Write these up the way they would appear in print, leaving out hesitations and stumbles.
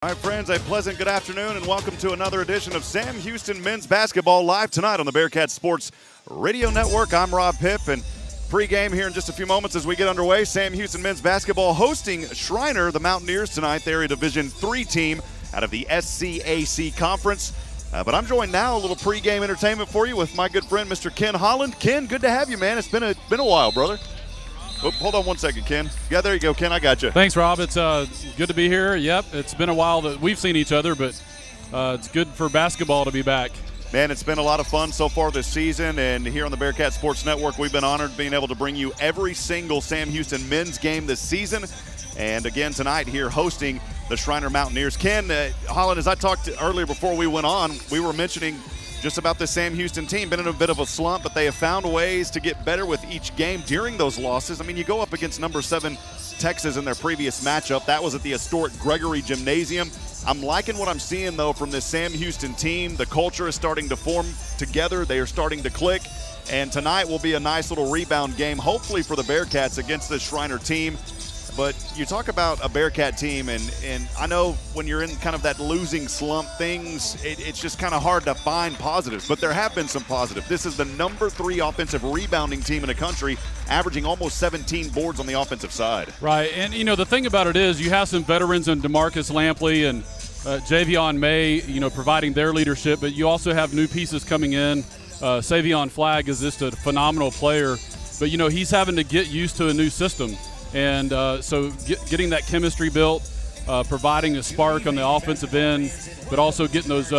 All right, friends, a pleasant good afternoon and welcome to another edition of Sam Houston Men's Basketball live tonight on the Bearkats Sports Radio Network. I'm Hipp, and pregame here in just a few moments as we get underway. Sam Houston Men's Basketball hosting Schreiner, the Mountaineers, tonight. They're a Division III team out of the SCAC Conference. But I'm joined now, a little pregame entertainment for you with my good friend, Mr. Ken Holland. Ken, good to have you, man. It's been a while, brother. Oh, hold on one second, Ken. Yeah, there you go, Ken. I got you. Thanks, Rob. It's good to be here. Yep, it's been a while that we've seen each other, but it's good for basketball to be back. Man, it's been a lot of fun so far this season, and here on the Bearcat Sports Network, we've been honored being able to bring you every single Sam Houston men's game this season. And again tonight here hosting the Schreiner Mountaineers. Ken, Holland, as I talked earlier before we went on, we were mentioning just about this Sam Houston team, been in a bit of a slump, but they have found ways to get better with each game during those losses. I mean, you go up against number 7 Texas in their previous matchup. That was at the historic Gregory Gymnasium. I'm liking what I'm seeing, though, from this Sam Houston team. The culture is starting to form together. They are starting to click. And tonight will be a nice little rebound game, hopefully for the Bearcats against this Schreiner team. But you talk about a Bearcat team, and I know when you're in kind of that losing slump, it's just kind of hard to find positives. But there have been some positives. This is the number 3 offensive rebounding team in the country, averaging almost 17 boards on the offensive side. Right, and the thing about it is you have some veterans in DeMarcus Lampley and Javion May, providing their leadership, but you also have new pieces coming in. Savion Flagg is just a phenomenal player, but he's having to get used to a new system. And so getting that chemistry built, providing a spark on the offensive end, but also getting those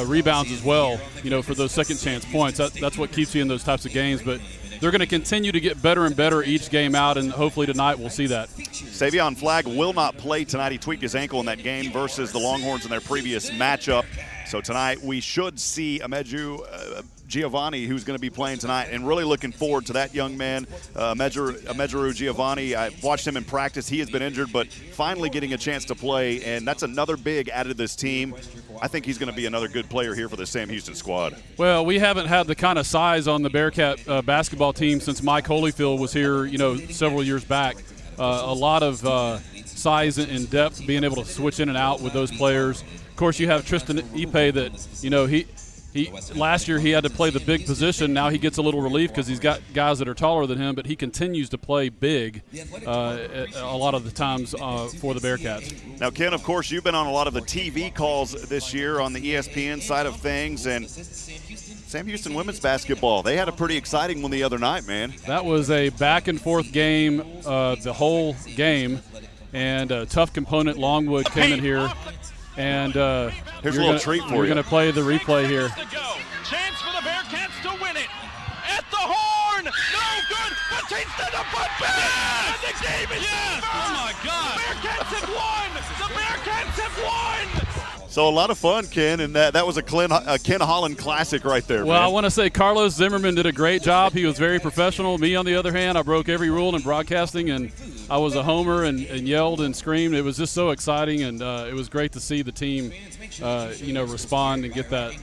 rebounds as well, for those second chance points. That's what keeps you in those types of games. But they're going to continue to get better and better each game out, and hopefully tonight we'll see that. Savion Flagg will not play tonight. He tweaked his ankle in that game versus the Longhorns in their previous matchup. So tonight we should see Ameju Giovanni, who's going to be playing tonight, and really looking forward to that young man, Ameju Giovanni. I've watched him in practice. He has been injured, but finally getting a chance to play, and that's another big added to this team. I think he's going to be another good player here for the Sam Houston squad. Well, we haven't had the kind of size on the Bearcat basketball team since Mike Holyfield was here, several years back. A lot of size and depth, being able to switch in and out with those players. Of course, you have Tristan Ipe that, he last year he had to play the big position. Now he gets a little relief because he's got guys that are taller than him, but he continues to play big a lot of the times for the Bearcats. Now, Ken, of course, you've been on a lot of the TV calls this year on the ESPN side of things, and Sam Houston women's basketball, they had a pretty exciting one the other night, man. That was a back-and-forth game the whole game, and a tough component. Longwood came in here. And here's a little treat for you. We're going to play the replay here. Chance for the Bearcats to win it. At the horn. No good. Batista to put back. And the game is over. Oh, my God. The Bearcats have won. The Bearcats have won. So a lot of fun, Ken, and that was a Ken Holland classic right there, Well, man. I want to say Carlos Zimmerman did a great job. He was very professional. Me, on the other hand, I broke every rule in broadcasting, and I was a homer and yelled and screamed. It was just so exciting, and it was great to see the team, respond and get that,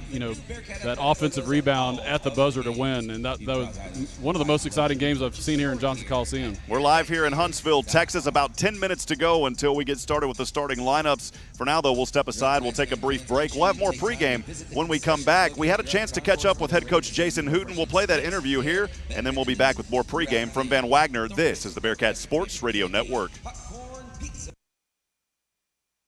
that offensive rebound at the buzzer to win. And that was one of the most exciting games I've seen here in Johnson Coliseum. We're live here in Huntsville, Texas. About 10 minutes to go until we get started with the starting lineups. For now, though, we'll step aside. We'll take a brief break. We'll have more pregame when we come back. We had a chance to catch up with head coach Jason Hooten. We'll play that interview here, and then we'll be back with more pregame from Van Wagner. This is the Bearcat Sports Radio Network.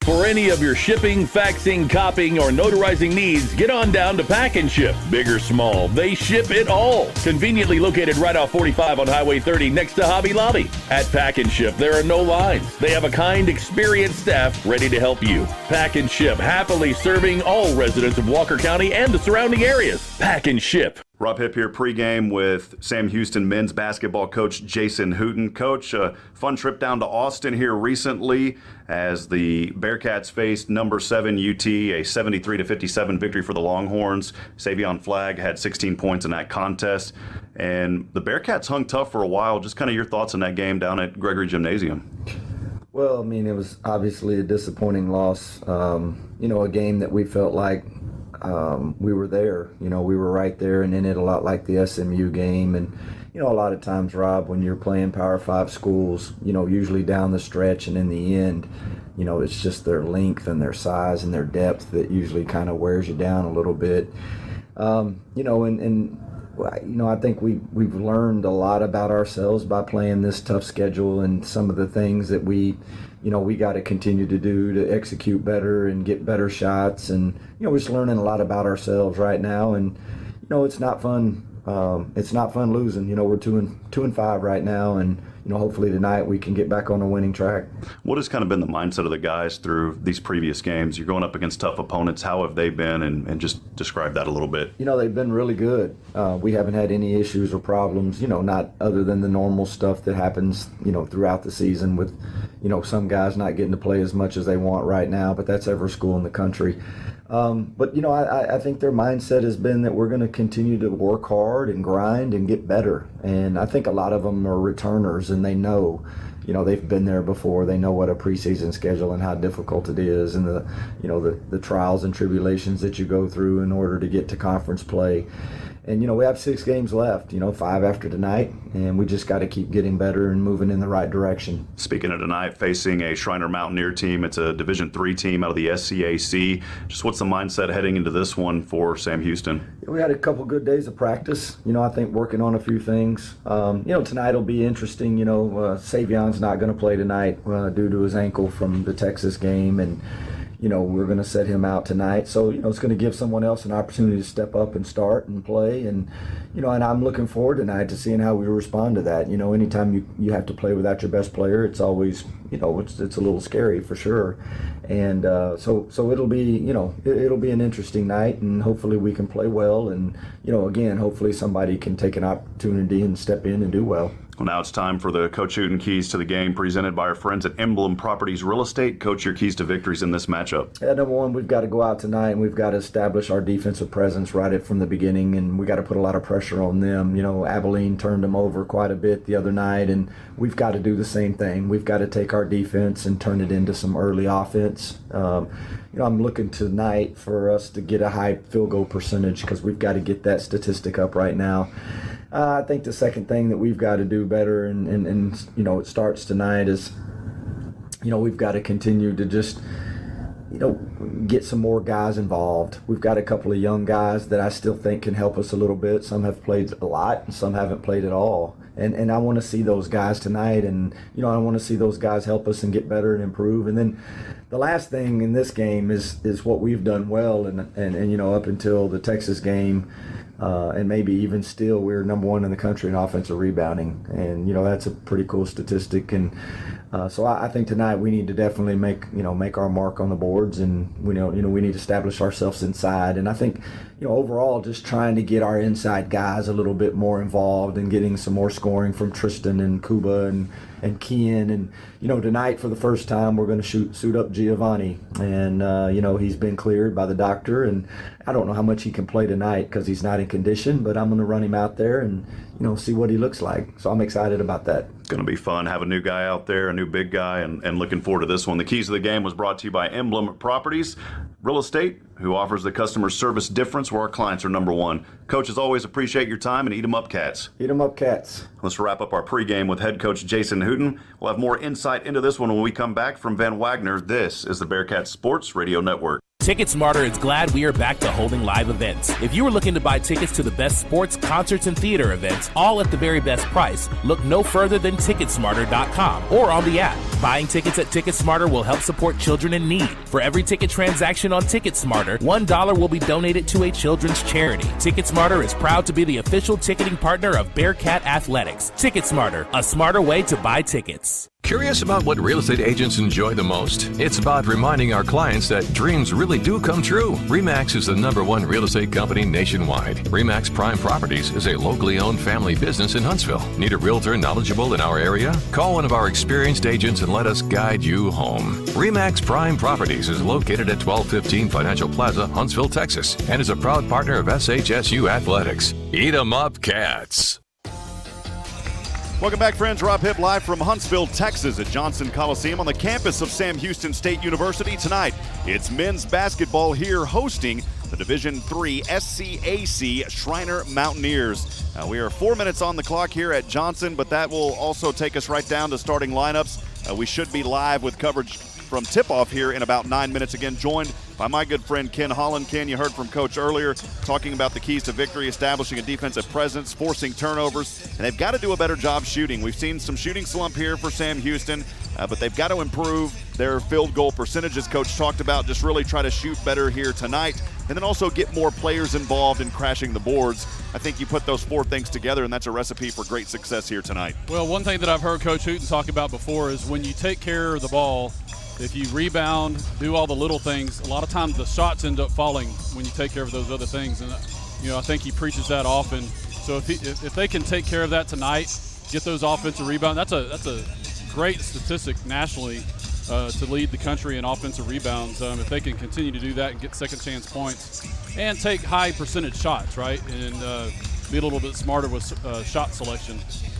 For any of your shipping, faxing, copying, or notarizing needs, get on down to Pack and Ship. Big or small, they ship it all. Conveniently located right off 45 on Highway 30 next to Hobby Lobby. At Pack and Ship, there are no lines. They have a kind, experienced staff ready to help you. Pack and Ship, happily serving all residents of Walker County and the surrounding areas. Pack and Ship. Hipp here pregame with Sam Houston men's basketball coach Jason Hooten. Coach, a fun trip down to Austin here recently as the Bearcats faced number 7 UT, a 73-57 victory for the Longhorns. Savion Flagg had 16 points in that contest. And the Bearcats hung tough for a while. Just kind of your thoughts on that game down at Gregory Gymnasium. Well, it was obviously a disappointing loss. A game that we felt like we were there. We were right there and in it, a lot like the SMU game. And, a lot of times, Rob, when you're playing Power 5 schools, usually down the stretch and in the end, it's just their length and their size and their depth that usually kind of wears you down a little bit. I think we've learned a lot about ourselves by playing this tough schedule, and some of the things that we got to continue to do to execute better and get better shots. And, we're just learning a lot about ourselves right now. And, it's not fun. It's not fun losing. We're 2-5 right now, and hopefully tonight we can get back on a winning track. What has kind of been the mindset of the guys through these previous games? You're going up against tough opponents. How have they been? And just describe that a little bit. They've been really good. We haven't had any issues or problems, not other than the normal stuff that happens, throughout the season with, some guys not getting to play as much as they want right now, but that's every school in the country. I think their mindset has been that we're going to continue to work hard and grind and get better. And I think a lot of them are returners, and they know, they've been there before. They know what a preseason schedule and how difficult it is, and the trials and tribulations that you go through in order to get to conference play. And, we have 6 games left, 5 after tonight, and we just got to keep getting better and moving in the right direction. Speaking of tonight, facing a Schreiner Mountaineer team, it's a Division III team out of the SCAC. Just what's the mindset heading into this one for Sam Houston? We had a couple good days of practice, I think working on a few things. Tonight will be interesting. Savion's not going to play tonight due to his ankle from the Texas game, and we're going to set him out tonight. So, it's going to give someone else an opportunity to step up and start and play. And, and I'm looking forward tonight to seeing how we respond to that. Anytime you have to play without your best player, it's always, it's a little scary for sure. And so it'll be, it'll be an interesting night, and hopefully we can play well. And, again, hopefully somebody can take an opportunity and step in and do well. Well, now it's time for the Coach Hooten Keys to the Game, presented by our friends at Emblem Properties Real Estate. Coach, your keys to victories in this matchup. Yeah, number one, we've got to go out tonight and we've got to establish our defensive presence right from the beginning, and we got to put a lot of pressure on them. Abilene turned them over quite a bit the other night, and we've got to do the same thing. We've got to take our defense and turn it into some early offense. I'm looking tonight for us to get a high field goal percentage, because we've got to get that statistic up right now. I think the second thing that we've got to do better, and it starts tonight, is we've got to continue to just get some more guys involved. We've got a couple of young guys that I still think can help us a little bit. Some have played a lot and some haven't played at all. And I want to see those guys tonight, and I want to see those guys help us and get better and improve. And then the last thing in this game is what we've done well, and up until the Texas game, and maybe even still, we're number 1 in the country in offensive rebounding, and that's a pretty cool statistic. And so I think tonight we need to definitely make our mark on the boards, and we need to establish ourselves inside. And I think overall, just trying to get our inside guys a little bit more involved and getting some more scoring from Tristan and Kuba and Kian. And tonight for the first time we're going to suit up Giovanni, and he's been cleared by the doctor, and I don't know how much he can play tonight because he's not in condition, but I'm going to run him out there and see what he looks like. So I'm excited about that. It's going to be fun. Have a new guy out there, a new big guy, and looking forward to this one. The Keys of the Game was brought to you by Emblem Properties Real Estate, who offers the customer service difference where our clients are number 1. Coach, as always, appreciate your time, and eat 'em up, Cats. Eat 'em up, Cats. Let's wrap up our pregame with head coach Jason Hooten. We'll have more insight into this one when we come back from Van Wagner. This is the Bearkats Sports Radio Network. TicketSmarter is glad we are back to holding live events. If you are looking to buy tickets to the best sports, concerts, and theater events, all at the very best price, look no further than TicketSmarter.com or on the app. Buying tickets at TicketSmarter will help support children in need. For every ticket transaction on TicketSmarter, $1 will be donated to a children's charity. TicketSmarter is proud to be the official ticketing partner of Bearcat Athletics. TicketSmarter, a smarter way to buy tickets. Curious about what real estate agents enjoy the most? It's about reminding our clients that dreams really do come true. RE/MAX is the #1 real estate company nationwide. RE/MAX Prime Properties is a locally owned family business in Huntsville. Need a realtor knowledgeable in our area? Call one of our experienced agents and let us guide you home. RE/MAX Prime Properties is located at 1215 Financial Plaza, Huntsville, Texas, and is a proud partner of SHSU Athletics. Eat 'em up, Cats. Welcome back, friends. Rob Hipp live from Huntsville, Texas at Johnson Coliseum on the campus of Sam Houston State University. Tonight, it's men's basketball here hosting the Division III SCAC Schreiner Mountaineers. We are 4 minutes on the clock here at Johnson, but that will also take us right down to starting lineups. We should be live with coverage from tip-off here in about 9 minutes. Again, joined by my good friend Ken Holland. Ken, you heard from Coach earlier talking about the keys to victory, establishing a defensive presence, forcing turnovers, and they've got to do a better job shooting. We've seen some shooting slump here for Sam Houston, but they've got to improve their field goal percentage, as Coach talked about. Just really try to shoot better here tonight, and then also get more players involved in crashing the boards. I think you put those four things together, and that's a recipe for great success here tonight. Well, one thing that I've heard Coach Hooten talk about before is when you take care of the ball, if you rebound, do all the little things, a lot of times the shots end up falling when you take care of those other things. And, I think he preaches that often. So if they can take care of that tonight, get those offensive rebounds, that's a great statistic nationally to lead the country in offensive rebounds. If they can continue to do that and get second chance points and take high percentage shots, right, and be a little bit smarter with shot selection.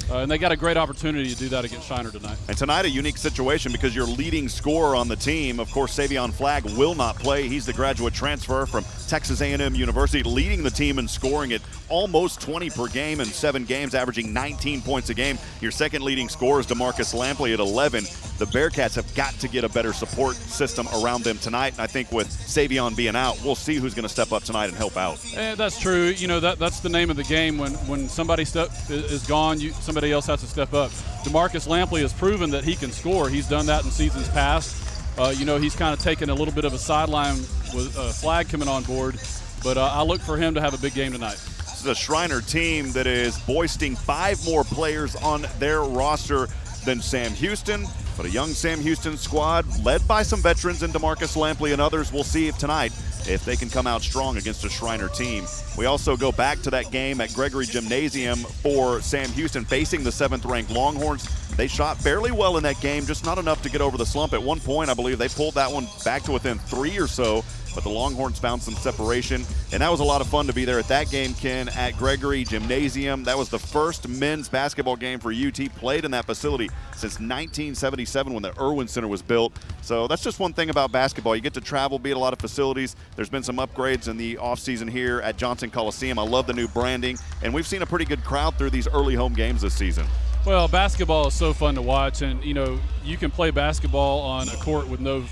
And they got a great opportunity to do that against Schreiner tonight. And tonight a unique situation because your leading scorer on the team, of course, Savion Flagg, will not play. He's the graduate transfer from Texas A&M University, leading the team in scoring at almost 20 per game in 7 games, averaging 19 points a game. Your second leading scorer is DeMarcus Lampley at 11. The Bearcats have got to get a better support system around them tonight. And I think with Savion being out, we'll see who's going to step up tonight and help out. That's true. That's the name of the game. When somebody is gone, somebody else has to step up. DeMarcus Lampley has proven that he can score. He's done that in seasons past. He's kind of taken a little bit of a sideline with Flagg coming on board, but I look for him to have a big game tonight. This is a Schreiner team that is boasting 5 more players on their roster than Sam Houston, but a young Sam Houston squad led by some veterans in DeMarcus Lampley and others. We'll see if they can come out strong against a Schreiner team. We also go back to that game at Gregory Gymnasium for Sam Houston facing the 7th-ranked Longhorns. They shot fairly well in that game, just not enough to get over the slump. At one point, I believe they pulled that one back to within 3 or so, but the Longhorns found some separation, and that was a lot of fun to be there at that game, Ken, at Gregory Gymnasium. That was the first men's basketball game for UT played in that facility since 1977 when the Irwin Center was built. So that's just one thing about basketball. You get to travel, be at a lot of facilities. There's been some upgrades in the offseason here at Johnson Coliseum. I love the new branding, and we've seen a pretty good crowd through these early home games this season. Well, basketball is so fun to watch, and, you can play basketball on a court with no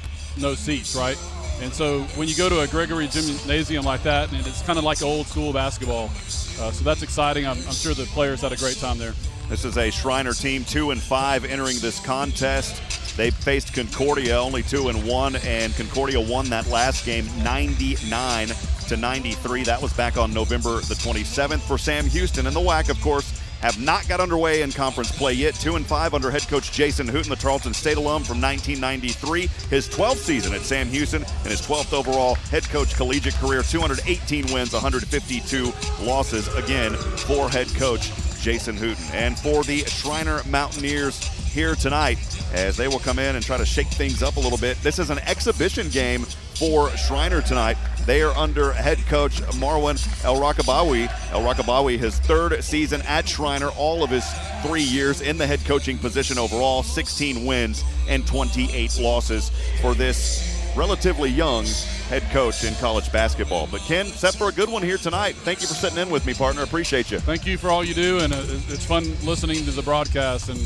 seats, right? And so when you go to a Gregory Gymnasium like that, and it's kind of like old school basketball. So that's exciting. I'm sure the players had a great time there. This is a Schreiner team 2-5 entering this contest. They faced Concordia only 2-1, and Concordia won that last game 99-93. That was back on November the 27th for Sam Houston. And the WAC, of course, have not got underway in conference play yet. 2-5 under head coach Jason Hooten, the Tarleton State alum from 1993. His 12th season at Sam Houston and his 12th overall head coach collegiate career. 218 wins, 152 losses, again, for head coach Jason Hooten. And for the Schreiner Mountaineers here tonight, as they will come in and try to shake things up a little bit. This is an exhibition game for Schreiner tonight. They are under head coach Marwan El-Rakabawi. El-Rakabawi, his 3rd season at Schreiner, all of his 3 years in the head coaching position overall, 16 wins and 28 losses for this relatively young head coach in college basketball. But Ken, set for a good one here tonight. Thank you for sitting in with me, partner. Appreciate you. Thank you for all you do, and it's fun listening to the broadcast, and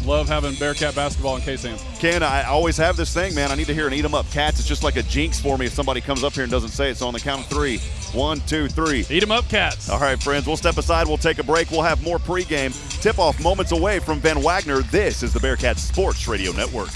love having Bearcat basketball in KSAM. Ken, I always have this thing, man. I need to hear an Eat 'em Up Cats. It's just like a jinx for me if somebody comes up here and doesn't say it. So on the count of 3, 1, 2, 3. Eat 'em Up Cats. All right, friends, we'll step aside. We'll take a break. We'll have more pregame tip-off moments away from Van Wagner. This is the Bearcats Sports Radio Network.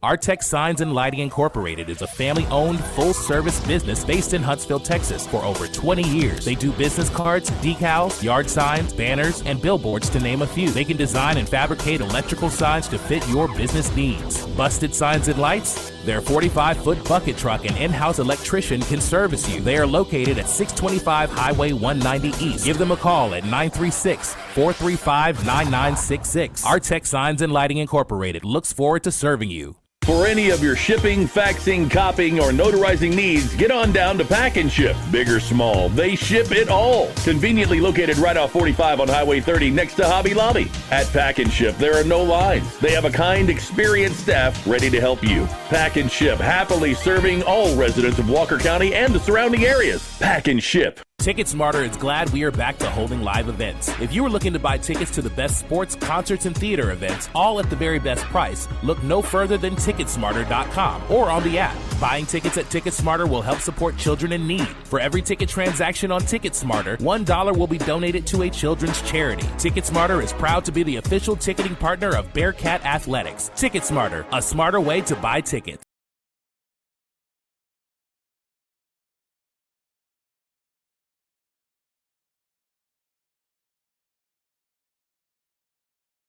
Artec Signs and Lighting Incorporated is a family-owned, full-service business based in Huntsville, Texas for over 20 years. They do business cards, decals, yard signs, banners, and billboards, to name a few. They can design and fabricate electrical signs to fit your business needs. Busted signs and lights? Their 45-foot bucket truck and in-house electrician can service you. They are located at 625 Highway 190 East. Give them a call at 936-435-9966. Artec Signs and Lighting Incorporated looks forward to serving you. For any of your shipping, faxing, copying, or notarizing needs, get on down to Pack and Ship. Big or small, they ship it all. Conveniently located right off 45 on Highway 30 next to Hobby Lobby. At Pack and Ship, there are no lines. They have a kind, experienced staff ready to help you. Pack and Ship, happily serving all residents of Walker County and the surrounding areas. Pack and Ship. TicketSmarter is glad we are back to holding live events. If you are looking to buy tickets to the best sports, concerts, and theater events, all at the very best price, look no further than TicketSmarter.com or on the app. Buying tickets at TicketSmarter will help support children in need. For every ticket transaction on TicketSmarter, $1 will be donated to a children's charity. TicketSmarter is proud to be the official ticketing partner of Bearcat Athletics. TicketSmarter, a smarter way to buy tickets.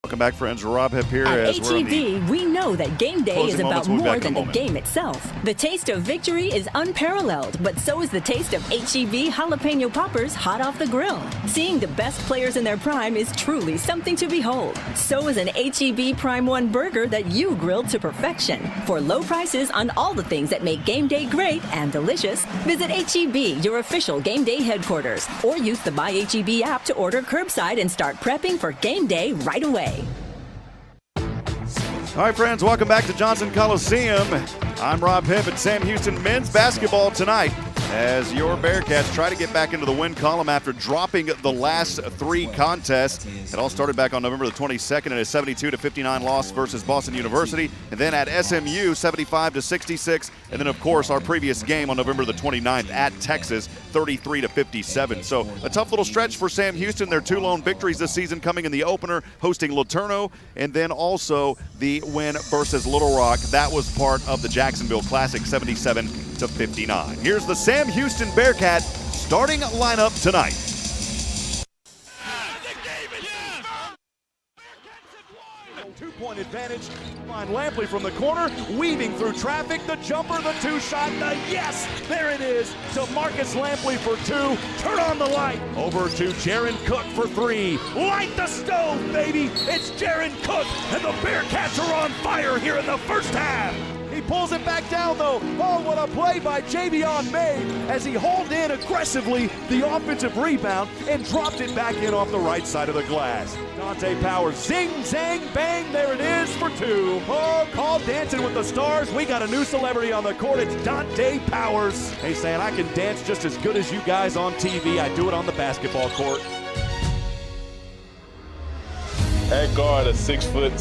Welcome back, friends. Rob Hipp here. At HEB, we know that game day is about more than the game itself. The taste of victory is unparalleled, but so is the taste of HEB jalapeno poppers hot off the grill. Seeing the best players in their prime is truly something to behold. So is an HEB Prime 1 burger that you grilled to perfection. For low prices on all the things that make game day great and delicious, visit HEB, your official game day headquarters, or use the My HEB app to order curbside and start prepping for game day right away. All right, friends, welcome back to Johnson Coliseum. I'm Rob Hipp at Sam Houston men's basketball tonight as your Bearcats try to get back into the win column after dropping the last three contests. It all started back on November the 22nd in a 72-59 loss versus Boston University, and then at SMU, 75-66, and then, of course, our previous game on November the 29th at Texas, 33-57. So a tough little stretch for Sam Houston. Their two lone victories this season coming in the opener, hosting LeTourneau, and then also the win versus Little Rock. That was part of the Jacksonville Classic, 77-59. Here's the Sam Houston Bearcat starting lineup tonight. Two-point advantage. Find Lampley from the corner, weaving through traffic. The jumper, the two-shot, the yes! There it is to Marcus Lampley for two. Turn on the light. Over to Jaron Cook for three. Light the stove, baby! It's Jaron Cook, and the Bearcats are on fire here in the first half. He pulls it back down, though. Oh, what a play by Javion May as he hauled in aggressively the offensive rebound and dropped it back in off the right side of the glass. Dante Powers, zing, zang, bang, there it is for two. Oh, call Dancing with the Stars. We got a new celebrity on the court. It's Dante Powers. Hey, saying I can dance just as good as you guys on TV. I do it on the basketball court. At guard, a 6'7",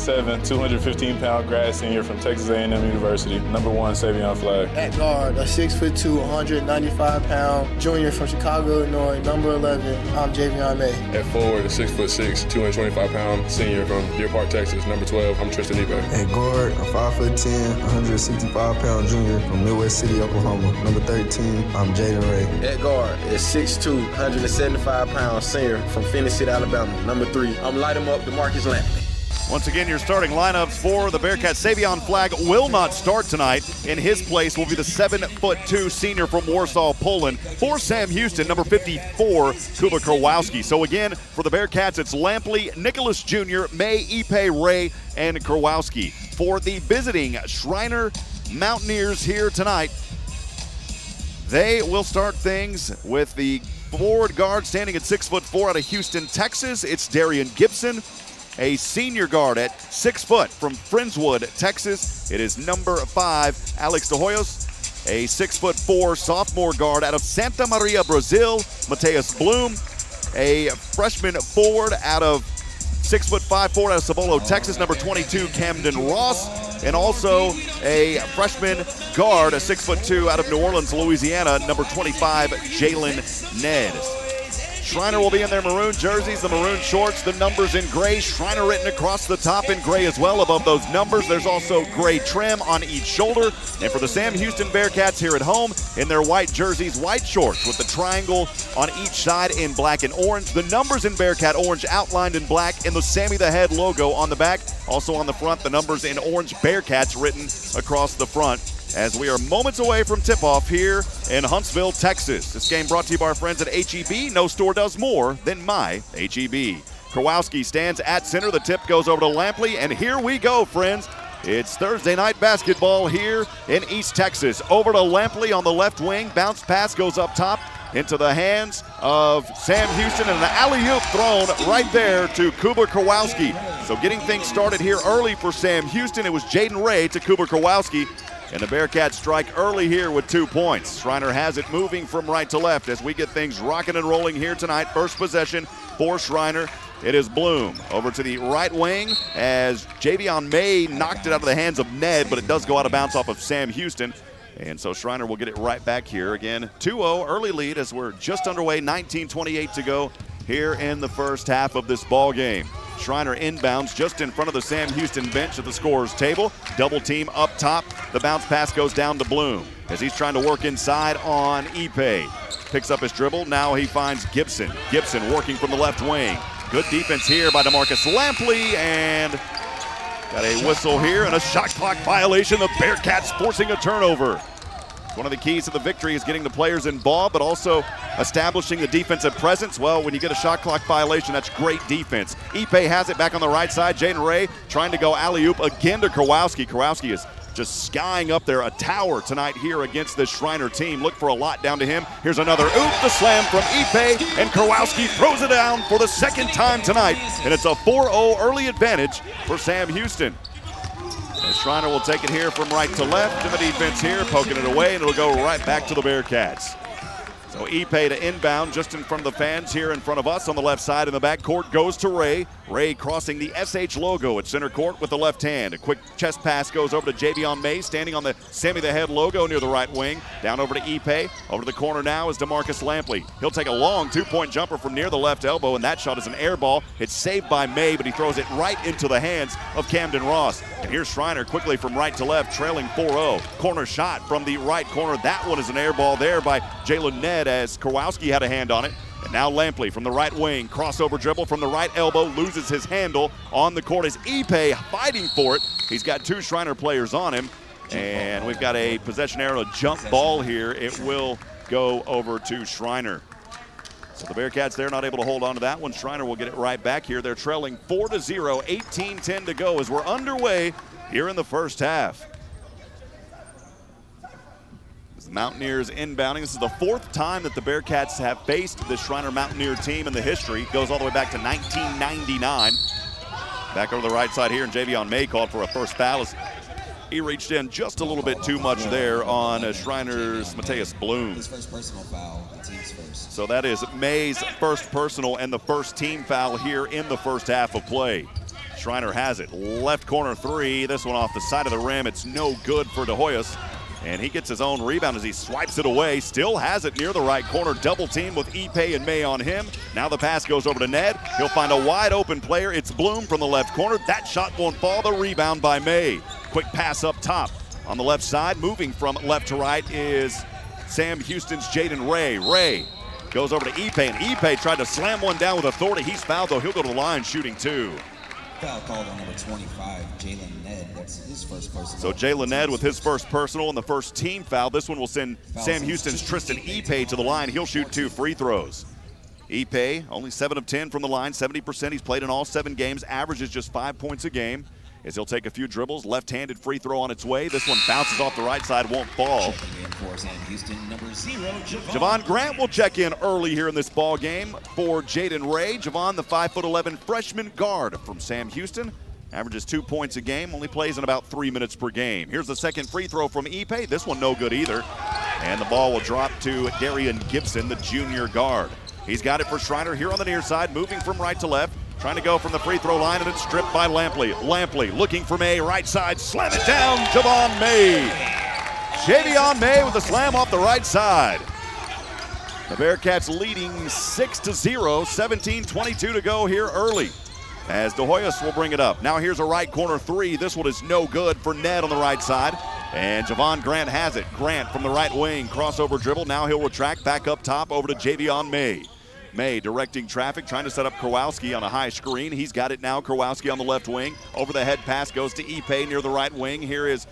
215-pound grad senior from Texas A&M University, number 1 Savion Flag. At guard, a 6'2", 195-pound junior from Chicago, Illinois, number 11, I'm Javion May. At forward, a 6'6", 225-pound senior from Deer Park, Texas, number 12, I'm Tristan Ibe. At guard, a 5'10", 165-pound junior from Midwest City, Oklahoma, number 13, I'm Jaden Ray. At guard, a 6'2", 175-pound senior from Phoenix City, Alabama, number 3, I'm Light 'em Up, Marcus Lampley. Once again, your starting lineups for the Bearcats. Savion Flag will not start tonight. In his place will be the 7'2" senior from Warsaw, Poland. For Sam Houston, number 54, Kuba Kurwowski. So again, for the Bearcats, it's Lampley, Nicholas Jr., May, Ipe, Ray, and Kurwowski. For the visiting Schreiner Mountaineers here tonight, they will start things with the forward guard standing at 6'4" out of Houston, Texas. It's Darian Gibson. A senior guard at 6 foot from Friendswood, Texas. It is number 5, Alex De Hoyos. A 6'4" sophomore guard out of Santa Maria, Brazil, Mateus Bloom. A freshman forward out of 6'5" forward out of Cibolo, Texas, number 22, Camden Ross. And also a freshman guard, a 6'2" out of New Orleans, Louisiana, number 25, Jalen Ned. Schreiner will be in their maroon jerseys, the maroon shorts, the numbers in gray. Schreiner written across the top in gray as well above those numbers. There's also gray trim on each shoulder. And for the Sam Houston Bearcats here at home, in their white jerseys, white shorts with the triangle on each side in black and orange. The numbers in Bearcat orange outlined in black, and the Sammy the Head logo on the back. Also on the front, the numbers in orange, Bearcats written across the front. As we are moments away from tip-off here in Huntsville, Texas. This game brought to you by our friends at HEB. No store does more than my HEB. Kurwowski stands at center. The tip goes over to Lampley, and here we go, friends. It's Thursday night basketball here in East Texas. Over to Lampley on the left wing. Bounce pass goes up top into the hands of Sam Houston, and an alley-oop thrown right there to Kuba Kurwowski. So getting things started here early for Sam Houston. It was Jaden Ray to Kuba Kurwowski. And the Bearkats strike early here with 2 points. Schreiner has it moving from right to left as we get things rocking and rolling here tonight. First possession for Schreiner. It is Bloom over to the right wing as Javion May knocked it out of the hands of Ned, but it does go out of bounds off of Sam Houston. And so Schreiner will get it right back here. Again, 2-0 early lead as we're just underway, 19:28 to go here in the first half of this ball game. Schreiner inbounds just in front of the Sam Houston bench at the scorer's table. Double team up top. The bounce pass goes down to Bloom as he's trying to work inside on Ipe. Picks up his dribble. Now he finds Gibson. Gibson working from the left wing. Good defense here by DeMarcus Lampley, and got a whistle here and a shot clock violation. The Bearkats forcing a turnover. One of the keys to the victory is getting the players involved, but also establishing the defensive presence. Well, when you get a shot clock violation, that's great defense. Ipe has it back on the right side. Jaden Ray trying to go alley-oop again to Kowalski. Kowalski is just skying up there, a tower tonight here against this Schreiner team. Look for a lot down to him. Here's another oop, the slam from Ipe, and Kowalski throws it down for the second time tonight, and it's a 4-0 early advantage for Sam Houston. And Schreiner will take it here from right to left, and the defense here poking it away, and it'll go right back to the Bearkats. So Ipe to inbound just in front of the fans here in front of us on the left side in the backcourt goes to Ray. Ray crossing the SH logo at center court with the left hand. A quick chest pass goes over to Javion May, standing on the Sammy the Head logo near the right wing. Down over to Ipe. Over to the corner now is DeMarcus Lampley. He'll take a long two-point jumper from near the left elbow, and that shot is an air ball. It's saved by May, but he throws it right into the hands of Camden Ross. And here's Schreiner quickly from right to left, trailing 4-0. Corner shot from the right corner. That one is an air ball there by Jalen Ned as Kowalski had a hand on it. And now Lampley from the right wing, crossover dribble from the right elbow, loses his handle on the court as Ipe fighting for it. He's got two Schreiner players on him, and we've got a possession arrow, a jump ball here. It will go over to Schreiner. So the Bearkats, they're not able to hold on to that one. Schreiner will get it right back here. They're trailing 4-0, 18-10 to go as we're underway here in the first half. The Mountaineers inbounding. This is the fourth time that the Bearkats have faced the Schreiner Mountaineer team in the history. It goes all the way back to 1999. Back over the right side here, and Javion May called for a first foul as he reached in just a little bit too much there on Schreiner's Mateus Bloom. His first personal foul, the team's first. So that is May's first personal and the first team foul here in the first half of play. Schreiner has it. Left corner three. This one off the side of the rim. It's no good for De Hoyos. And he gets his own rebound as he swipes it away. Still has it near the right corner. Double team with Ipe and May on him. Now the pass goes over to Ned. He'll find a wide open player. It's Bloom from the left corner. That shot won't fall. The rebound by May. Quick pass up top. On the left side, moving from left to right is Sam Houston's Jaden Ray. Ray goes over to Ipe, and Ipe tried to slam one down with authority. He's fouled, though. He'll go to the line shooting two. Foul called on number 25, Jalen Ned. That's his first personal. So Jalen Ned with his first personal and the first team foul. This one will send Sam Houston's Tristan Ipe to the line. He'll shoot 2 free throws. Ipe, only 7 of 10 from the line, 70%. He's played in all 7 games, averages just 5 points a game. As he'll take a few dribbles, left-handed free throw on its way. This one bounces off the right side, won't fall. Javon Grant will check in early here in this ball game for Jaden Ray. Javon, the 5'11" freshman guard from Sam Houston, averages 2 points a game, only plays in about 3 minutes per game. Here's the second free throw from Ipe. This one no good either. And the ball will drop to Darian Gibson, the junior guard. He's got it for Schreiner here on the near side, moving from right to left. Trying to go from the free throw line, and it's stripped by Lampley. Lampley looking for May, right side, slam it down, Javon May. Javion May with the slam off the right side. The Bearkats leading 6-0, 17:22 to go here early. As De Hoyos will bring it up. Now here's a right corner three. This one is no good for Ned on the right side. And Javon Grant has it. Grant from the right wing, crossover dribble. Now he'll retract back up top over to Javion May. May directing traffic, trying to set up Kowalski on a high screen. He's got it now. Kowalski on the left wing. Over the head pass goes to Ipe near the right wing. Here is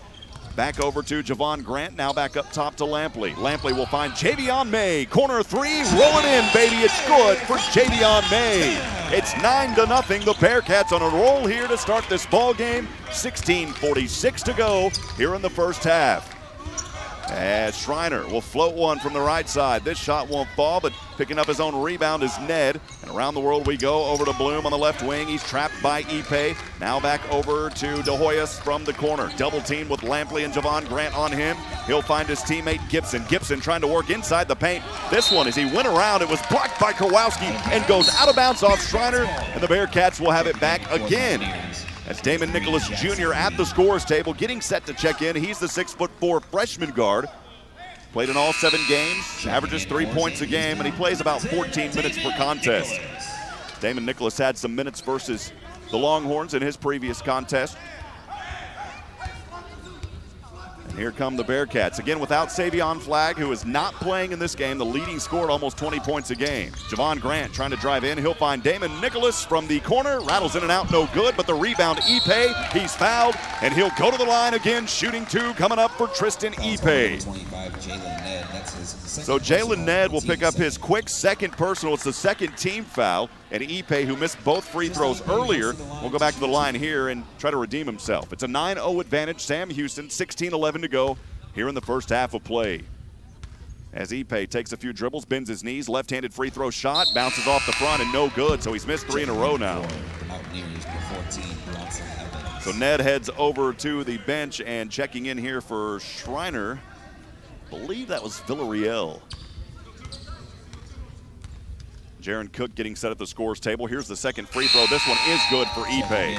back over to Javon Grant. Now back up top to Lampley. Lampley will find Javion May. Corner three. Roll it in, baby. It's good for Javion May. It's 9-0. The Bearkats on a roll here to start this ball game. 16:46 to go here in the first half. As Schreiner will float one from the right side. This shot won't fall, but picking up his own rebound is Ned. And around the world we go, over to Bloom on the left wing. He's trapped by Ipe. Now back over to De Hoyos from the corner. Double team with Lampley and Javon Grant on him. He'll find his teammate Gibson. Gibson trying to work inside the paint. This one, as he went around, it was blocked by Kowalski and goes out of bounds off Schreiner. And the Bearcats will have it back again. As Damon Nicholas Jr. at the scores table, getting set to check in. He's the 6'4" freshman guard. Played in all 7 games, averages 3 points a game, and he plays about 14 minutes per contest. Damon Nicholas had some minutes versus the Longhorns in his previous contest. And here come the Bearcats, again without Savion Flagg, who is not playing in this game. The leading scorer at almost 20 points a game. Javon Grant trying to drive in. He'll find Damon Nicholas from the corner. Rattles in and out, no good, but the rebound, Ipe. He's fouled, and he'll go to the line again, shooting 2, coming up for Tristan Ipe. So Jalen Ned will pick up his quick second personal. It's the second team foul. And Ipe, who missed both free throws earlier, will go back to the line here and try to redeem himself. It's a 9-0 advantage. Sam Houston, 16-11 to go here in the first half of play. As Ipe takes a few dribbles, bends his knees, left-handed free throw shot, bounces off the front and no good, so he's missed 3 in a row now. So Ned heads over to the bench, and checking in here for Schreiner, I believe that was Villarreal. Jaron Cook getting set at the scores table. Here's the second free throw. This one is good for Ipe.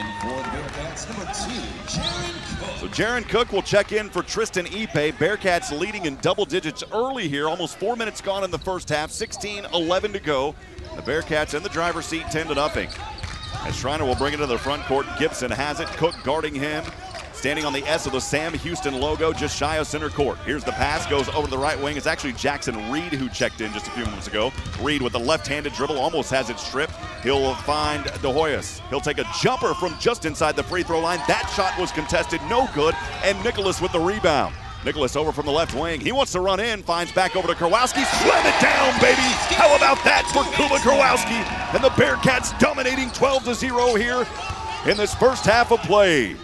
So Jaron Cook will check in for Tristan Ipe. Bearcats leading in double digits early here. Almost 4 minutes gone in the first half. 16-11 to go. The Bearcats in the driver's seat, 10-0. As Schreiner will bring it to the front court. Gibson has it. Cook guarding him. Standing on the S of the Sam Houston logo, just shy of center court. Here's the pass, goes over to the right wing. It's actually Jackson Reed who checked in just a few minutes ago. Reed with the left-handed dribble, almost has it stripped. He'll find De Hoyos. He'll take a jumper from just inside the free throw line. That shot was contested, no good, and Nicholas with the rebound. Nicholas over from the left wing. He wants to run in, finds back over to Kowalski. Slam it down, baby! How about that for Kuba Kowalski? And the Bearcats dominating 12-0 here in this first half of play.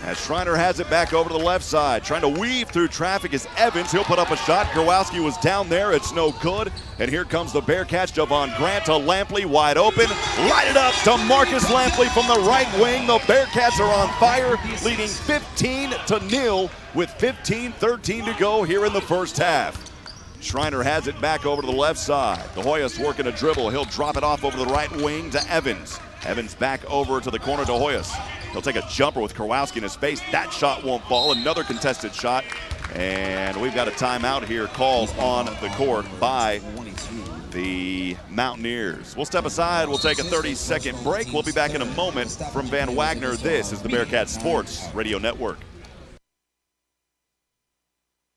As Schreiner has it back over to the left side, trying to weave through traffic is Evans. He'll put up a shot. Kowalski was down there. It's no good. And here comes the Bearcats. Javon Grant to Lampley, wide open. Light it up to Marcus Lampley from the right wing. The Bearcats are on fire, leading 15-0 with 15-13 to go here in the first half. Schreiner has it back over to the left side. De Hoyos working a dribble. He'll drop it off over the right wing to Evans. Evans back over to the corner to Hoyos. He'll take a jumper with Kowalski in his face. That shot won't fall. Another contested shot. And we've got a timeout here called on the court by the Mountaineers. We'll step aside. We'll take a 30-second break. We'll be back in a moment from Van Wagner. This is the Bearcats Sports Radio Network.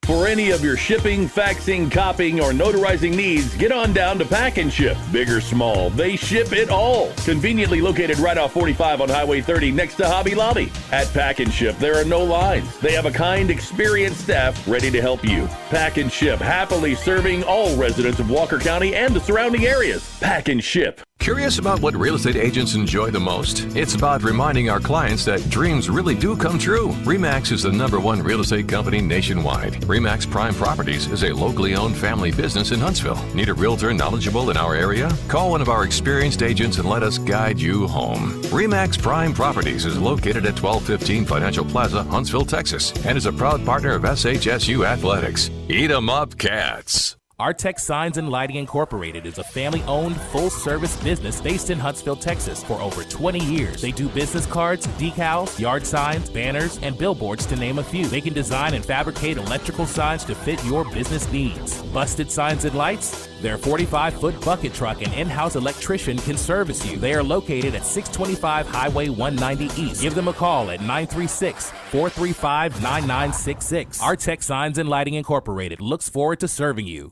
For any of your shipping, faxing, copying, or notarizing needs, get on down to Pack and Ship. Big or small, they ship it all. Conveniently located right off 45 on Highway 30 next to Hobby Lobby. At Pack and Ship, there are no lines. They have a kind, experienced staff ready to help you. Pack and Ship, happily serving all residents of Walker County and the surrounding areas. Pack and Ship. Curious about what real estate agents enjoy the most? It's about reminding our clients that dreams really do come true. RE/MAX is the #1 real estate company nationwide. RE/MAX Prime Properties is a locally owned family business in Huntsville. Need a realtor knowledgeable in our area? Call one of our experienced agents and let us guide you home. RE/MAX Prime Properties is located at 1215 Financial Plaza, Huntsville, Texas, and is a proud partner of SHSU Athletics. Eat 'em up, Cats. Artex Signs and Lighting Incorporated is a family-owned, full-service business based in Huntsville, Texas for over 20 years. They do business cards, decals, yard signs, banners, and billboards to name a few. They can design and fabricate electrical signs to fit your business needs. Busted signs and lights? Their 45-foot bucket truck and in-house electrician can service you. They are located at 625 Highway 190 East. Give them a call at 936-435-9966. Artex Signs and Lighting Incorporated looks forward to serving you.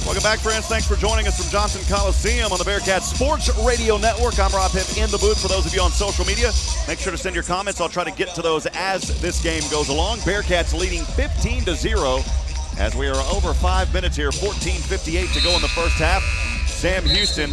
Welcome back, friends. Thanks for joining us from Johnson Coliseum on the Bearcats Sports Radio Network. I'm Rob Hipp in the booth. For those of you on social media, make sure to send your comments. I'll try to get to those as this game goes along. Bearcats leading 15-0 as we are over 5 minutes here. 14:58 to go in the first half. Sam Houston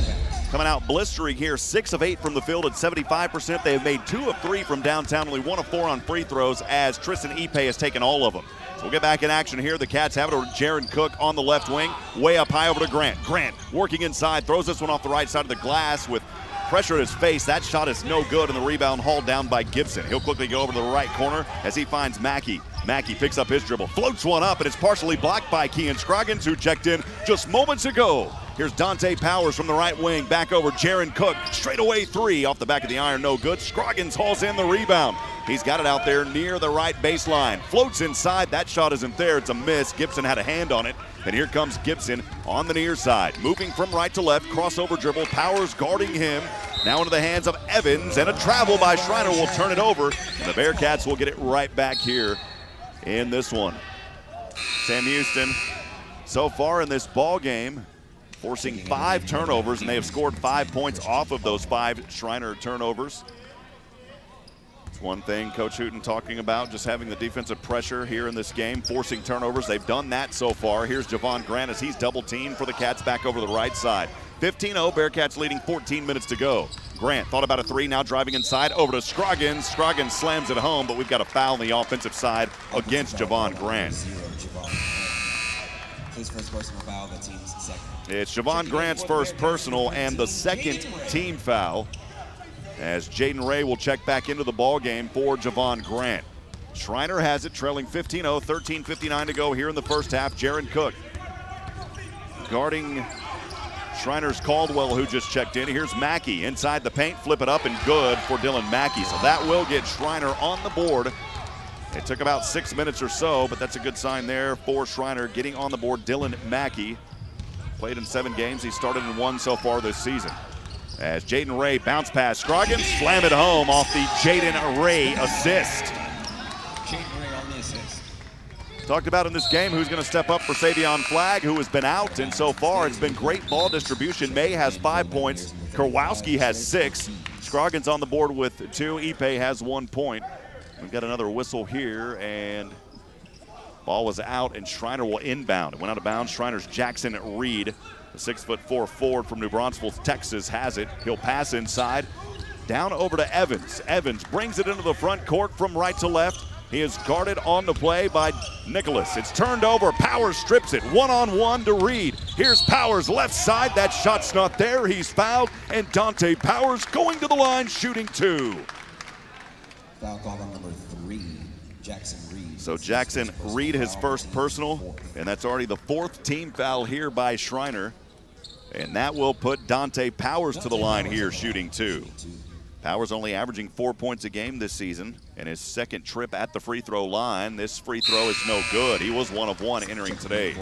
coming out blistering here, 6 of 8 from the field at 75%. They have made 2 of 3 from downtown, only 1 of 4 on free throws as Tristan Ipe has taken all of them. So we'll get back in action here. The Cats have it over to Jaron Cook on the left wing, way up high over to Grant. Grant working inside, throws this one off the right side of the glass with pressure at his face. That shot is no good, and the rebound hauled down by Gibson. He'll quickly go over to the right corner as he finds Mackey. Mackey picks up his dribble, floats one up, and it's partially blocked by Kean Scroggins, who checked in just moments ago. Here's Dante Powers from the right wing, back over Jaron Cook. Straightaway 3 off the back of the iron, no good. Scroggins hauls in the rebound. He's got it out there near the right baseline. Floats inside, that shot isn't there, it's a miss. Gibson had a hand on it. And here comes Gibson on the near side. Moving from right to left, crossover dribble, Powers guarding him. Now into the hands of Evans, and a travel by Schreiner will turn it over. And the Bearcats will get it right back here in this one. Sam Houston, so far in this ball game, forcing 5 turnovers, and they have scored 5 points off of those 5 Schreiner turnovers. It's one thing Coach Hooten talking about, just having the defensive pressure here in this game, forcing turnovers. They've done that so far. Here's Javon Grant as he's double teamed for the Cats back over the right side. 15-0, Bearcats leading, 14 minutes to go. Grant thought about a 3, now driving inside over to Scroggins. Scroggins slams it home, but we've got a foul on the offensive side against Javon Grant. His first personal foul, the team's second. It's Javon Grant's first personal and the second team foul, as Jaden Ray will check back into the ball game for Javon Grant. Schreiner has it, trailing 15-0, 13:59 to go here in the first half. Jaron Cook guarding Schreiner's Caldwell, who just checked in. Here's Mackey inside the paint, flip it up, and good for Dylan Mackey. So that will get Schreiner on the board. It took about 6 minutes or so, but that's a good sign there for Schreiner getting on the board. Dylan Mackey played in 7 games. He started in 1 so far this season. As Jaden Ray bounce pass, Scroggins slam it home off the Jaden Ray assist. Jaden Ray on the assist. Talked about in this game who's going to step up for Savion Flagg, who has been out, and so far it's been great ball distribution. May has 5 points. Kurwowski has 6. Scroggins on the board with 2. Ipe has 1 point. We've got another whistle here, and ball was out, and Schreiner will inbound. It went out of bounds. Schreiner's Jackson Reed, the 6'4" forward from New Braunfels, Texas, has it. He'll pass inside, down over to Evans. Evans brings it into the front court from right to left. He is guarded on the play by Nicholas. It's turned over. Powers strips it. One-on-one to Reed. Here's Powers left side. That shot's not there. He's fouled, and Dante Powers going to the line, shooting 2. Foul call on number 3, Jackson Reed. So Jackson Reed, his first personal, and that's already the 4th team foul here by Schreiner. And that will put Dante Powers to the line here, shooting 2. Powers only averaging 4 points a game this season, and his second trip at the free throw line. This free throw is no good. He was 1 of 1 entering today.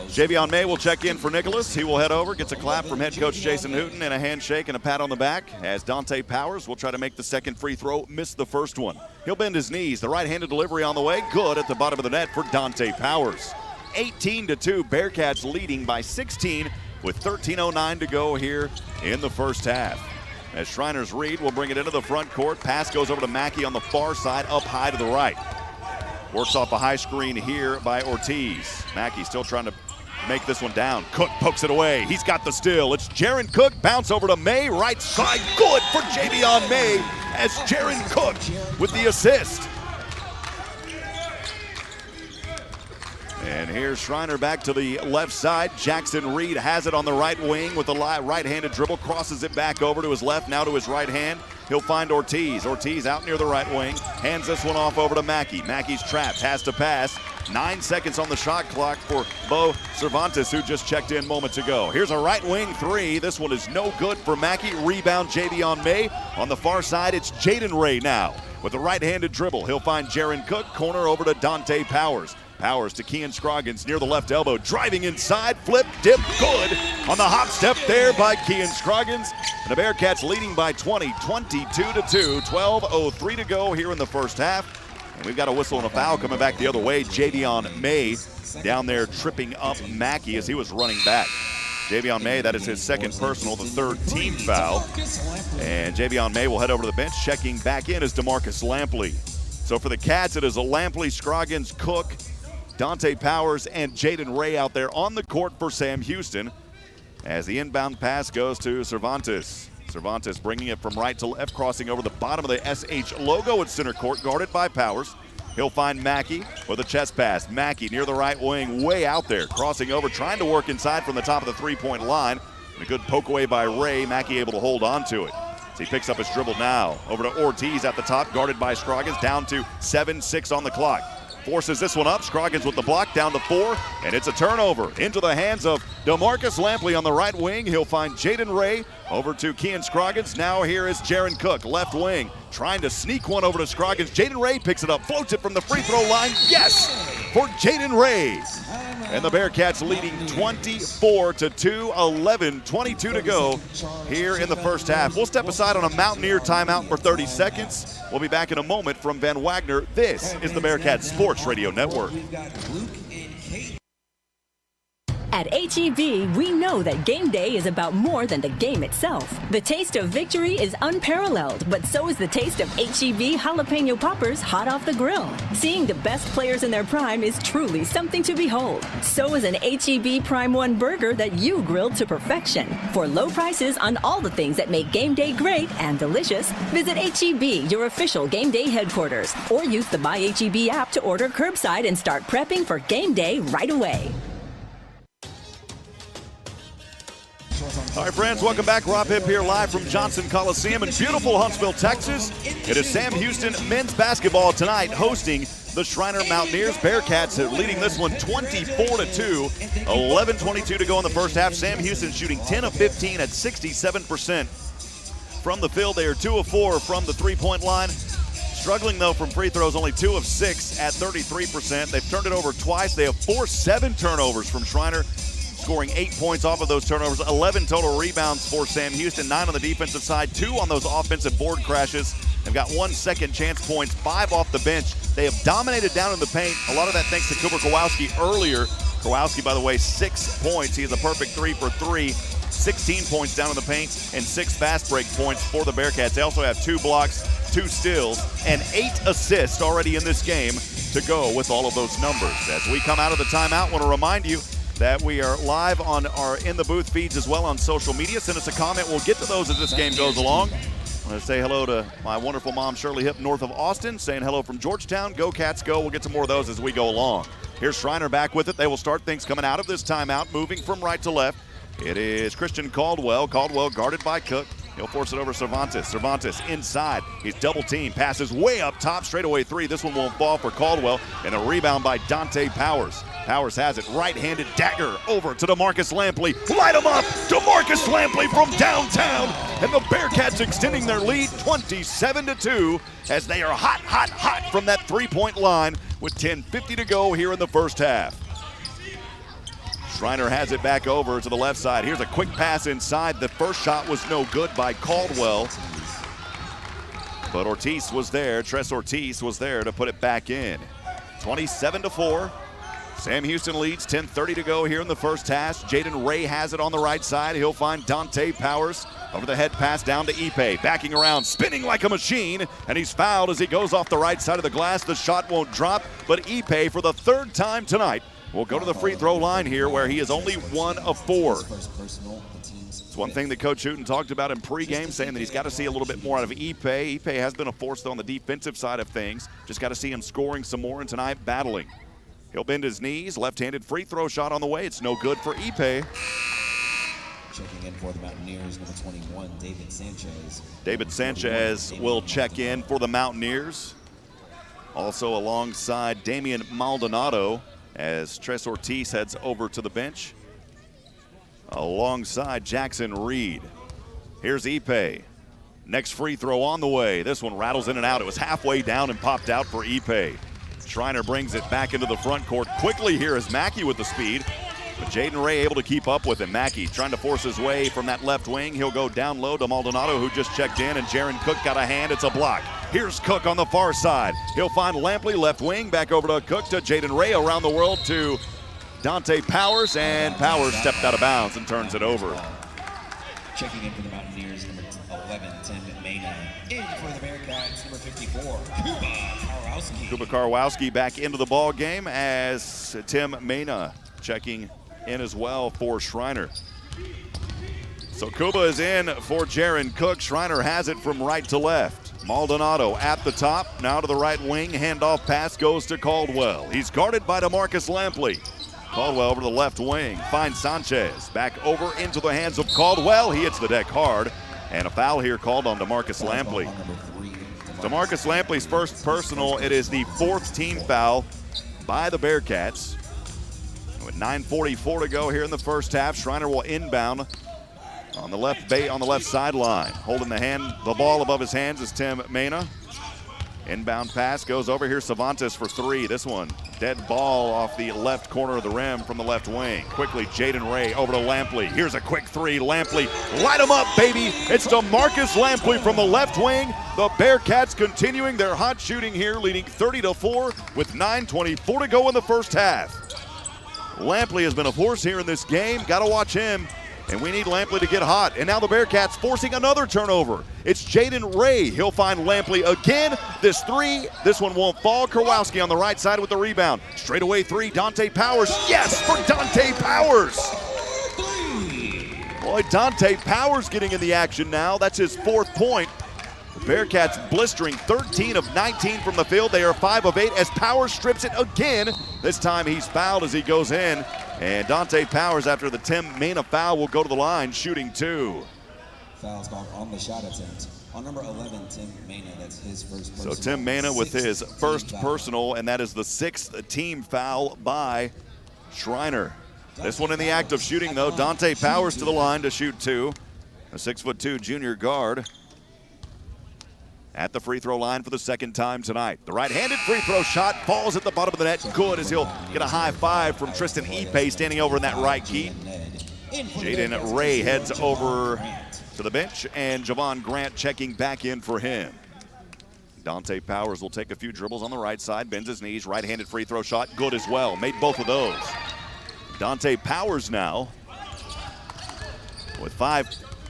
Javion May will check in for Nicholas. He will head over, gets a clap from head coach Jason Hooten and a handshake and a pat on the back, as Dante Powers will try to make the second free throw, miss the first one. He'll bend his knees. The right-handed delivery on the way, good at the bottom of the net for Dante Powers. 18-2, Bearcats leading by 16 with 13:09 to go here in the first half. As Schreiner's Reed will bring it into the front court. Pass goes over to Mackey on the far side, up high to the right. Works off a high screen here by Ortiz. Mackey still trying to make this one down. Cook pokes it away. He's got the steal. It's Jaron Cook. Bounce over to May. Right side. Good for Javion May as Jaron Cook with the assist. And here's Schreiner back to the left side. Jackson Reed has it on the right wing with the right-handed dribble. Crosses it back over to his left, now to his right hand. He'll find Ortiz. Ortiz out near the right wing. Hands this one off over to Mackey. Mackey's trapped, has to pass. 9 seconds on the shot clock for Bo Cervantes, who just checked in moments ago. Here's a right wing 3. This one is no good for Mackey. Rebound Javion May. On the far side, it's Jaden Ray now with a right-handed dribble. He'll find Jaron Cook. Corner over to Dante Powers. Powers to Kean Scroggins near the left elbow. Driving inside, flip, dip, good. On the hop step there by Kean Scroggins. And the Bearcats leading by 20, 22-2. 12:03 to go here in the first half. And we've got a whistle and a foul coming back the other way. Javion May down there tripping up Mackey as he was running back. Javion May, that is his second personal, the 3rd team foul. And Javion May will head over to the bench. Checking back in is DeMarcus Lampley. So for the Cats, it is a Lampley, Scroggins, Cook, Dante Powers, and Jaden Ray out there on the court for Sam Houston. as the inbound pass goes to Cervantes. Cervantes bringing it from right to left, crossing over the bottom of the SH logo at center court, guarded by Powers. He'll find Mackey with a chest pass. Mackey near the right wing, way out there, crossing over, trying to work inside from the top of the three-point line. And a good poke away by Ray. Mackey able to hold on to it. So he picks up his dribble now. Over to Ortiz at the top, guarded by Scroggins, down to 7-6 on the clock. Forces this one up. Scroggins with the block, down to 4, and it's a turnover into the hands of DeMarcus Lampley on the right wing. He'll find Jaden Ray over to Kean Scroggins. Now here is Jaron Cook, left wing, trying to sneak one over to Scroggins. Jaden Ray picks it up, floats it from the free throw line. Yes, for Jaden Ray. And the Bearcats leading 24-2, 11:22 to go here in the first half. We'll step aside on a Mountaineer timeout for 30 seconds. We'll be back in a moment from Van Wagner. This is the Bearcats Sports Radio Network. At H-E-B, we know that game day is about more than the game itself. The taste of victory is unparalleled, but so is the taste of H-E-B jalapeno poppers hot off the grill. Seeing the best players in their prime is truly something to behold. So is an H-E-B Prime 1 burger that you grilled to perfection. For low prices on all the things that make game day great and delicious, visit H-E-B, your official game day headquarters, or use the My H-E-B app to order curbside and start prepping for game day right away. All right, friends, welcome back. Rob Hipp here live from Johnson Coliseum in beautiful Huntsville, Texas. It is Sam Houston men's basketball tonight hosting the Schreiner Mountaineers. Bearcats are leading this one 24-2, 11:22 to go in the first half. Sam Houston shooting 10 of 15 at 67% from the field. They are 2 of 4 from the three-point line. Struggling, though, from free throws, only 2 of 6 at 33%. They've turned it over twice. They have forced 7 turnovers from Schreiner, scoring 8 points off of those turnovers. 11 total rebounds for Sam Houston, 9 on the defensive side, 2 on those offensive board crashes. They've got 1 second chance points, 5 off the bench. They have dominated down in the paint. A lot of that thanks to Cooper Kowalski earlier. Kowalski, by the way, 6 points. He has a perfect 3 for 3. 16 points down in the paint and 6 fast break points for the Bearcats. They also have 2 blocks, 2 steals, and 8 assists already in this game to go with all of those numbers. As we come out of the timeout, I want to remind you that we are live on our In the Booth feeds as well on social media. Send us a comment. We'll get to those as this game goes along. I want to say hello to my wonderful mom, Shirley Hipp, north of Austin, saying hello from Georgetown. Go Cats, go. We'll get to more of those as we go along. Here's Schreiner back with it. They will start things coming out of this timeout, moving from right to left. It is Christian Caldwell. Caldwell guarded by Cook. He'll force it over Cervantes. Cervantes inside. He's double teamed. Passes way up top. Straightaway 3. This one won't fall for Caldwell. And a rebound by Dante Powers. Powers has it. Right-handed dagger over to DeMarcus Lampley. Light him up. DeMarcus Lampley from downtown. And the Bearcats extending their lead 27-2 as they are hot, hot, hot from that three-point line with 10:50 to go here in the first half. Schreiner has it back over to the left side. Here's a quick pass inside. The first shot was no good by Caldwell. But Ortiz was there. Tres Ortiz was there to put it back in. 27-4. Sam Houston leads, 10:30 to go here in the first half. Jaden Ray has it on the right side. He'll find Dante Powers. Over the head pass down to Ipe. Backing around, spinning like a machine. And he's fouled as he goes off the right side of the glass. The shot won't drop, but Ipe, for the 3rd time tonight, will go to the free throw line here where he is only 1 of 4. It's one thing that Coach Hooten talked about in pregame, saying that he's got to see a little bit more out of Ipe. Ipe has been a force, though, on the defensive side of things. Just got to see him scoring some more, and tonight battling. He'll bend his knees. Left-handed free throw shot on the way. It's no good for Ipe. Checking in for the Mountaineers, number 21, David Sanchez. David Sanchez will check in for the Mountaineers. Also alongside Damian Maldonado, as Tres Ortiz heads over to the bench alongside Jackson Reed. Here's Ipe. Next free throw on the way. This one rattles in and out. It was halfway down and popped out for Ipe. Schreiner brings it back into the front court quickly here as Mackey with the speed. But Jaden Ray able to keep up with him. Mackey trying to force his way from that left wing. He'll go down low to Maldonado, who just checked in, and Jaron Cook got a hand. It's a block. Here's Cook on the far side. He'll find Lampley left wing. Back over to Cook to Jaden Ray around the world to Dante Powers, and Powers stepped out of bounds and turns it over. Checking in for the Mountaineers, number 11, Tim Mena. In for the Bearcats, number 54, Kuba Karwowski. Kuba Karwowski back into the ball game as Tim Mena checking in as well for Schreiner. So Kuba is in for Jaron Cook. Schreiner has it from right to left. Maldonado at the top, now to the right wing. Handoff pass goes to Caldwell. He's guarded by DeMarcus Lampley. Caldwell over to the left wing, finds Sanchez. Back over into the hands of Caldwell. He hits the deck hard. And a foul here called on DeMarcus Lampley. DeMarcus Lampley's first personal. It is the 4th team foul by the Bearcats. With 9:44 to go here in the first half, Schreiner will inbound on the left sideline. Holding the ball above his hands is Tim Mena. Inbound pass goes over here. Cervantes for 3. This one, dead ball off the left corner of the rim from the left wing. Quickly, Jaden Ray over to Lampley. Here's a quick 3. Lampley, light him up, baby. It's DeMarcus Lampley from the left wing. The Bearcats continuing their hot shooting here, leading 30-4 with 9:24 to go in the first half. Lampley has been a force here in this game. Got to watch him. And we need Lampley to get hot. And now the Bearcats forcing another turnover. It's Jaden Ray. He'll find Lampley again. This 3, this one won't fall. Kowalski on the right side with the rebound. Straightaway 3, Dante Powers. Yes, for Dante Powers. Boy, Dante Powers getting in the action now. That's his 4th point. The Bearcats blistering 13 of 19 from the field. They are 5 of 8 as Powers strips it again. This time he's fouled as he goes in. And Dante Powers, after the Tim Mena foul, will go to the line, shooting 2. Fouls called on the shot attempt. On number 11, Tim Mena, that's his first personal. So Tim Mena with his first personal, and that is the 6th team foul by Schreiner. This one in the act of shooting, though. Dante Powers to the line to shoot 2. A 6'2" junior guard at the free throw line for the 2nd time tonight. The right-handed free throw shot falls at the bottom of the net. Good, as he'll get a high 5 from Tristan Ipe standing over in that right key. Jaden Ray heads over to the bench, and Javon Grant checking back in for him. Dante Powers will take a few dribbles on the right side, bends his knees, right-handed free throw shot, good as well. Made both of those. Dante Powers now with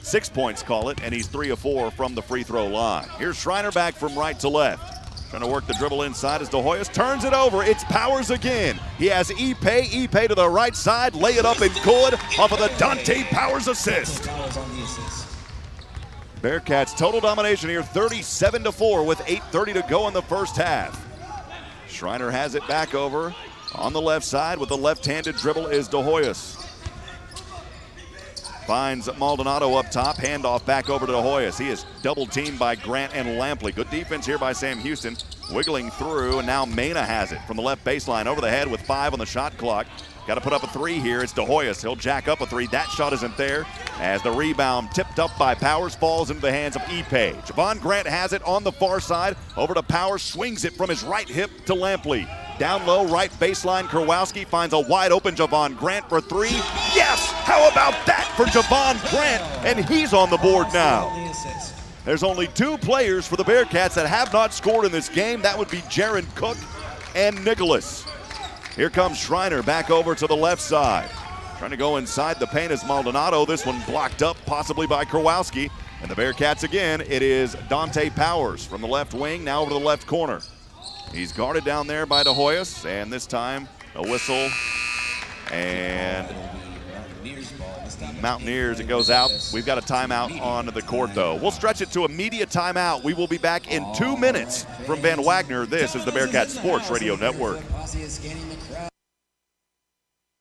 6 points, call it, and he's 3 of 4 from the free throw line. Here's Schreiner back from right to left. Trying to work the dribble inside as De Hoyos turns it over. It's Powers again. He has Ipe to the right side, lay it up and good off of the Dante Powers assist. Bearcats total domination here, 37-4 with 8:30 to go in the first half. Schreiner has it back over on the left side with the left-handed dribble is De Hoyos. Finds Maldonado up top, handoff back over to De Hoyos. He is double teamed by Grant and Lampley. Good defense here by Sam Houston, wiggling through, and now Mena has it from the left baseline over the head with 5 on the shot clock. Got to put up a 3 here. It's De Hoyos. He'll jack up a 3. That shot isn't there as the rebound tipped up by Powers falls into the hands of Ipe. Javon Grant has it on the far side. Over to Powers, swings it from his right hip to Lampley. Down low, right baseline, Kowalski finds a wide open Javon Grant for 3. Yes! How about that for Javon Grant? And he's on the board now. There's only 2 players for the Bearcats that have not scored in this game. That would be Jaron Cook and Nicholas. Here comes Schreiner back over to the left side. Trying to go inside the paint is Maldonado. This one blocked up possibly by Kowalski. And the Bearcats again, it is Dante Powers from the left wing, now over to the left corner. He's guarded down there by De Hoyos, and this time a whistle, and Mountaineers, it goes out. We've got a timeout on the court, though. We'll stretch it to a media timeout. We will be back in 2 minutes from Van Wagner. This is the Bearcat Sports Radio Network.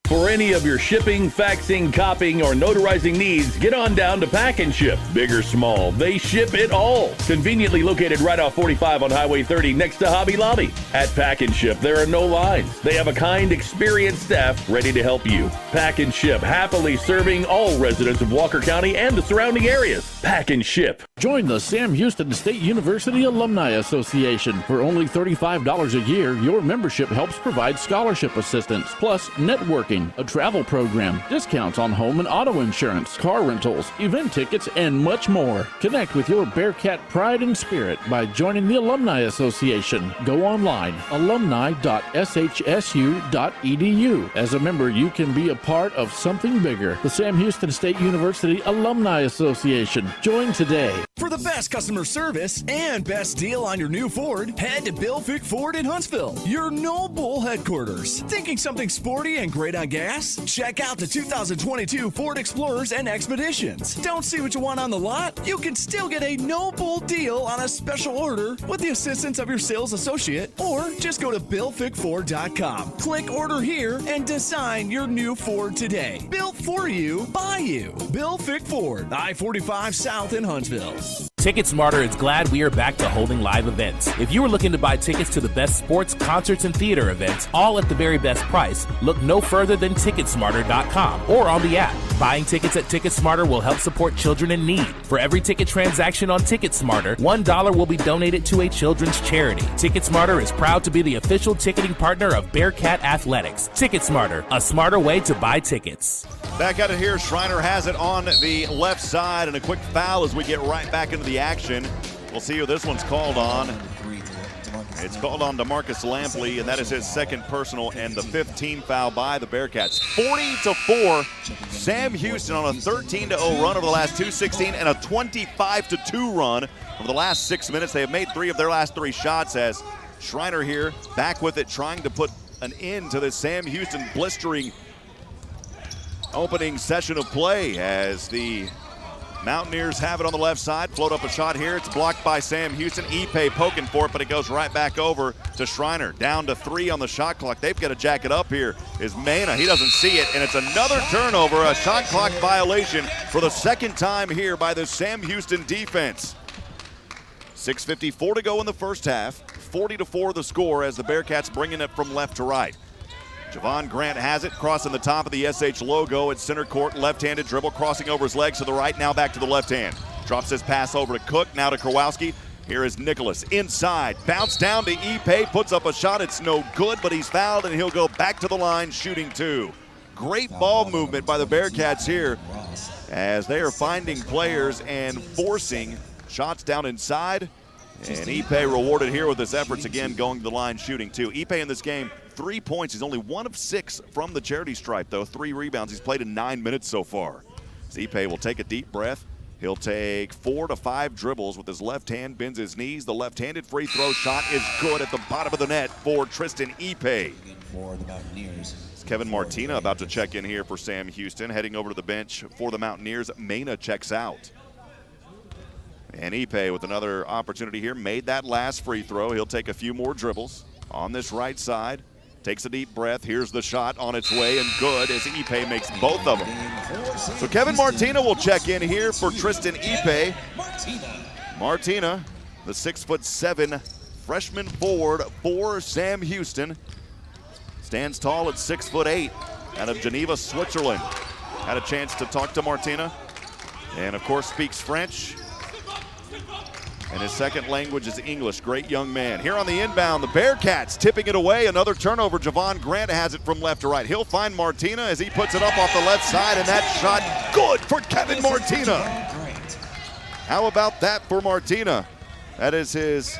For any of your shipping, faxing, copying, or notarizing needs, get on down to Pack and Ship. Big or small, they ship it all. Conveniently located right off 45 on Highway 30 next to Hobby Lobby. At Pack and Ship, there are no lines. They have a kind, experienced staff ready to help you. Pack and Ship, happily serving all residents of Walker County and the surrounding areas. Pack and Ship. Join the Sam Houston State University Alumni Association. For only $35 a year, your membership helps provide scholarship assistance, plus networking, a travel program, discounts on home and auto insurance, car rentals, event tickets, and much more. Connect with your Bearcat pride and spirit by joining the Alumni Association. Go online, alumni.shsu.edu. As a member, you can be a part of something bigger. The Sam Houston State University Alumni Association. Join today. For the best customer service and best deal on your new Ford, head to Bill Fick Ford in Huntsville, your No Bull headquarters. Thinking something sporty and great on gas? Check out the 2022 Ford Explorers and Expeditions. Don't see what you want on the lot? You can still get a no-bull deal on a special order with the assistance of your sales associate, or just go to BillFickFord.com. Click order here and design your new Ford today. Built for you, by you. Bill Fick Ford, I-45 South in Huntsville. TicketSmarter is glad we are back to holding live events. If you are looking to buy tickets to the best sports, concerts, and theater events, all at the very best price, look no further than TicketSmarter.com or on the app. Buying tickets at TicketSmarter will help support children in need. For every ticket transaction on TicketSmarter, $1 will be donated to a children's charity. TicketSmarter is proud to be the official ticketing partner of Bearcat Athletics. TicketSmarter, a smarter way to buy tickets. Back at it here, Schreiner has it on the left side, and a quick foul as we get right back into the action. We'll see who this one's called on. It's called on DeMarcus Lampley, and that is his second personal and the 15th foul by the Bearcats. 40-4, Sam Houston on a 13-0 run over the last 2:16 and a 25-2 run over the last 6 minutes. They have made 3 of their last 3 shots as Schreiner here back with it, trying to put an end to this Sam Houston blistering opening session of play as the Mountaineers have it on the left side. Float up a shot here. It's blocked by Sam Houston. Ipe poking for it, but it goes right back over to Schreiner. Down to 3 on the shot clock. They've got to jack it up here. Is Mena. He doesn't see it, and it's another turnover, a shot clock violation for the second time here by the Sam Houston defense. 6:54 to go in the first half. 40-4 the score as the Bearcats bringing it from left to right. Javon Grant has it, crossing the top of the SH logo at center court. Left-handed dribble, crossing over his legs to the right, now back to the left hand. Drops his pass over to Cook, now to Kowalski. Here is Nicholas inside, bounce down to Ipe, puts up a shot. It's no good, but he's fouled, and he'll go back to the line, shooting 2. Great ball movement by the Bearcats here as they are finding players and forcing shots down inside. And Ipe rewarded here with his efforts again, going to the line, shooting 2. Ipe in this game, 3 points. He's only 1 of 6 from the charity stripe, though. 3 rebounds. He's played in 9 minutes so far. Ipe will take a deep breath. He'll take 4 to 5 dribbles with his left hand, bends his knees. The left-handed free throw shot is good at the bottom of the net for Tristan Ipe. For the Mountaineers. It's Kevin Martina about to check in here for Sam Houston. Heading over to the bench for the Mountaineers, Mena checks out. And Ipe with another opportunity here, made that last free throw. He'll take a few more dribbles on this right side. Takes a deep breath. Here's the shot on its way, and good as Ipe makes both of them. So Kevin Martina will check in here for Tristan Ipe. Martina, the 6'7" freshman forward for Sam Houston. Stands tall at 6'8" out of Geneva, Switzerland. Had a chance to talk to Martina, and of course speaks French. And his second language is English. Great young man. Here on the inbound, the Bearcats tipping it away. Another turnover. Javon Grant has it from left to right. He'll find Martina as he puts it up off the left side, and that shot good for Kevin Martina. How about that for Martina? That is his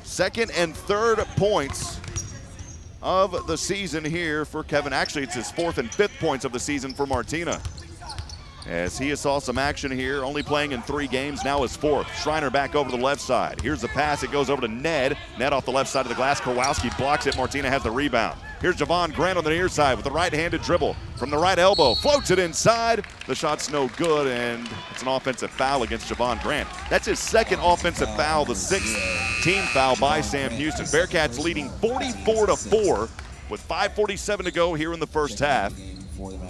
second and third points of the season here for Kevin. Actually, it's his 4th and 5th points of the season for Martina, as he saw some action here, only playing in 3 games, now his 4th. Schreiner back over the left side. Here's the pass, it goes over to Ned. Ned off the left side of the glass, Kowalski blocks it, Martina has the rebound. Here's Javon Grant on the near side with the right-handed dribble from the right elbow, floats it inside. The shot's no good, and it's an offensive foul against Javon Grant. That's his second offensive foul, the 6th team foul by Sam Houston. Bearcats leading 44-4 with 5:47 to go here in the first half,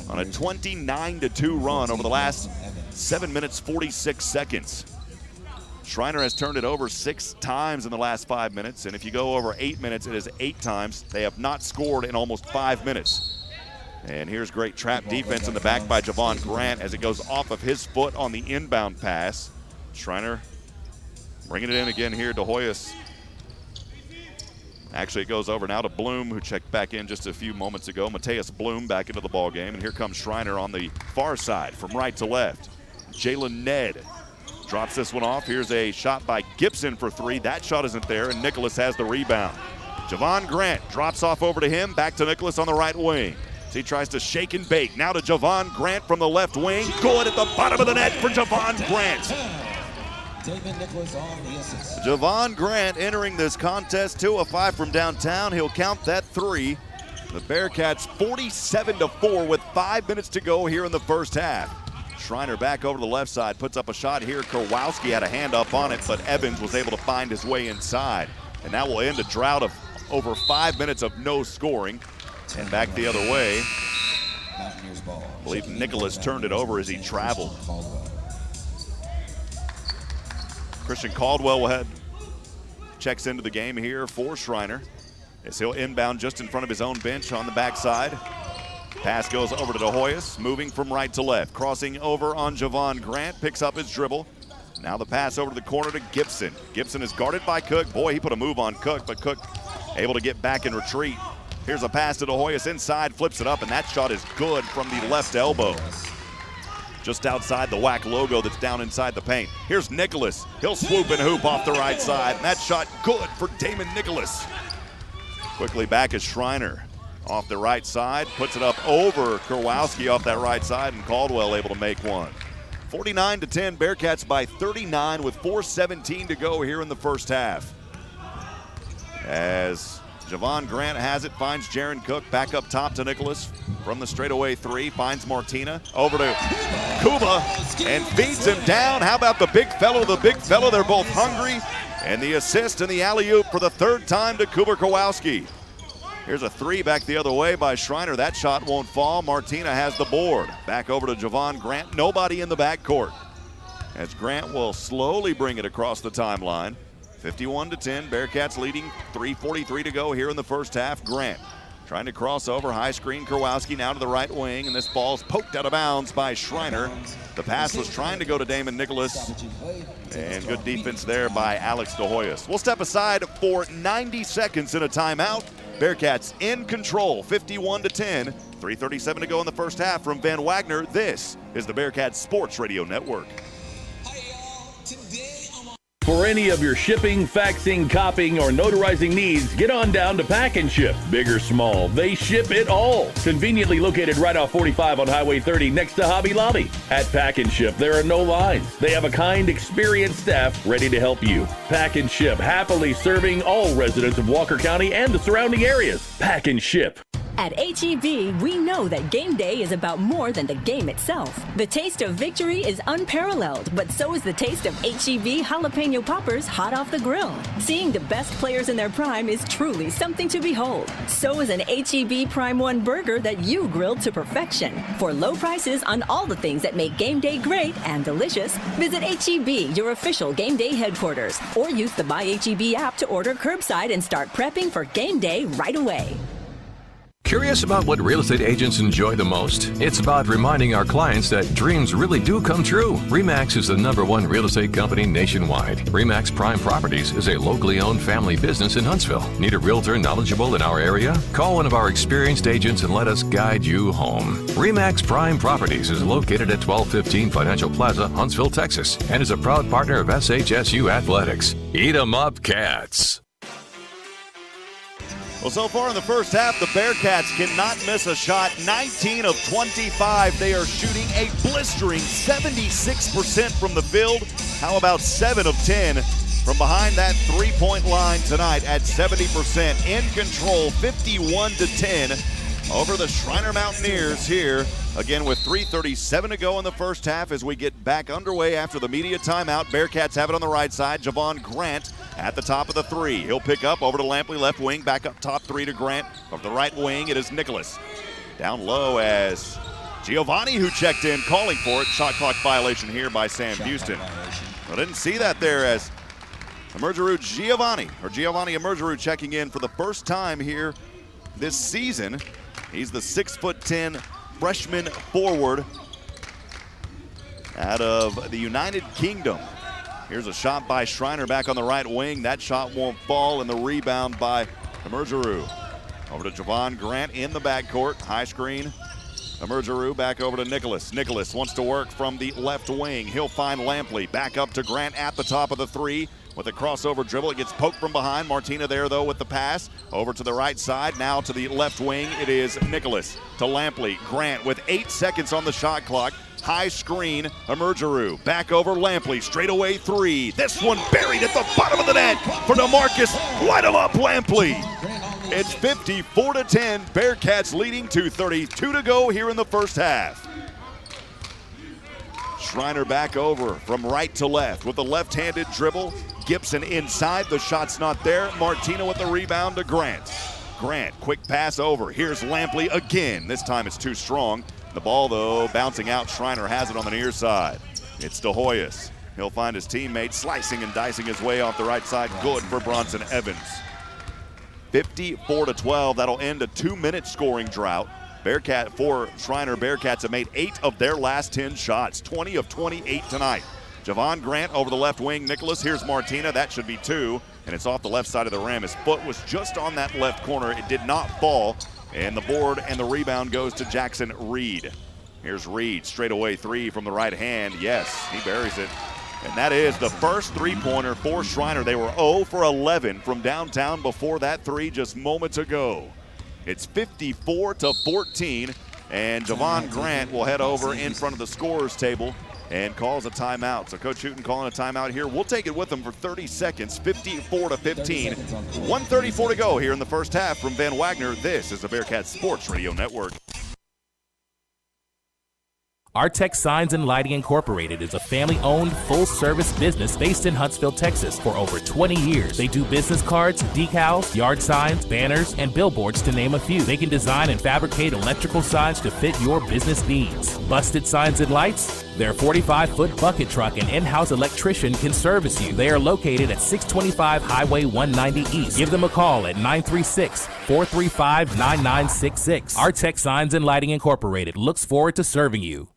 on a 29-2 run over the last 7 minutes, 46 seconds. Schreiner has turned it over 6 times in the last 5 minutes, and if you go over 8 minutes, it is 8 times. They have not scored in almost 5 minutes. And here's great trap defense in the back by Javon Grant as it goes off of his foot on the inbound pass. Schreiner bringing it in again here to Hoyas. Actually, it goes over now to Bloom, who checked back in just a few moments ago. Mateus Bloom back into the ball game, and here comes Schreiner on the far side from right to left. Jalen Ned drops this one off. Here's a shot by Gibson for 3. That shot isn't there, and Nicholas has the rebound. Javon Grant drops off over to him, back to Nicholas on the right wing. So he tries to shake and bake. Now to Javon Grant from the left wing. Good at the bottom of the net for Javon Grant. Javon Grant entering this contest, 2 of 5 from downtown. He'll count that 3 The Bearkats 47-4 with 5 minutes to go here in the first half. Schreiner back over to the left side, puts up a shot here. Kowalski had a hand up on it, but Evans was able to find his way inside. And that will end a drought of over 5 minutes of no scoring. And back the other way, I believe Nicholas turned it over as he traveled. Christian Caldwell checks into the game here for Schreiner, as he'll inbound just in front of his own bench on the backside. Pass goes over to De Hoyos, moving from right to left. Crossing over on Javon Grant, picks up his dribble. Now the pass over to the corner to Gibson. Gibson is guarded by Cook. Boy, he put a move on Cook, but Cook able to get back and retreat. Here's a pass to De Hoyos inside, flips it up, and that shot is good from the left elbow. Just outside the WAC logo that's down inside the paint. Here's Nicholas. He'll swoop and hoop off the right side, and that shot good for Damon Nicholas. Quickly back is Schreiner. Off the right side, puts it up over Kowalski off that right side, and Caldwell able to make one. 49-10, Bearkats by 39 with 4:17 to go here in the first half. As Javon Grant has it, finds Jaron Cook back up top to Nicholas from the straightaway three, finds Martina, over to Kuba, and feeds him down. How about the big fellow? They're both hungry, and the assist and the alley-oop for the third time to Kuba Kowalski. Here's a three back the other way by Schreiner. That shot won't fall. Martina has the board. Back over to Javon Grant. Nobody in the backcourt, as Grant will slowly bring it across the timeline. 51-10, Bearkats leading, 3:43 to go here in the first half. Grant trying to cross over, high screen Kowalski now to the right wing, and this ball's poked out of bounds by Schreiner. The pass was trying to go to Damon Nicholas, and good defense there by Alex De Hoyos. We'll step aside for 90 seconds in a timeout. Bearkats in control, 51-10, 3:37 to go in the first half. From Van Wagner, this is the Bearkats Sports Radio Network. For any of your shipping, faxing, copying, or notarizing needs, get on down to Pack and Ship. Big or small, they ship it all. Conveniently located right off 45 on Highway 30 next to Hobby Lobby. At Pack and Ship, there are no lines. They have a kind, experienced staff ready to help you. Pack and Ship, happily serving all residents of Walker County and the surrounding areas. Pack and Ship. At H-E-B, we know that game day is about more than the game itself. The taste of victory is unparalleled, but so is the taste of H-E-B jalapeno poppers hot off the grill. Seeing the best players in their prime is truly something to behold. So is an H-E-B Prime 1 burger that you grilled to perfection. For low prices on all the things that make game day great and delicious, visit H-E-B, your official game day headquarters, or use the Buy H-E-B app to order curbside and start prepping for game day right away. Curious about what real estate agents enjoy the most? It's about reminding our clients that dreams really do come true. RE/MAX is the #1 real estate company nationwide. RE/MAX Prime Properties is a locally owned family business in Huntsville. Need a realtor knowledgeable in our area? Call one of our experienced agents and let us guide you home. RE/MAX Prime Properties is located at 1215 Financial Plaza, Huntsville, Texas, and is a proud partner of SHSU Athletics. Eat 'em up, Cats. Well, so far in the first half, the Bearkats cannot miss a shot. 19 of 25. They are shooting a blistering 76% from the field. How about 7 of 10 from behind that three-point line tonight at 70%. In control, 51-10 over the Schreiner Mountaineers here. Again, with 3:37 to go in the first half as we get back underway after the media timeout. Bearkats have it on the right side. Javon Grant at the top of the three. He'll pick up over to Lampley, left wing, back up top three to Grant. Of the right wing, it is Nicholas. Down low as Giovanni, who checked in, calling for it. Shot clock violation here by Sam Houston. I didn't see that there as Giovanni Emergeru checking in for the first time here this season. He's the 6'10" freshman forward out of the United Kingdom. Here's a shot by Schreiner back on the right wing. That shot won't fall, and the rebound by Emergeru. Over to Javon Grant in the backcourt. High screen. Emergeru back over to Nicholas. Nicholas wants to work from the left wing. He'll find Lampley. Back up to Grant at the top of the three. With a crossover dribble, it gets poked from behind. Martina there, though, with the pass. Over to the right side, now to the left wing. It is Nicholas to Lampley. Grant with 8 seconds on the shot clock. High screen, Emergeru. Back over Lampley, straightaway three. This one buried at the bottom of the net for DeMarcus. Light him up, Lampley. It's 54-10. Bearcats leading, 2:32 to go here in the first half. Schreiner back over from right to left with a left-handed dribble. Gibson inside. The shot's not there. Martina with the rebound to Grant. Grant, quick pass over. Here's Lampley again. This time it's too strong. The ball, though, bouncing out. Schreiner has it on the near side. It's De Hoyos. He'll find his teammate slicing and dicing his way off the right side. Good for Bronson Evans. 54-12. That'll end a 2-minute scoring drought. For Schreiner, Bearcats have made 8 of their last 10 shots. 20 of 28 tonight. Javon Grant over the left wing. Nicholas, here's Martina. That should be 2, and it's off the left side of the rim. His foot was just on that left corner. It did not fall, and the board and the rebound goes to Jackson Reed. Here's Reed, straight away 3 from the right hand. Yes, he buries it. And that is the first three-pointer for Schreiner. They were 0 for 11 from downtown before that 3 just moments ago. It's 54-14, and Javon Grant will head over in front of the scorer's table and calls a timeout. So Coach Hooten calling a timeout here. We'll take it with him for 30 seconds, 54-15. 1:34 to go here in the first half from Van Wagner. This is the Bearcats Sports Radio Network. Artex Signs and Lighting Incorporated is a family-owned, full-service business based in Huntsville, Texas for over 20 years. They do business cards, decals, yard signs, banners, and billboards to name a few. They can design and fabricate electrical signs to fit your business needs. Busted signs and lights? Their 45-foot bucket truck and in-house electrician can service you. They are located at 625 Highway 190 East. Give them a call at 936-435-9966. Artex Signs and Lighting Incorporated looks forward to serving you.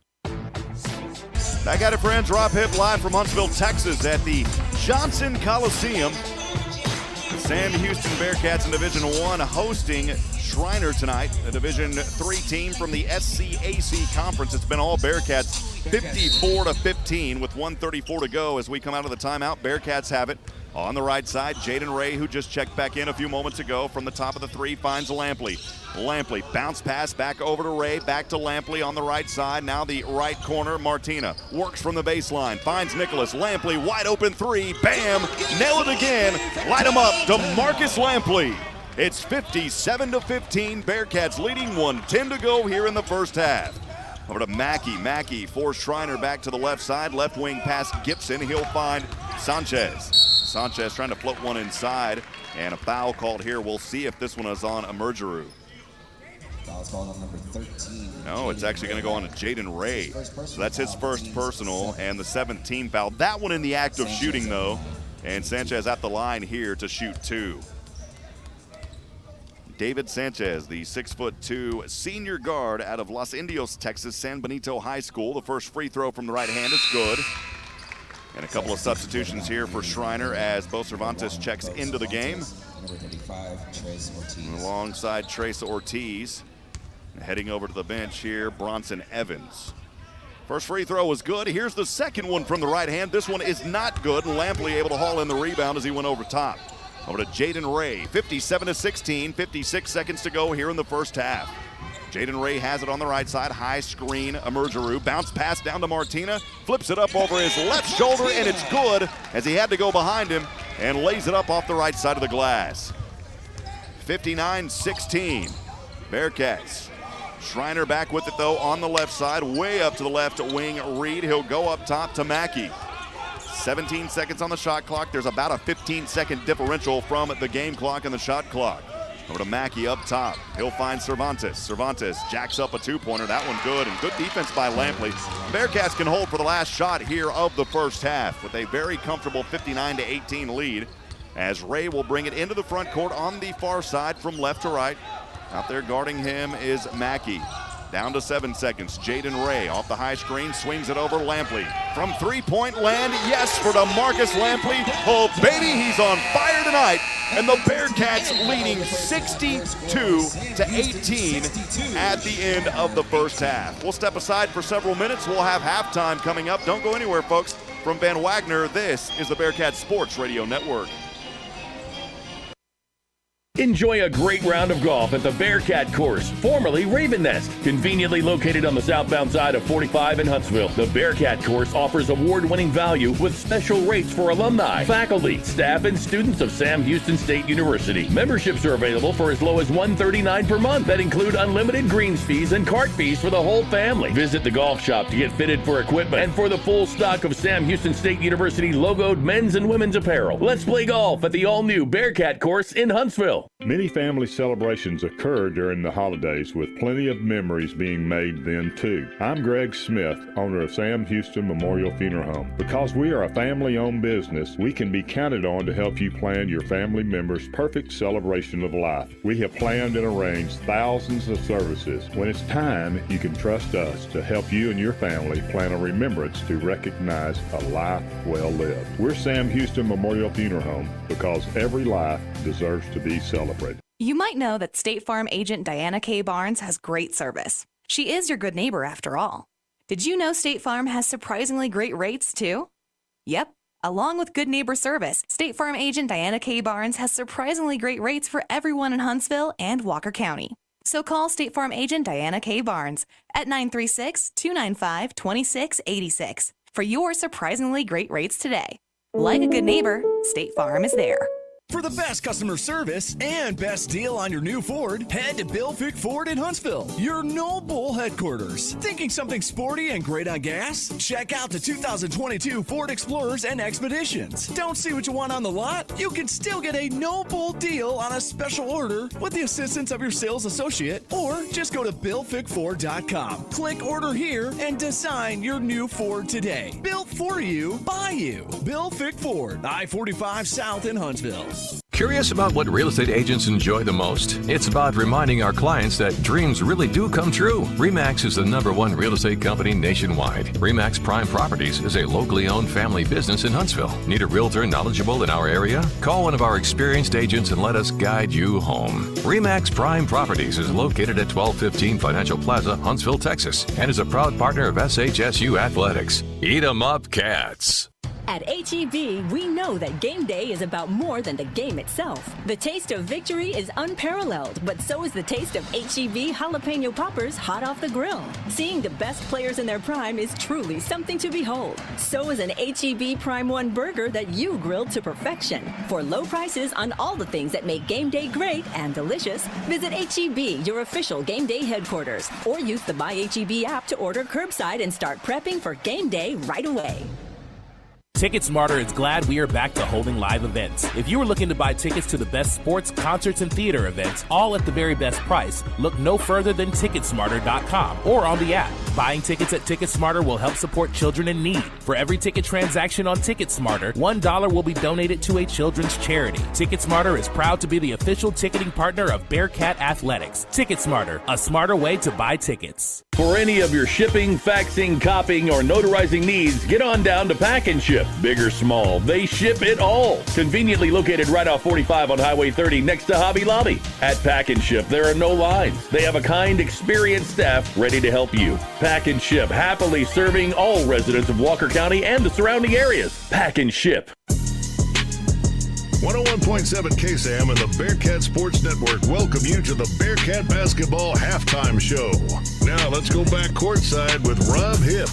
Back at it, friends. Rob Hipp live from Huntsville, Texas at the Johnson Coliseum. The Sam Houston Bearcats in Division I hosting Schreiner tonight, a Division III team from the SCAC Conference. It's been all Bearcats, 54-15 with 1:34 to go as we come out of the timeout. Bearcats have it on the right side. Jaden Ray, who just checked back in a few moments ago from the top of the 3, finds Lampley. Lampley, bounce pass back over to Ray, back to Lampley on the right side. Now the right corner, Martina works from the baseline, finds Nicholas. Lampley, wide open 3, bam, nail it again, light him up, DeMarcus Lampley. It's 57-15, Bearcats leading, 1:10 to go here in the first half. Over to Mackey. Mackey for Schreiner back to the left side. Left wing pass Gibson. He'll find Sanchez. Sanchez trying to float one inside. And a foul called here. We'll see if this one is on Emergeru. Foul's called on number 13. No, it's actually going to go on to Jaden Ray. So that's his first personal and the 17th foul. That one in the act of shooting, though. And Sanchez at the line here to shoot 2. David Sanchez, the 6'2" senior guard out of Los Indios, Texas, San Benito High School. The first free throw from the right hand is good. And a couple of substitutions here for Schreiner as Bo Cervantes checks into the game. Number 35, Trace Ortiz. Alongside Trace Ortiz. Heading over to the bench here, Bronson Evans. First free throw was good. Here's the second one from the right hand. This one is not good, and Lampley able to haul in the rebound as he went over top. Over to Jaden Ray, 57-16, 56 seconds to go here in the first half. Jaden Ray has it on the right side, high screen, Emergeru, bounce pass down to Martina, flips it up over his left shoulder, and it's good as he had to go behind him and lays it up off the right side of the glass. 59-16, Bearcats. Schreiner back with it though on the left side, way up to the left wing, Reed. He'll go up top to Mackey. 17 seconds on the shot clock. There's about a 15-second differential from the game clock and the shot clock. Over to Mackey up top. He'll find Cervantes. Cervantes jacks up a 2-pointer. That one good, and good defense by Lampley. Bearcats can hold for the last shot here of the first half with a very comfortable 59-18 lead as Ray will bring it into the front court on the far side from left to right. Out there guarding him is Mackey. Down to 7 seconds. Jaden Ray off the high screen, swings it over Lampley. From three-point land, yes, for DeMarcus Lampley. Oh, baby, he's on fire tonight. And the Bearcats leading 62-18 at the end of the first half. We'll step aside for several minutes. We'll have halftime coming up. Don't go anywhere, folks. From Van Wagner, this is the Bearcats Sports Radio Network. Enjoy a great round of golf at the Bearkat course, formerly Raven Nest. Conveniently located on the southbound side of 45 in Huntsville, the Bearkat course offers award-winning value with special rates for alumni, faculty, staff, and students of Sam Houston State University. Memberships are available for as low as $139 per month that include unlimited greens fees and cart fees for the whole family. Visit the golf shop to get fitted for equipment and for the full stock of Sam Houston State University logoed men's and women's apparel. Let's play golf at the all-new Bearkat course in Huntsville. Many family celebrations occur during the holidays with plenty of memories being made then too. I'm Greg Smith, owner of Sam Houston Memorial Funeral Home. Because we are a family-owned business, we can be counted on to help you plan your family members' perfect celebration of life. We have planned and arranged thousands of services. When it's time, you can trust us to help you and your family plan a remembrance to recognize a life well lived. We're Sam Houston Memorial Funeral Home because every life deserves to be celebrated. You might know that State Farm agent Diana K. Barnes has great service. She is your good neighbor after all. Did you know State Farm has surprisingly great rates too? Yep. Along with good neighbor service, State Farm agent Diana K. Barnes has surprisingly great rates for everyone in Huntsville and Walker County. So call State Farm agent Diana K. Barnes at 936-295-2686 for your surprisingly great rates today. Like a good neighbor, State Farm is there. For the best customer service and best deal on your new Ford, head to Bill Fick Ford in Huntsville, your No Bull headquarters. Thinking something sporty and great on gas? Check out the 2022 Ford Explorers and Expeditions. Don't see what you want on the lot? You can still get a No Bull deal on a special order with the assistance of your sales associate, or just go to BillFickFord.com. Click order here and design your new Ford today. Built for you, by you. Bill Fick Ford, I-45 South in Huntsville. Curious about what real estate agents enjoy the most? It's about reminding our clients that dreams really do come true. RE/MAX is the #1 real estate company nationwide. RE/MAX Prime Properties is a locally owned family business in Huntsville. Need a realtor knowledgeable in our area? Call one of our experienced agents and let us guide you home. RE/MAX Prime Properties is located at 1215 Financial Plaza, Huntsville, Texas, and is a proud partner of SHSU Athletics. Eat 'em up, Cats. At H-E-B, we know that game day is about more than the game itself. The taste of victory is unparalleled, but so is the taste of H-E-B jalapeno poppers hot off the grill. Seeing the best players in their prime is truly something to behold. So is an H-E-B Prime 1 burger that you grilled to perfection. For low prices on all the things that make game day great and delicious, visit H-E-B, your official game day headquarters, or use the My H-E-B app to order curbside and start prepping for game day right away. TicketSmarter is glad we are back to holding live events. If you are looking to buy tickets to the best sports, concerts, and theater events, all at the very best price, look no further than TicketSmarter.com or on the app. Buying tickets at TicketSmarter will help support children in need. For every ticket transaction on TicketSmarter, $1 will be donated to a children's charity. TicketSmarter is proud to be the official ticketing partner of Bearkat Athletics. TicketSmarter, a smarter way to buy tickets. For any of your shipping, faxing, copying, or notarizing needs, get on down to Pack and Ship. Big or small, they ship it all. Conveniently located right off 45 on Highway 30 next to Hobby Lobby. At Pack and Ship, there are no lines. They have a kind, experienced staff ready to help you. Pack and Ship, happily serving all residents of Walker County and the surrounding areas. Pack and Ship. 101.7 KSAM and the Bearkat Sports Network welcome you to the Bearkat Basketball Halftime Show. Now let's go back courtside with Rob Hipp.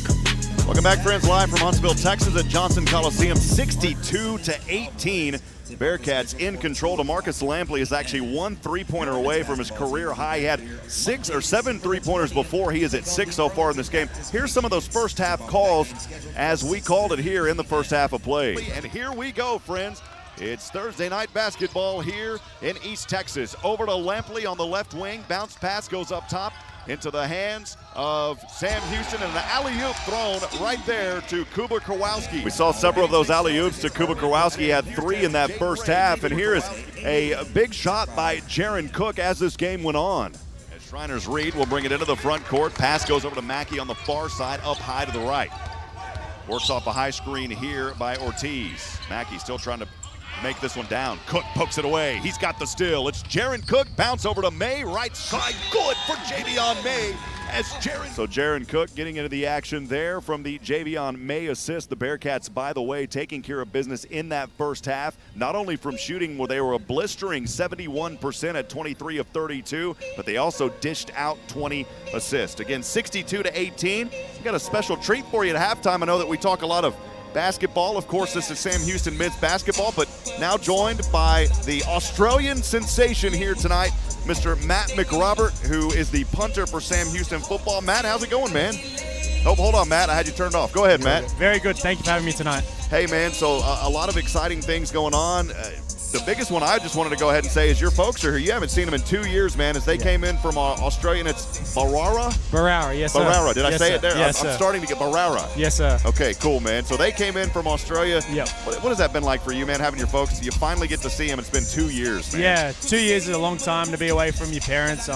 Welcome back, friends, live from Huntsville, Texas at Johnson Coliseum, 62-18. Bearcats in control. DeMarcus Lampley is actually 1 3-pointer away from his career high. He had 6 or 7 3-pointers before. He is at 6 so far in this game. Here's some of those first half calls as we called it here in the first half of play. And here we go, friends. It's Thursday night basketball here in East Texas. Over to Lampley on the left wing. Bounce pass goes up top into the hands of Sam Houston, and an alley-oop thrown right there to Kuba Kowalski. We saw several of those alley-oops to Kuba Kowalski. He had 3 in that first half, and here is a big shot by Jaron Cook as this game went on. As Shriner's read will bring it into the front court. Pass goes over to Mackey on the far side, up high to the right. Works off a high screen here by Ortiz. Mackey still trying to make this one down. Cook pokes it away. He's got the steal. It's Jaron Cook. Bounce over to May. Right side. Good for Javion May. So Jaron Cook getting into the action there from the Javion May assist. The Bearcats, by the way, taking care of business in that first half, not only from shooting where they were a blistering 71% at 23 of 32, but they also dished out 20 assists. Again, 62-18. We got a special treat for you at halftime. I know that we talk a lot of basketball. Of course, this is Sam Houston men's basketball, but now joined by the Australian sensation here tonight, Mr. Matt McRobert, who is the punter for Sam Houston football. Matt, how's it going, man? Oh, hold on, Matt. I had you turned off. Go ahead, Matt. Very good. Thank you for having me tonight. Hey, man, so a lot of exciting things going on. The biggest one I just wanted to go ahead and say is your folks are here. You haven't seen them in 2 years, man, as they came in from Australia, and it's Barara? Barara, yes, sir. Barara. Did I say sir. it there? Yes, I'm starting to get Barara. Yes, sir. Okay, cool, man. So they came in from Australia. Yep. What has that been like for you, man, having your folks? You finally get to see them. It's been 2 years, man. Yeah, 2 years is a long time to be away from your parents.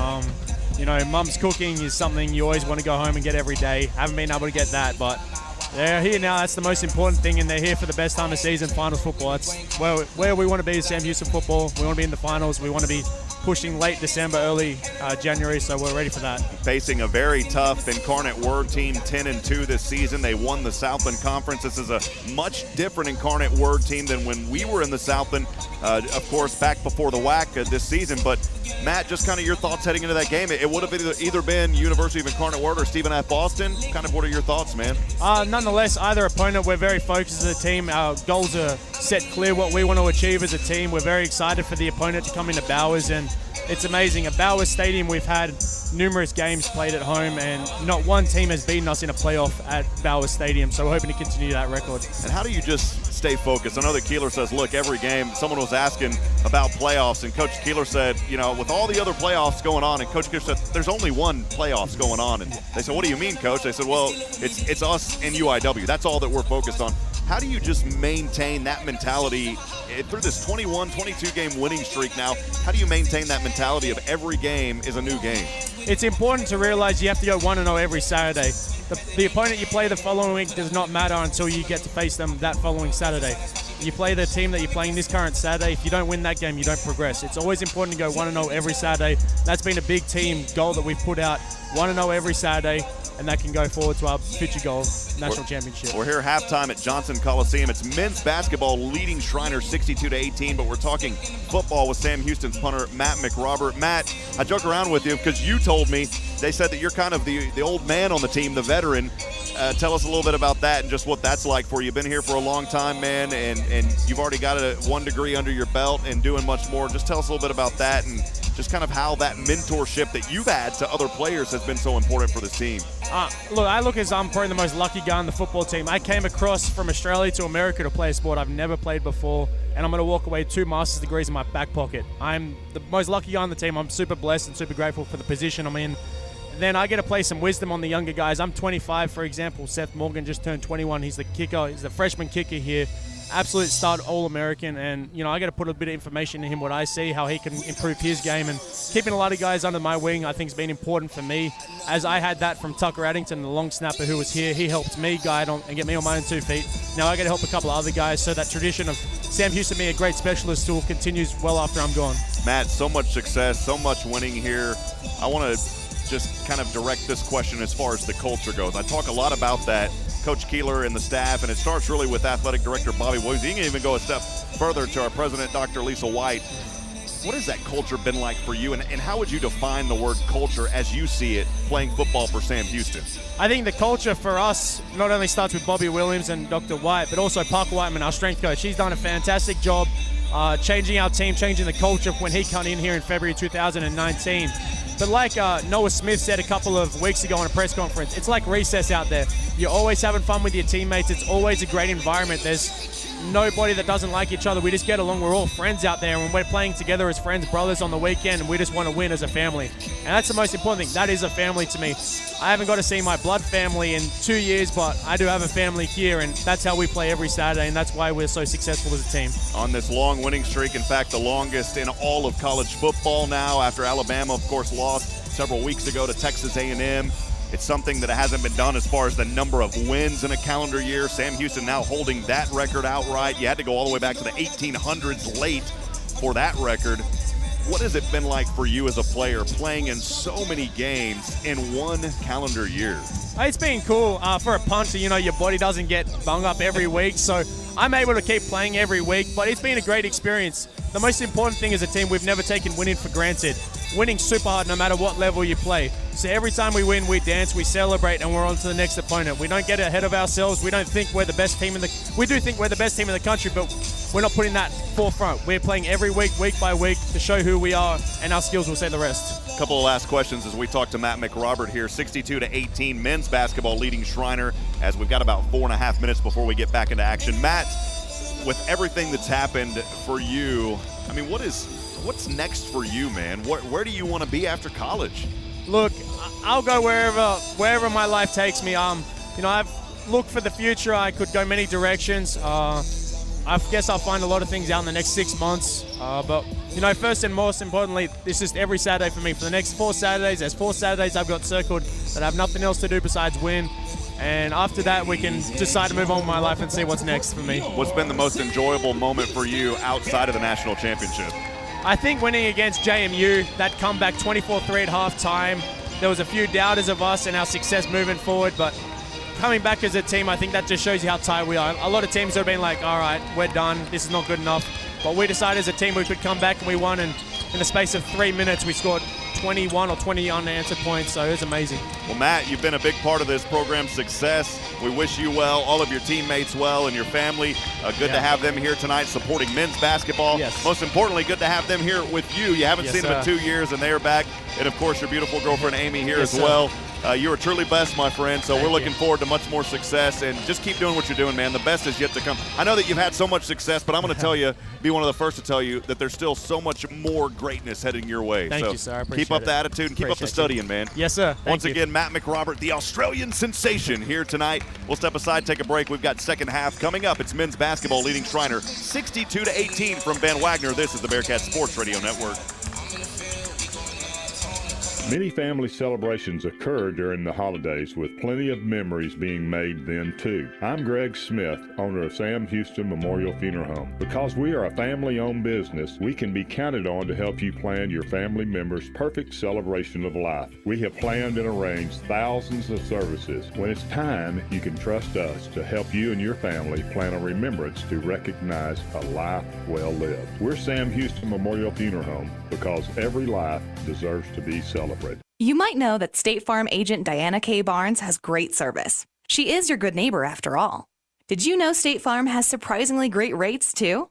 You know, mum's cooking is something you always want to go home and get every day. Haven't been able to get that, but they're here now. That's the most important thing, and they're here for the best time of season, finals football. That's where we want to be as Sam Houston football. We want to be in the finals. We want to be pushing late December, early January, so we're ready for that. Facing a very tough Incarnate Word team, 10-2 this season. They won the Southland Conference. This is a much different Incarnate Word team than when we were in the Southland, of course, back before the WAC this season. But, Matt, just kind of your thoughts heading into that game. It would have either been University of Incarnate Word or Stephen F. Boston. Kind of what are your thoughts, man? Nonetheless, either opponent, we're very focused as a team. Our goals are set clear, what we want to achieve as a team. We're very excited for the opponent to come into Bowers, and it's amazing. At Bowers Stadium, we've had numerous games played at home, and not one team has beaten us in a playoff at Bowers Stadium, so we're hoping to continue that record. And how do you just stay focused? I know that Keeler says, look, every game, someone was asking about playoffs, and Coach Keeler said, you know, with all the other playoffs going on, and Coach Keeler said, there's only one playoffs going on. And they said, what do you mean, Coach? They said, well, it's us and UIW. That's all that we're focused on. How do you just maintain that mentality through this 21, 22-game winning streak now? How do you maintain that mentality of every game is a new game? It's important to realize you have to go 1-0 every Saturday. The opponent you play the following week does not matter until you get to face them that following Saturday. You play the team that you're playing this current Saturday. If you don't win that game, you don't progress. It's always important to go 1-0 every Saturday. That's been a big team goal that we've put out, 1-0 every Saturday, and that can go forward to our future goal, national championship. We're here halftime at Johnson Coliseum. It's men's basketball leading Schreiner 62-18, but we're talking football with Sam Houston's punter, Matt McRobert. Matt, I joke around with you because you told me they said that you're kind of the old man on the team, the veteran. Tell us a little bit about that and just what that's like for you. You've been here for a long time, man, and you've already got a 1 degree under your belt and doing much more. Just tell us a little bit about that and just kind of how that mentorship that you've had to other players has been so important for this team. Look, I look as I'm probably the most lucky guy on the football team. I came across from Australia to America to play a sport I've never played before, and I'm going to walk away 2 master's degrees in my back pocket. I'm the most lucky guy on the team. I'm super blessed and super grateful for the position I'm in. Then I get to play some wisdom on the younger guys. I'm 25, for example. Seth Morgan just turned 21. He's the kicker. He's the freshman kicker here. Absolute stud, All-American. And, you know, I got to put a bit of information in him, what I see, how he can improve his game. And keeping a lot of guys under my wing, I think, has been important for me. As I had that from Tucker Addington, the long snapper who was here. He helped me guide on and get me on my own 2 feet. Now I got to help a couple of other guys. So that tradition of Sam Houston being a great specialist tool continues well after I'm gone. Matt, so much success, so much winning here. I want to just kind of direct this question as far as the culture goes. I talk a lot about that, Coach Keeler and the staff, and it starts really with Athletic Director Bobby Williams. You can even go a step further to our President, Dr. Lisa White. What has that culture been like for you, and how would you define the word culture as you see it playing football for Sam Houston? I think the culture for us not only starts with Bobby Williams and Dr. White, but also Parker Whiteman, our strength coach. He's done a fantastic job changing our team, changing the culture when he came in here in February 2019. But like Noah Smith said a couple of weeks ago on a press conference, it's like recess out there. You're always having fun with your teammates. It's always a great environment. There's nobody that doesn't like each other. We just get along. We're all friends out there, and we're playing together as friends, brothers on the weekend, and we just want to win as a family. And that's the most important thing. That is a family to me. I haven't got to see my blood family in 2 years, but I do have a family here, and that's how we play every Saturday, and that's why we're so successful as a team. On this long winning streak, in fact, the longest in all of college football now, after Alabama, of course, lost several weeks ago to Texas A&M. It's something that hasn't been done as far as the number of wins in a calendar year. Sam Houston now holding that record outright. You had to go all the way back to the 1800s late for that record. what has it been like for you as a player playing in so many games in one calendar year? It's been cool. For a punter, your body doesn't get bung up every week, so I'm able to keep playing every week, but it's been a great experience. The most important thing as a team, we've never taken winning for granted. Winning's super hard no matter what level you play. So every time we win, we dance, we celebrate, and we're on to the next opponent. We don't get ahead of ourselves. We don't think we're the best team we do think we're the best team in the country, but we're not putting that forefront. We're playing every week, week by week, to show who we are, and our skills will say the rest. A couple of last questions as we talk to Matt McRobert here. 62-18 men's basketball leading Schreiner, as we've got about 4.5 minutes before we get back into action. Matt, with everything that's happened for you, I mean, what's next for you, man? Where do you want to be after college? Look, I'll go wherever my life takes me. I've looked for the future. I could go many directions. I guess I'll find a lot of things out in the next 6 months. But first and most importantly, this is every Saturday for me. For the next 4 Saturdays, there's 4 Saturdays I've got circled that I have nothing else to do besides win. And after that, we can decide to move on with my life and see what's next for me. What's been the most enjoyable moment for you outside of the national championship? I think winning against JMU, that comeback 24-3 at halftime. There was a few doubters of us and our success moving forward, but coming back as a team, I think that just shows you how tight we are. A lot of teams have been like, all right, we're done, this is not good enough. But we decided as a team we could come back, and we won, and in the space of 3 minutes, we scored 21 or 20 unanswered points, so it was amazing. Well, Matt, you've been a big part of this program's success. We wish you well, all of your teammates well, and your family. Good to have them here tonight supporting men's basketball. Yes. Most importantly, good to have them here with you. You haven't seen them in 2 years, and they are back. And, of course, your beautiful girlfriend, Amy, here as well. You are truly blessed, my friend, so we're looking forward to much more success, and just keep doing what you're doing, man. The best is yet to come. I know that you've had so much success, but I'm going to be one of the first to tell you that there's still so much more greatness heading your way. Thank you, sir. I appreciate keep up the attitude and keep up the studying, man. Yes, sir. Once again, Matt McRobert, the Australian sensation, here tonight. We'll step aside, take a break. We've got second half coming up. It's men's basketball leading Schreiner 62-18 from Van Wagner. This is the Bearcat Sports Radio Network. Many family celebrations occur during the holidays, with plenty of memories being made then too. I'm Greg Smith, owner of Sam Houston Memorial Funeral Home. Because we are a family-owned business, we can be counted on to help you plan your family member's perfect celebration of life. We have planned and arranged thousands of services. When it's time, you can trust us to help you and your family plan a remembrance to recognize a life well lived. We're Sam Houston Memorial Funeral Home, because every life deserves to be celebrated. You might know that State Farm agent Diana K. Barnes has great service. She is your good neighbor after all. Did you know State Farm has surprisingly great rates too?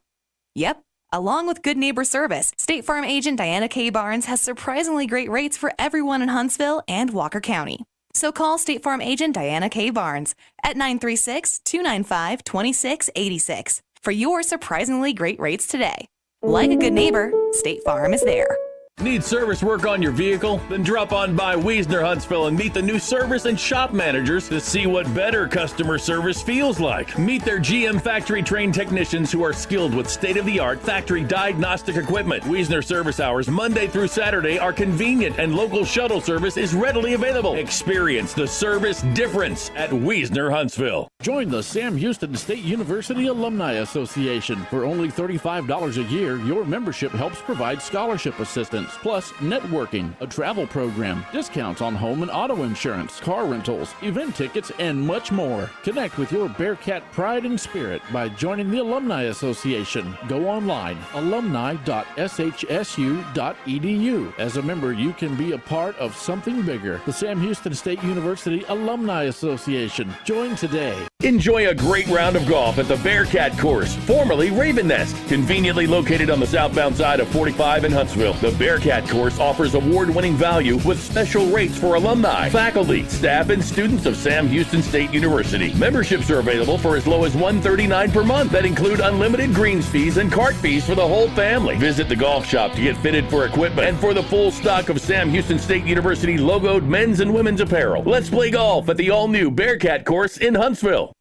Yep. Along with good neighbor service, State Farm agent Diana K. Barnes has surprisingly great rates for everyone in Huntsville and Walker County. So call State Farm agent Diana K. Barnes at 936-295-2686 for your surprisingly great rates today. Like a good neighbor, State Farm is there. Need service work on your vehicle? Then drop on by Wiesner Huntsville and meet the new service and shop managers to see what better customer service feels like. Meet their GM factory-trained technicians who are skilled with state-of-the-art factory diagnostic equipment. Wiesner service hours Monday through Saturday are convenient, and local shuttle service is readily available. Experience the service difference at Wiesner Huntsville. Join the Sam Houston State University Alumni Association. For only $35 a year, your membership helps provide scholarship assistance, plus networking, a travel program, discounts on home and auto insurance, car rentals, event tickets, and much more. Connect with your Bearcat pride and spirit by joining the Alumni Association. Go online, alumni.shsu.edu. As a member, you can be a part of something bigger. The Sam Houston State University Alumni Association. Join today. Enjoy a great round of golf at the Bearcat Course, formerly Raven Nest. Conveniently located on the southbound side of 45 in Huntsville, the Bearcat Course offers award-winning value with special rates for alumni, faculty, staff, and students of Sam Houston State University. Memberships are available for as low as $139 per month that include unlimited greens fees and cart fees for the whole family. Visit the golf shop to get fitted for equipment and for the full stock of Sam Houston State University logoed men's and women's apparel. Let's play golf at the all-new Bearcat Course in Huntsville.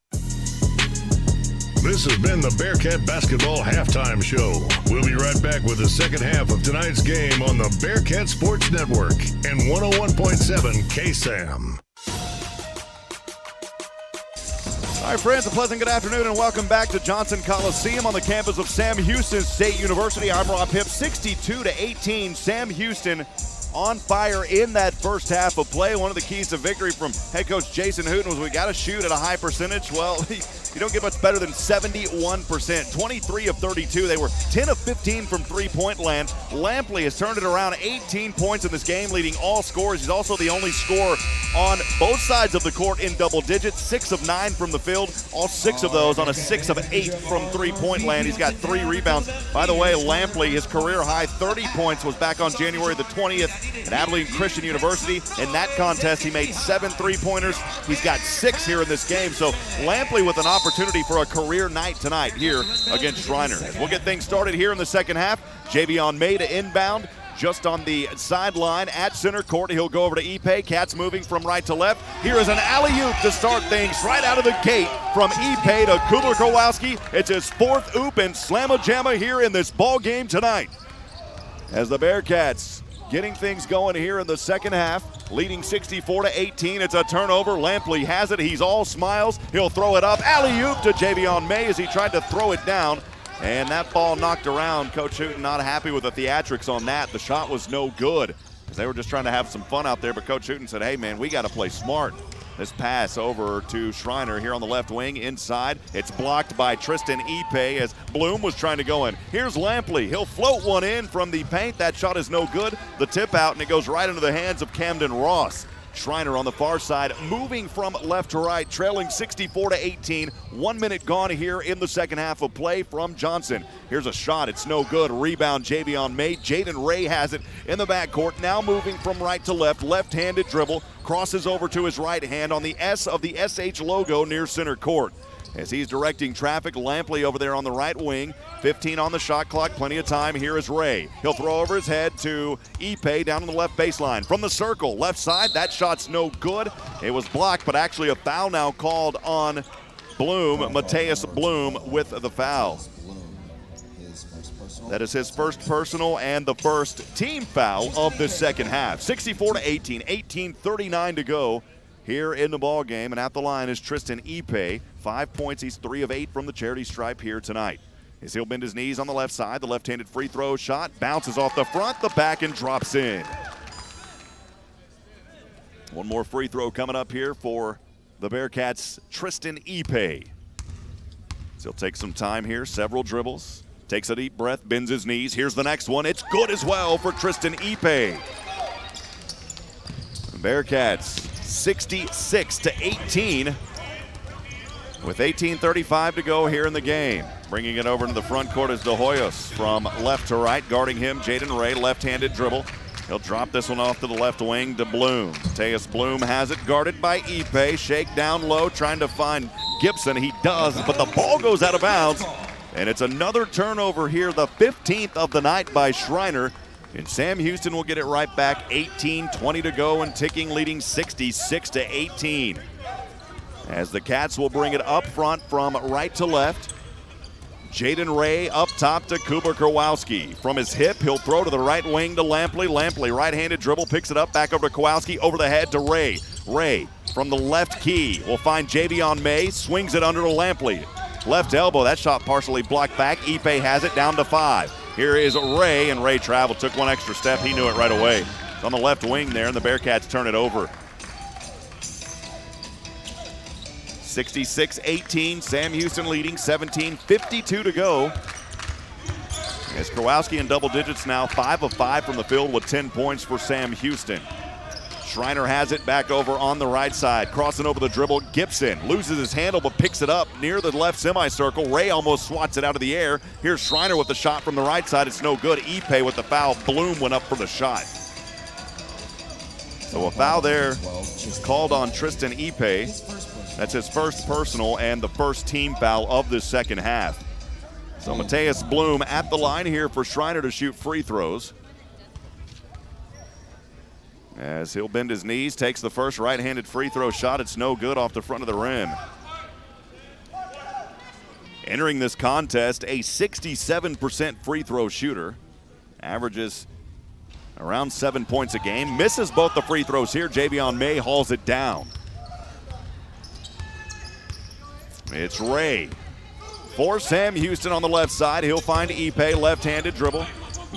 This has been the Bearcat Basketball Halftime Show. We'll be right back with the second half of tonight's game on the Bearcat Sports Network and 101.7 KSAM. All right, friends, a pleasant good afternoon and welcome back to Johnson Coliseum on the campus of Sam Houston State University. I'm Rob Hipp, 62-18. Sam Houston on fire in that first half of play. One of the keys to victory from head coach Jason Hooten was we got to shoot at a high percentage. Well, you don't get much better than 71%. 23 of 32. They were 10 of 15 from three-point land. Lampley has turned it around, 18 points in this game, leading all scorers. He's also the only scorer on both sides of the court in double digits. 6 of 9 from the field, all 6 of those on a 6 of 8 from three-point land. He's got 3 rebounds. By the way, Lampley, his career high 30 points was back on January the 20th at Abilene Christian University. In that contest, he made 7 three-pointers. He's got 6 here in this game. So Lampley with an opportunity for a career night tonight here against Schreiner. We'll get things started here in the second half. Javion May to inbound. Just on the sideline at center court, he'll go over to Ipe. Cats moving from right to left. Here is an alley-oop to start things right out of the gate from Ipe to Kubler Kowalski. It's his 4th oop and slamma-jamma here in this ball game tonight. As the Bearcats getting things going here in the second half, leading 64-18. It's a turnover. Lampley has it. He's all smiles. He'll throw it up. Alley-oop to Javion May as he tried to throw it down. And that ball knocked around. Coach Hooten not happy with the theatrics on that. The shot was no good because they were just trying to have some fun out there. But Coach Hooten said, hey, man, we got to play smart. This pass over to Schreiner here on the left wing inside. It's blocked by Tristan Ipe as Bloom was trying to go in. Here's Lampley. He'll float one in from the paint. That shot is no good. The tip out, and it goes right into the hands of Camden Ross. Schreiner on the far side, moving from left to right, trailing 64-18. 1 minute gone here in the second half of play from Johnson. Here's a shot. It's no good. Rebound, Javion May. Jaden Ray has it in the backcourt. Now moving from right to left. Left-handed dribble. Crosses over to his right hand on the S of the SH logo near center court. As he's directing traffic, Lampley over there on the right wing. 15 on the shot clock, plenty of time. Here is Ray. He'll throw over his head to Ipe down on the left baseline. From the circle, left side, that shot's no good. It was blocked, but actually a foul now called on Bloom. Mateus Bloom with the foul. That is his first personal and the first team foul of the second half. 64-18, 18:39 to go here in the ball game, and at the line is Tristan Ipe. 5 points. He's 3 of 8 from the charity stripe here tonight. As he'll bend his knees on the left side, the left-handed free throw shot bounces off the front, the back, and drops in. One more free throw coming up here for the Bearcats, Tristan Ipe. So he'll take some time here, several dribbles, takes a deep breath, bends his knees. Here's the next one. It's good as well for Tristan Ipe. The Bearcats 66-18 with 18:35 to go here in the game. Bringing it over to the front court is De Hoyos from left to right. Guarding him, Jaden Ray, left-handed dribble. He'll drop this one off to the left wing to Bloom. Mateus Bloom has it guarded by Ipe. Shake down low, trying to find Gibson. He does, but the ball goes out of bounds. And it's another turnover here, the 15th of the night by Schreiner. And Sam Houston will get it right back. 18:20 to go and ticking, leading 66-18. As the Cats will bring it up front from right to left. Jaden Ray up top to Kubler Kowalski. From his hip, he'll throw to the right wing to Lampley. Lampley, right-handed dribble, picks it up, back over to Kowalski, over the head to Ray. Ray from the left key will find Javion May, swings it under to Lampley. Left elbow, that shot partially blocked back. Ipe has it down to 5. Here is Ray, and Ray traveled, took one extra step. He knew it right away. It's on the left wing there, and the Bearcats turn it over. 66-18, Sam Houston leading, 17:52 to go. As Kowalski in double digits now, 5 of 5 from the field with 10 points for Sam Houston. Schreiner has it back over on the right side, crossing over the dribble. Gibson loses his handle but picks it up near the left semicircle. Ray almost swats it out of the air. Here's Schreiner with the shot from the right side. It's no good. Ipe with the foul. Bloom went up for the shot. So a foul there called on Tristan Ipe. That's his first personal and the first team foul of the second half. So Mateus Bloom at the line here for Schreiner to shoot free throws. As he'll bend his knees, takes the first right-handed free throw shot. It's no good off the front of the rim. Entering this contest, a 67% free throw shooter. Averages around 7 points a game. Misses both the free throws here. Javion May hauls it down. It's Ray for Sam Houston on the left side. He'll find Ipe, left-handed dribble.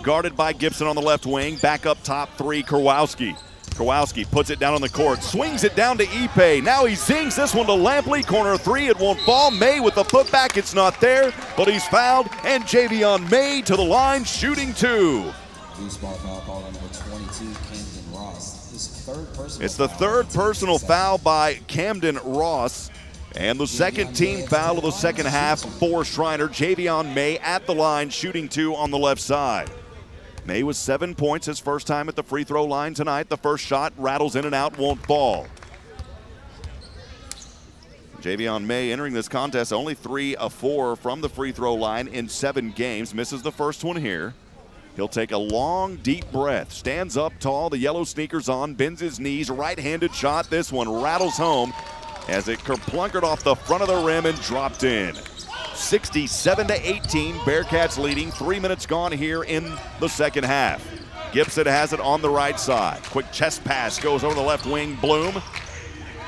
Guarded by Gibson on the left wing. Back up top three, Kowalski. Kowalski puts it down on the court, swings it down to Ipe. Now he zings this one to Lampley. Corner three, it won't fall. May with the putback, it's not there, but he's fouled. And Javion May to the line, shooting two. Loose ball foul called on number 22, Camden Ross. His third personal It's the third personal foul by Camden Ross. And the second team foul of the second half for Schreiner. Javion May at the line, shooting two on the left side. May with 7 points, his first time at the free throw line tonight. The first shot rattles in and out, won't fall. Javion May entering this contest only 3 of 4 from the free throw line in 7 games. Misses the first one here. He'll take a long, deep breath. Stands up tall, the yellow sneakers on, bends his knees, right-handed shot. This one rattles home as it kerplunkered off the front of the rim and dropped in. 67-18, Bearcats leading. 3 minutes gone here in the second half. Gibson has it on the right side. Quick chest pass goes over the left wing, Bloom.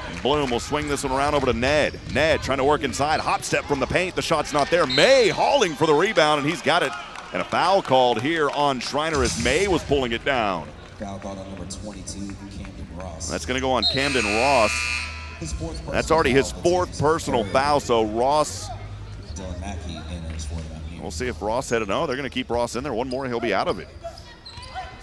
And Bloom will swing this one around over to Ned. Ned trying to work inside, hop step from the paint. The shot's not there. May hauling for the rebound, and he's got it. And a foul called here on Schreiner as May was pulling it down. Foul called on number 22, Camden Ross. That's going to go on Camden Ross. That's already his fourth personal foul, so Ross. We'll see if Ross had it. No, they're going to keep Ross in there. One more, he'll be out of it.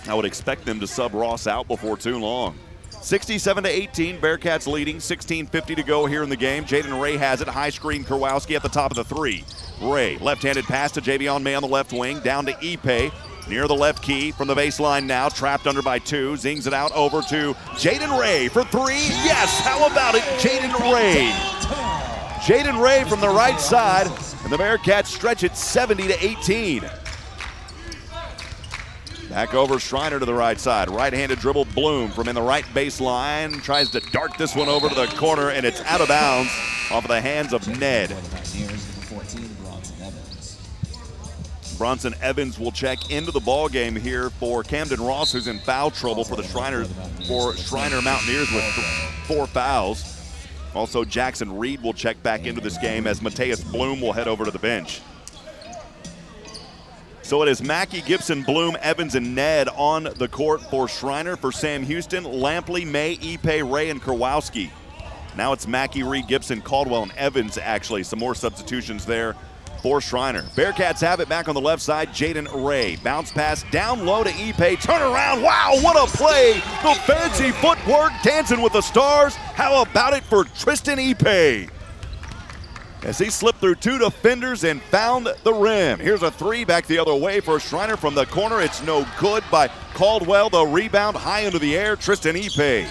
I would expect them to sub Ross out before too long. 67-18, Bearcats leading. 16:50 to go here in the game. Jaden Ray has it. High screen, Kowalski at the top of the three. Ray, left-handed pass to Javion May on the left wing. Down to Ipe. Near the left key from the baseline now. Trapped under by two. Zings it out over to Jaden Ray for three. Yes, how about it, Jaden Ray? Jaden Ray from the right side. And the Bearcats stretch it 70-18. Back over Schreiner to the right side. Right-handed dribble, Bloom from in the right baseline. Tries to dart this one over to the corner, and it's out of bounds off of the hands of Ned. Bronson Evans will check into the ball game here for Camden Ross, who's in foul trouble for the Schreiner Mountaineers with 4 fouls. Also, Jackson Reed will check back into this game as Mateus Bloom will head over to the bench. So it is Mackey, Gibson, Bloom, Evans, and Ned on the court for Schreiner. For Sam Houston, Lampley, May, Ipe, Ray, and Kowalski. Now it's Mackey, Reed, Gibson, Caldwell, and Evans, actually. Some more substitutions there for Schreiner. Bearcats have it back on the left side. Jaden Ray. Bounce pass down low to Ipe. Turn around. Wow, what a play. The fancy footwork, dancing with the stars. How about it for Tristan Ipe? As he slipped through 2 defenders and found the rim. Here's a three back the other way for Schreiner from the corner. It's no good by Caldwell. The rebound high into the air. Tristan Ipe.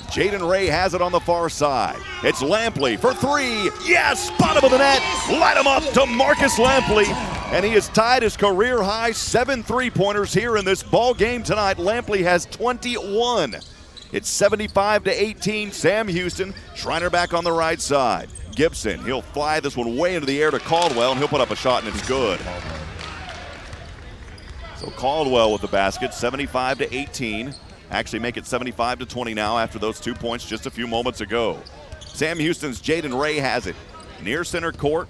Jaden Ray has it on the far side. It's Lampley for three. Yes, bottom of the net. Light him up to Marcus Lampley. And he has tied his career high 7 3-pointers here in this ball game tonight. Lampley has 21. It's 75-18, Sam Houston. Schreiner back on the right side. Gibson, he'll fly this one way into the air to Caldwell, and he'll put up a shot, and it's good. So Caldwell with the basket, 75-18. Actually make it 75-20 now after those 2 points just a few moments ago. Sam Houston's Jaden Ray has it. Near center court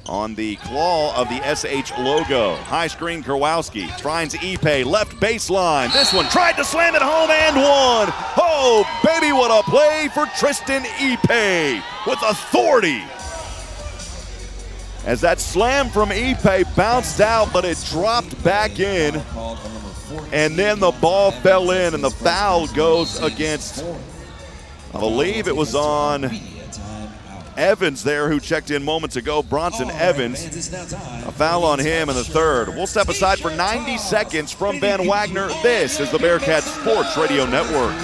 on the claw of the SH logo. High screen, Kowalski finds Ipe, left baseline. This one tried to slam it home and one. Oh, baby, what a play for Tristan Ipe with authority. As that slam from Ipe bounced out, but it dropped back in. And then the ball fell in, and the foul goes against, I believe it was on Evans there, who checked in moments ago. Bronson Evans. A foul on him in the third. We'll step aside for 90 seconds from Van Wagner. This is the Bearcats Sports Radio Network.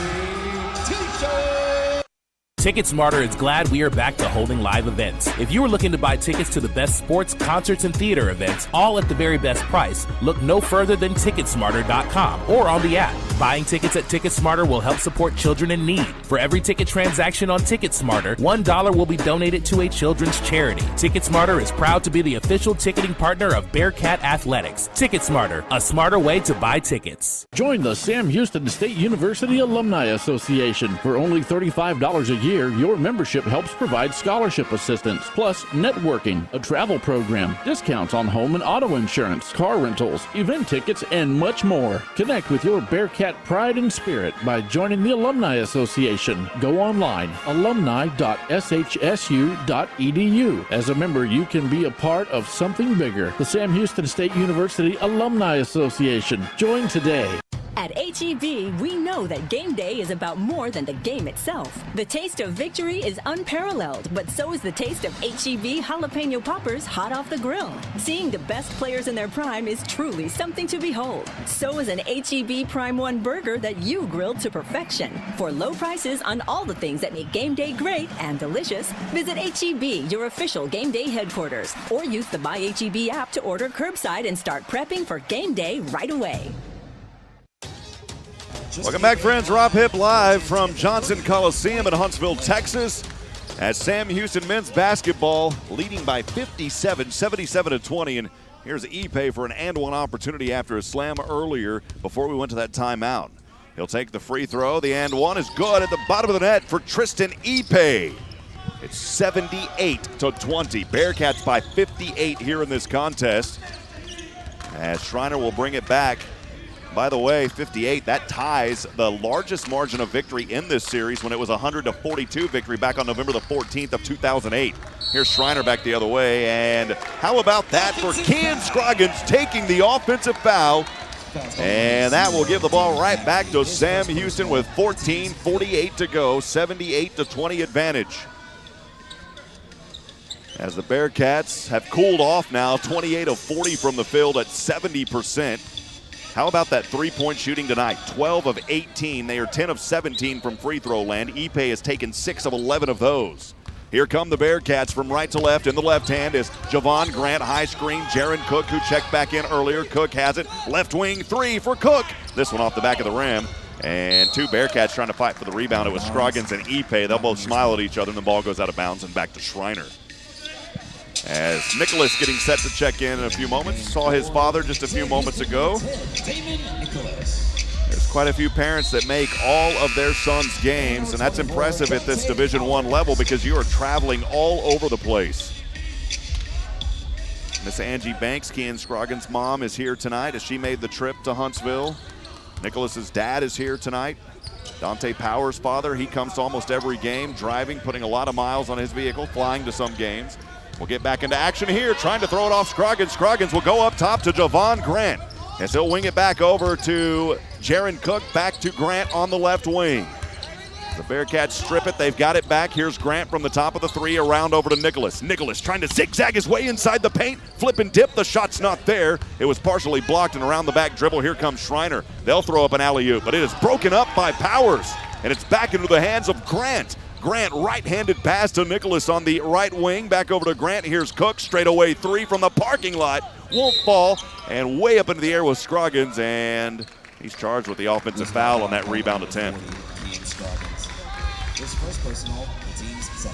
TicketSmarter is glad we are back to holding live events. If you are looking to buy tickets to the best sports, concerts, and theater events, all at the very best price, look no further than TicketSmarter.com or on the app. Buying tickets at TicketSmarter will help support children in need. For every ticket transaction on TicketSmarter, $1 will be donated to a children's charity. TicketSmarter is proud to be the official ticketing partner of Bearcat Athletics. TicketSmarter, a smarter way to buy tickets. Join the Sam Houston State University Alumni Association for only $35 a year. year, your membership helps provide scholarship assistance, plus networking, a travel program, discounts on home and auto insurance, car rentals, event tickets, and much more. Connect with your Bearcat pride and spirit by joining the Alumni Association. Go online, alumni.shsu.edu. As a member, you can be a part of something bigger. The Sam Houston State University Alumni Association. Join today. At HEB, we know that game day is about more than the game itself. The taste of victory is unparalleled, but so is the taste of HEB jalapeno poppers hot off the grill. Seeing the best players in their prime is truly something to behold. So is an HEB Prime 1 burger that you grilled to perfection. For low prices on all the things that make game day great and delicious, visit HEB, your official game day headquarters, or use the My HEB app to order curbside and start prepping for game day right away. Welcome back, friends. Rob Hipp live from Johnson Coliseum in Huntsville, Texas, as Sam Houston men's basketball leading by 57, 77-20. And here's Ipe for an and one opportunity after a slam earlier before we went to that timeout. He'll take the free throw. The and one is good at the bottom of the net for Tristan Ipe. It's 78-20. Bearcats by 58 here in this contest, as Schreiner will bring it back. By the way, 58, that ties the largest margin of victory in this series when it was a 100-42 victory back on November the 14th of 2008. Here's Schreiner back the other way, and how about that for Ken Scroggins taking the offensive foul, and that will give the ball right back to Sam Houston with 14:48 to go, 78-20 advantage. As the Bearcats have cooled off now, 28 of 40 from the field at 70%. How about that three-point shooting tonight? 12 of 18. They are 10 of 17 from free throw land. Ipe has taken 6 of 11 of those. Here come the Bearcats from right to left. In the left hand is Javon Grant, high screen. Jaron Cook, who checked back in earlier. Cook has it. Left wing three for Cook. This one off the back of the rim. And two Bearcats trying to fight for the rebound. It was Scroggins and Ipe. They'll both smile at each other, and the ball goes out of bounds and back to Schreiner. As Nicholas getting set to check in a few moments. Saw his father just a few moments ago. There's quite a few parents that make all of their sons' games, and that's impressive at this Division I level because you are traveling all over the place. Miss Angie Banks, Ken Scroggins' mom, is here tonight as she made the trip to Huntsville. Nicholas's dad is here tonight. Dante Powers' father, he comes to almost every game, driving, putting a lot of miles on his vehicle, flying to some games. We'll get back into action here, trying to throw it off Scroggins. Scroggins will go up top to Javon Grant as he'll wing it back over to Jaron Cook, back to Grant on the left wing. The Bearcats strip it. They've got it back. Here's Grant from the top of the three, around over to Nicholas. Nicholas trying to zigzag his way inside the paint. Flip and dip. The shot's not there. It was partially blocked, and around the back dribble, here comes Schreiner. They'll throw up an alley-oop, but it is broken up by Powers, and it's back into the hands of Grant. Grant, right-handed pass to Nicholas on the right wing. Back over to Grant. Here's Cook. Straightaway three from the parking lot. Won't fall. And way up into the air with Scroggins. And he's charged with the offensive foul on that rebound attempt.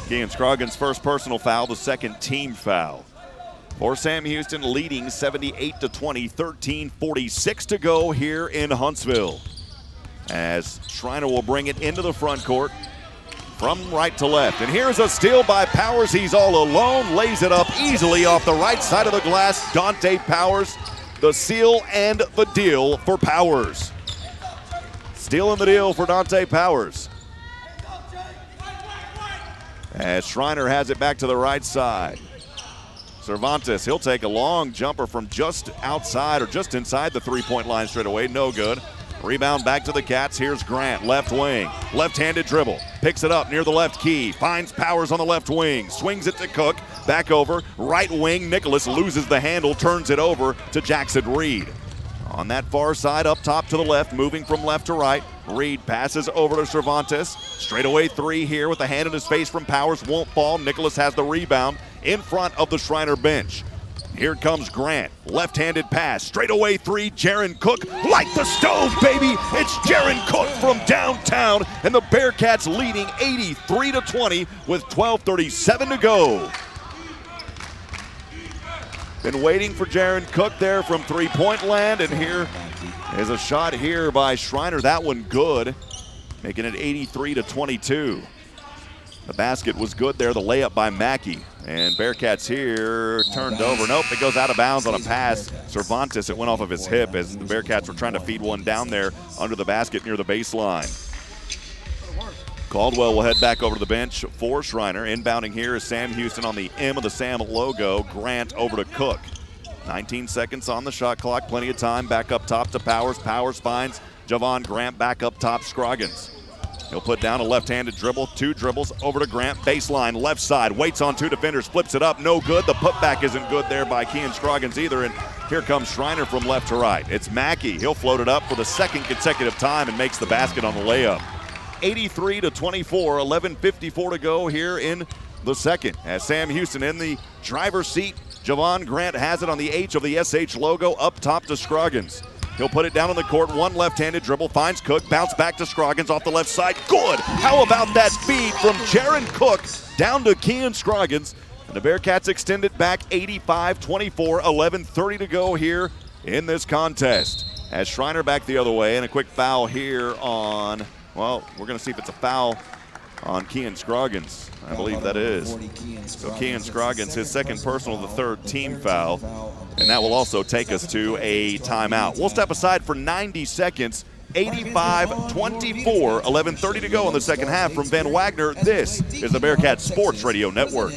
Kean Scroggins' first personal foul, the second team foul. For Sam Houston, leading 78-20, 13:46 to go here in Huntsville. As Schreiner will bring it into the front court. From right to left. And here's a steal by Powers. He's all alone. Lays it up easily off the right side of the glass. Dante Powers, the seal and the deal for Powers. Steal and the deal for Dante Powers. As Schreiner has it back to the right side. Cervantes, he'll take a long jumper from just outside or just inside the three-point line straight away. No good. Rebound back to the Cats. Here's Grant, left wing. Left-handed dribble. Picks it up near the left key. Finds Powers on the left wing. Swings it to Cook. Back over. Right wing. Nicholas loses the handle. Turns it over to Jackson Reed. On that far side, up top to the left, moving from left to right. Reed passes over to Cervantes. Straightaway three here with the hand in his face from Powers. Won't fall. Nicholas has the rebound in front of the Schreiner bench. Here comes Grant, left-handed pass, straightaway three, Jaron Cook, light the stove, baby! It's Jaron Cook from downtown, and the Bearcats leading 83-20 with 12:37 to go. Been waiting for Jaron Cook there from three-point land, and here is a shot here by Schreiner. That one good, making it 83-22. The basket was good there, the layup by Mackey. And Bearcats here turned over. Nope, it goes out of bounds on a pass. Cervantes, it went off of his hip as the Bearcats were trying to feed one down there under the basket near the baseline. Caldwell will head back over to the bench for Schreiner. Inbounding here is Sam Houston on the M of the Sam logo. Grant over to Cook. 19 seconds on the shot clock, plenty of time. Back up top to Powers. Powers finds Javon Grant back up top, Scroggins. He'll put down a left-handed dribble, 2 dribbles over to Grant, baseline, left side, waits on 2 defenders, flips it up, no good. The putback isn't good there by Kean Scroggins either, and here comes Schreiner from left to right. It's Mackey. He'll float it up for the second consecutive time and makes the basket on the layup. 83-24, 11:54 to go here in the second. As Sam Houston in the driver's seat, Javon Grant has it on the H of the SH logo up top to Scroggins. He'll put it down on the court, 1 left-handed dribble, finds Cook, bounce back to Scroggins off the left side. Good! How about that feed from Jaron Cook down to Kean Scroggins? And the Bearcats extend it back 85-24, 11:30 to go here in this contest. As Schreiner back the other way, and a quick foul here on, well, we're going to see if it's a foul on Kean Scroggins. I believe that is. So Kean Scroggins, his second personal, the third team foul. And that will also take us to a timeout. We'll step aside for 90 seconds. 85-24, 11:30 to go in the second half from Van Wagner. This is the Bearcats Sports Radio Network.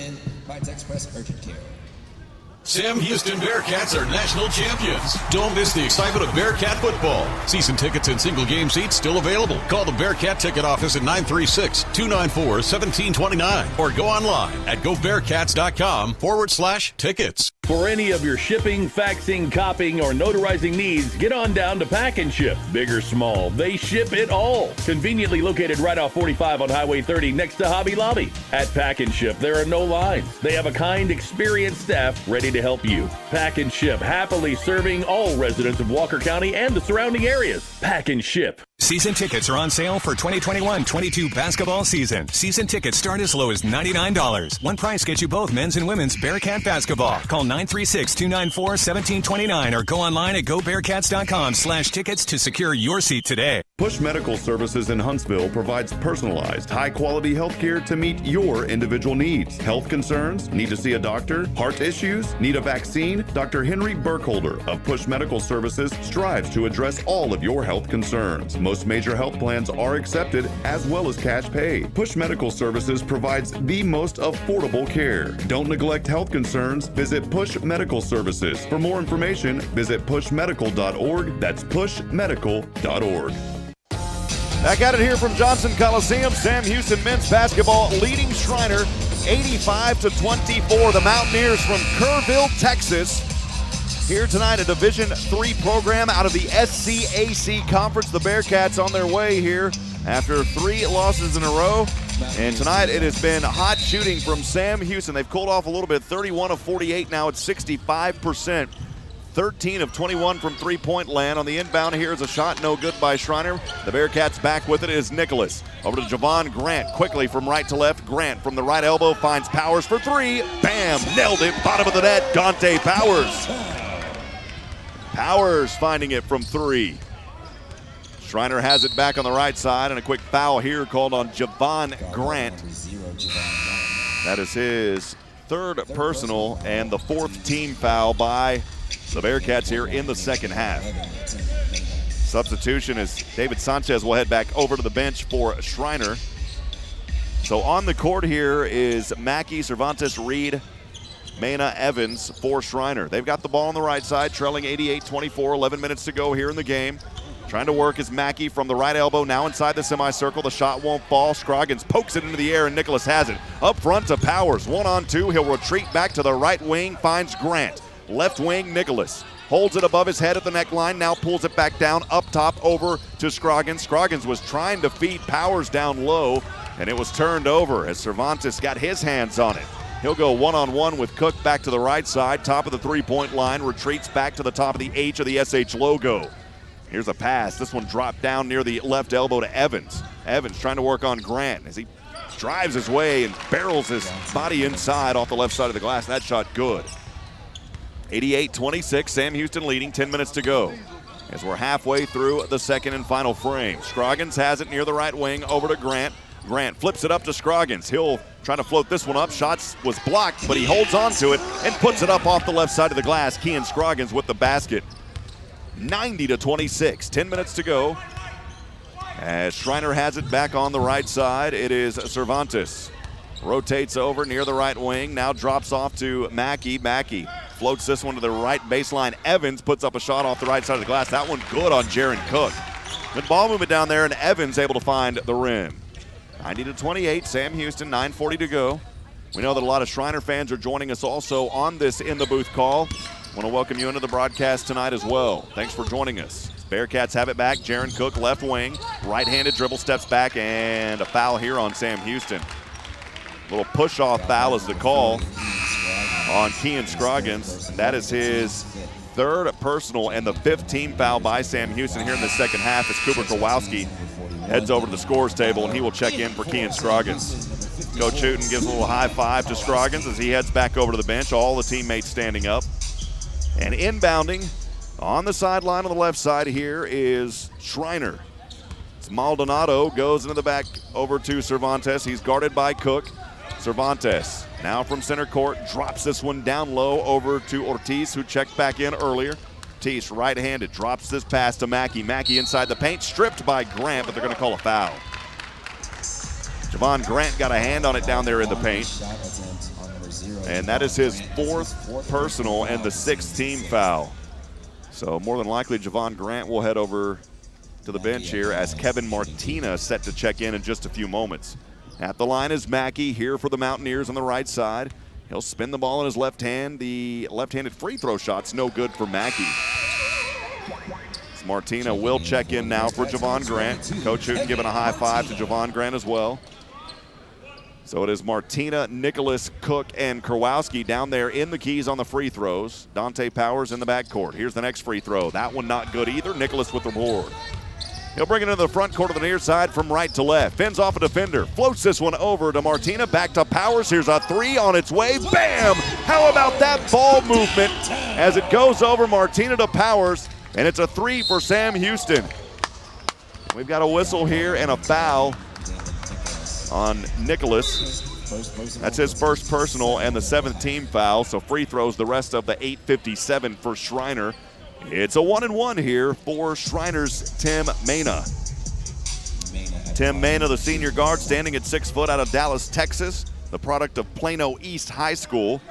Sam Houston Bearcats are national champions. Don't miss the excitement of Bearcat football. Season tickets and single game seats still available. Call the Bearcat ticket office at 936-294-1729 or go online at gobearcats.com/tickets. For any of your shipping, faxing, copying, or notarizing needs, get on down to Pack and Ship. Big or small, they ship it all. Conveniently located right off 45 on Highway 30 next to Hobby Lobby. At Pack and Ship, there are no lines. They have a kind, experienced staff ready to help you. Pack and Ship, happily serving all residents of Walker County and the surrounding areas. Pack and Ship. Season tickets are on sale for 2021-22 basketball season. Season tickets start as low as $99. One price gets you both men's and women's Bearcat basketball. Call 936-294-1729 or go online at gobearcats.com/tickets to secure your seat today. Push Medical Services in Huntsville provides personalized, high-quality health care to meet your individual needs. Health concerns? Need to see a doctor? Heart issues? Need a vaccine? Dr. Henry Burkholder of Push Medical Services strives to address all of your health concerns. Most major health plans are accepted, as well as cash pay. Push Medical Services provides the most affordable care. Don't neglect health concerns. Visit Push Medical Services. For more information, visit pushmedical.org. That's pushmedical.org. Back at it here from Johnson Coliseum. Sam Houston men's basketball leading Schreiner 85-24. The Mountaineers from Kerrville, Texas. Here tonight, a Division III program out of the SCAC Conference. The Bearcats on their way here after 3 losses in a row. And tonight it has been hot shooting from Sam Houston. They've cooled off a little bit, 31 of 48 now at 65%. 13 of 21 from three-point land. On the inbound here is a shot, no good by Schreiner. The Bearcats back with it is Nicholas. Over to Javon Grant, quickly from right to left. Grant from the right elbow finds Powers for 3. Bam, nailed it, bottom of the net, Dante Powers. Powers finding it from 3. Schreiner has it back on the right side, and a quick foul here called on Javon Grant. That is his 3rd personal and the 4th team foul by the Bearcats here in the second half. Substitution is David Sanchez will head back over to the bench for Schreiner. So on the court here is Mackey, Cervantes, Reed, Mena, Evans for Schreiner. They've got the ball on the right side, trailing 88-24, 11 minutes to go here in the game. Trying to work is Mackey from the right elbow, now inside the semicircle. The shot won't fall. Scroggins pokes it into the air, and Nicholas has it. Up front to Powers, 1-on-2. He'll retreat back to the right wing, finds Grant. Left wing, Nicholas holds it above his head at the neckline, now pulls it back down, up top over to Scroggins. Scroggins was trying to feed Powers down low, and it was turned over as Cervantes got his hands on it. He'll go 1-on-1 with Cook back to the right side, top of the three-point line, retreats back to the top of the H of the SH logo. Here's a pass. This one dropped down near the left elbow to Evans. Evans trying to work on Grant as he drives his way and barrels his body inside off the left side of the glass. That shot good. 88-26, Sam Houston leading, 10 minutes to go. As we're halfway through the second and final frame. Scroggins has it near the right wing, over to Grant. Grant flips it up to Scroggins. He'll try to float this one up. Shots was blocked, but he holds on to it and puts it up off the left side of the glass. Kean Scroggins with the basket. 90-26, 10 minutes to go. As Schreiner has it back on the right side, it is Cervantes. Rotates over near the right wing, now drops off to Mackey. Mackey floats this one to the right baseline. Evans puts up a shot off the right side of the glass. That one good on Jaron Cook. Good ball movement down there, and Evans able to find the rim. 90-28, Sam Houston, 9:40 to go. We know that a lot of Schreiner fans are joining us also on this In the Booth call. Want to welcome you into the broadcast tonight as well. Thanks for joining us. Bearcats have it back. Jaron Cook, left wing. Right-handed dribble, steps back, and a foul here on Sam Houston. Little push-off foul is the call on Kean Scroggins. That is his third personal and the 5th team foul by Sam Houston here in the second half as Cooper Kowalski heads over to the scores table, and he will check in for Kean Scroggins. Coach Hooten gives a little high five to Scroggins as he heads back over to the bench, all the teammates standing up. And inbounding on the sideline on the left side here is Schreiner. It's Maldonado, goes into the back over to Cervantes. He's guarded by Cook. Cervantes now from center court, drops this one down low over to Ortiz, who checked back in earlier. Ortiz right-handed, drops this pass to Mackey. Mackey inside the paint, stripped by Grant, but they're going to call a foul. Javon Grant got a hand on it down there in the paint. And that is his 4th personal and the 6th team foul. So more than likely, Javon Grant will head over to the bench here as Kevin Martina set to check in just a few moments. At the line is Mackey here for the Mountaineers on the right side. He'll spin the ball in his left hand. The left-handed free throw shot's no good for Mackey. Martina will check in now for Javon Grant. Coach Hooten giving a high five to Javon Grant as well. So it is Martina, Nicholas, Cook, and Kowalski down there in the keys on the free throws. Dante Powers in the backcourt. Here's the next free throw. That one not good either. Nicholas with the board. He'll bring it into the front court of the near side from right to left. Fins off a defender. Floats this one over to Martina. Back to Powers. Here's a 3 on its way. Bam! How about that ball movement as it goes over Martina to Powers, and it's a 3 for Sam Houston. We've got a whistle here and a foul on Nicholas. That's his first personal and the 7th team foul, so free throws the rest of the 8:57 for Schreiner. It's a 1-and-1 here for Schreiner's Tim Mena. Tim Mena, the senior guard, standing at 6 foot out of Dallas, Texas, the product of Plano East High School.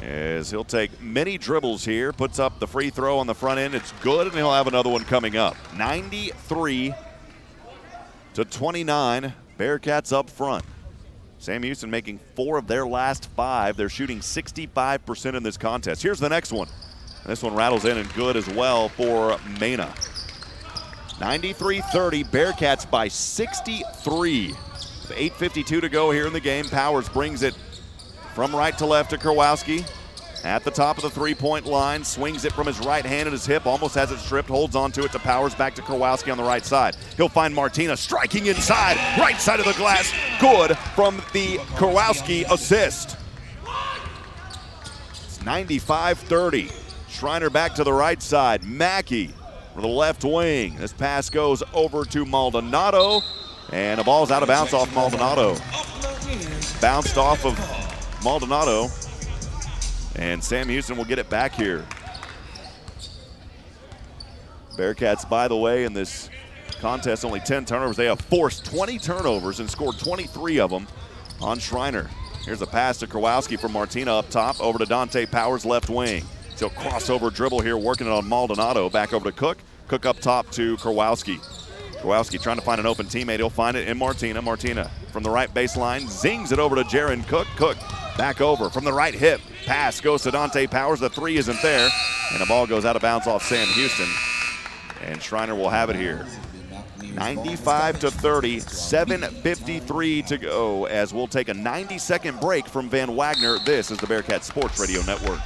As he'll take many dribbles here, puts up the free throw on the front end. It's good, and he'll have another one coming up. 93-29, Bearcats up front. Sam Houston making 4 of their last 5. They're shooting 65% in this contest. Here's the next one. This one rattles in and good as well for Mena. 93-30, Bearcats by 63. With 8:52 to go here in the game, Powers brings it from right to left to Kowalski. At the top of the three-point line, swings it from his right hand at his hip, almost has it stripped, holds on to it to Powers, back to Kowalski on the right side. He'll find Martina striking inside, right side of the glass, good from the Kowalski assist. It's 95-30. Schreiner back to the right side. Mackey for the left wing. This pass goes over to Maldonado, and the ball's out of bounds off Maldonado. Bounced off of Maldonado. And Sam Houston will get it back here. Bearcats, by the way, in this contest, only 10 turnovers. They have forced 20 turnovers and scored 23 of them on Schreiner. Here's a pass to Kowalski from Martina up top, over to Dante Powers, left wing. So crossover dribble here, working it on Maldonado. Back over to Cook. Cook up top to Kowalski. Kowalski trying to find an open teammate. He'll find it in Martina. Martina from the right baseline, zings it over to Jaron Cook. Cook back over from the right hip. Pass goes to Dante Powers. The 3 isn't there. And the ball goes out of bounds off Sam Houston. And Schreiner will have it here. 95-30, 7:53 to go as we'll take a 90-second break from Van Wagner. This is the Bearcat Sports Radio Network.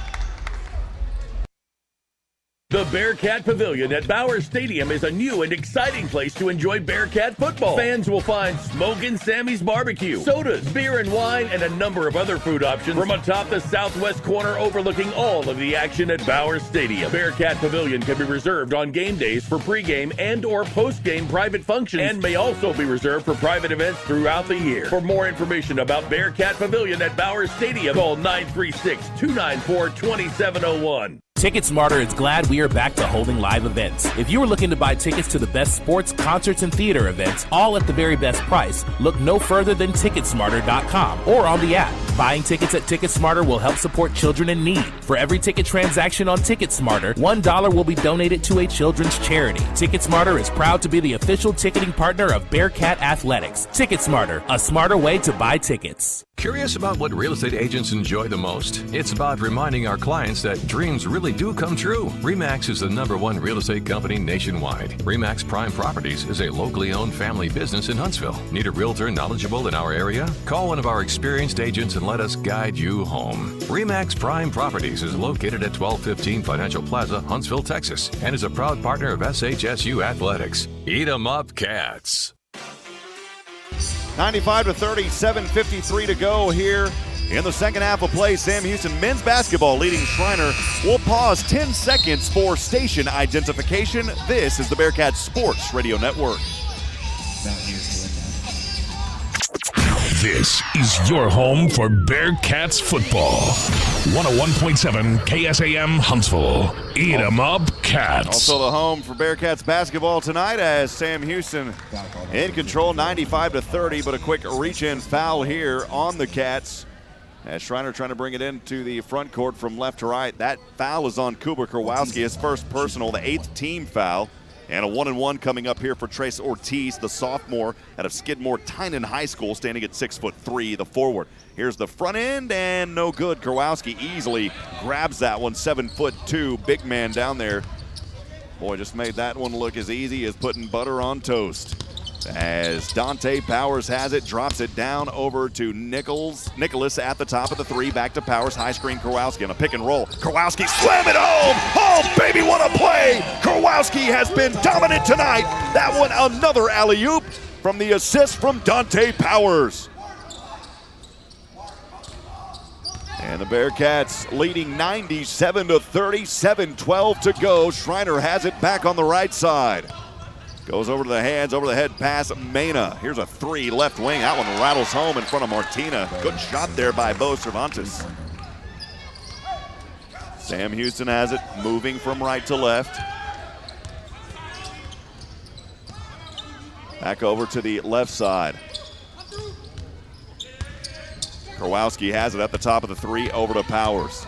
The The Bearcat Pavilion at Bowers Stadium is a new and exciting place to enjoy Bearcat football. Fans will find Smokin' Sammy's Barbecue, sodas, beer and wine, and a number of other food options from atop the southwest corner overlooking all of the action at Bowers Stadium. Bearcat Pavilion can be reserved on game days for pregame and or postgame private functions and may also be reserved for private events throughout the year. For more information about Bearcat Pavilion at Bowers Stadium, call 936-294-2701. TicketSmarter is glad we are back to holding live events. If you are looking to buy tickets to the best sports, concerts, and theater events, all at the very best price, look no further than TicketSmarter.com or on the app. Buying tickets at TicketSmarter will help support children in need. For every ticket transaction on TicketSmarter, $1 will be donated to a children's charity. TicketSmarter is proud to be the official ticketing partner of Bearcat Athletics. TicketSmarter, a smarter way to buy tickets. Curious about what real estate agents enjoy the most? It's about reminding our clients that dreams really do come true. RE/MAX is the #1 real estate company nationwide. RE/MAX Prime Properties is a locally owned family business in Huntsville. Need a realtor knowledgeable in our area? Call one of our experienced agents and let us guide you home. RE/MAX Prime Properties is located at 1215 Financial Plaza, Huntsville, Texas, and is a proud partner of SHSU Athletics. Eat 'em up, Cats. 95-30, 7:53 to go here in the second half of play. Sam Houston men's basketball leading Schreiner. We'll pause 10 seconds for station identification. This is the Bearcats Sports Radio Network. This is your home for Bearcats football. 101.7 KSAM Huntsville. Eat 'em up, Cats. Also the home for Bearcats basketball tonight as Sam Houston in control 95-30, but a quick reach-in foul here on the Cats. As Schreiner trying to bring it into the front court from left to right. That foul is on Kuba Kowalski, his first personal, the 8th team foul. And a 1-and-1 coming up here for Trace Ortiz, the sophomore out of Skidmore-Tynan High School, standing at 6'3", the forward. Here's the front end, and no good. Kowalski easily grabs that one, 7'2", big man down there. Boy, just made that one look as easy as putting butter on toast. As Dante Powers has it, drops it down over to Nicholas at the top of the three, back to Powers, high screen Kowalski on a pick and roll. Kowalski slam it home! Oh, baby, what a play! Kowalski has been dominant tonight. That one, another alley-oop from the assist from Dante Powers. And the Bearcats leading 97-30, 7:12 to go. Schreiner has it back on the right side. Goes over to the hands, over the head pass, Mena. Here's a three, left wing. That one rattles home in front of Martina. Good shot there by Bo Cervantes. Sam Houston has it, moving from right to left. Back over to the left side. Kowalski has it at the top of the three, over to Powers.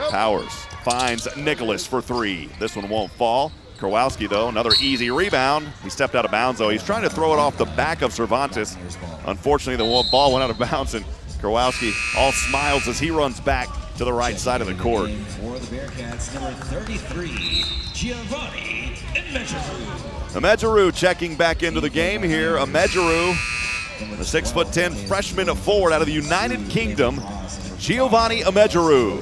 Powers finds Nicholas for three. This one won't fall. Kowalski, though, another easy rebound. He stepped out of bounds, though. He's trying to throw it off the back of Cervantes. Unfortunately, the ball went out of bounds, and Kowalski all smiles as he runs back to the right side of the court. For the Bearcats, number 33, Giovanni Emejeru. Emejeru checking back into the game here. Emejeru, the 6'10" freshman forward out of the United Kingdom, Giovanni Emejeru.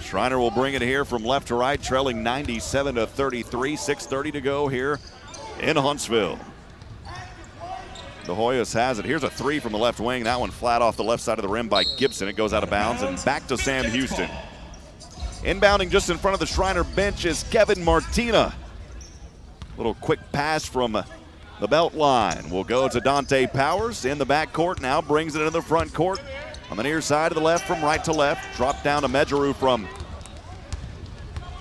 Schreiner will bring it here from left to right, trailing 97-33, 6:30 to go here in Huntsville. The Hoyas has it. Here's a three from the left wing. That one flat off the left side of the rim by Gibson. It goes out of bounds and back to Sam Houston. Inbounding just in front of the Schreiner bench is Kevin Martina. Little quick pass from the belt line. Will go to Dante Powers in the backcourt now, brings it into the front court. On the near side of the left, from right to left. Drop down to Emejeru from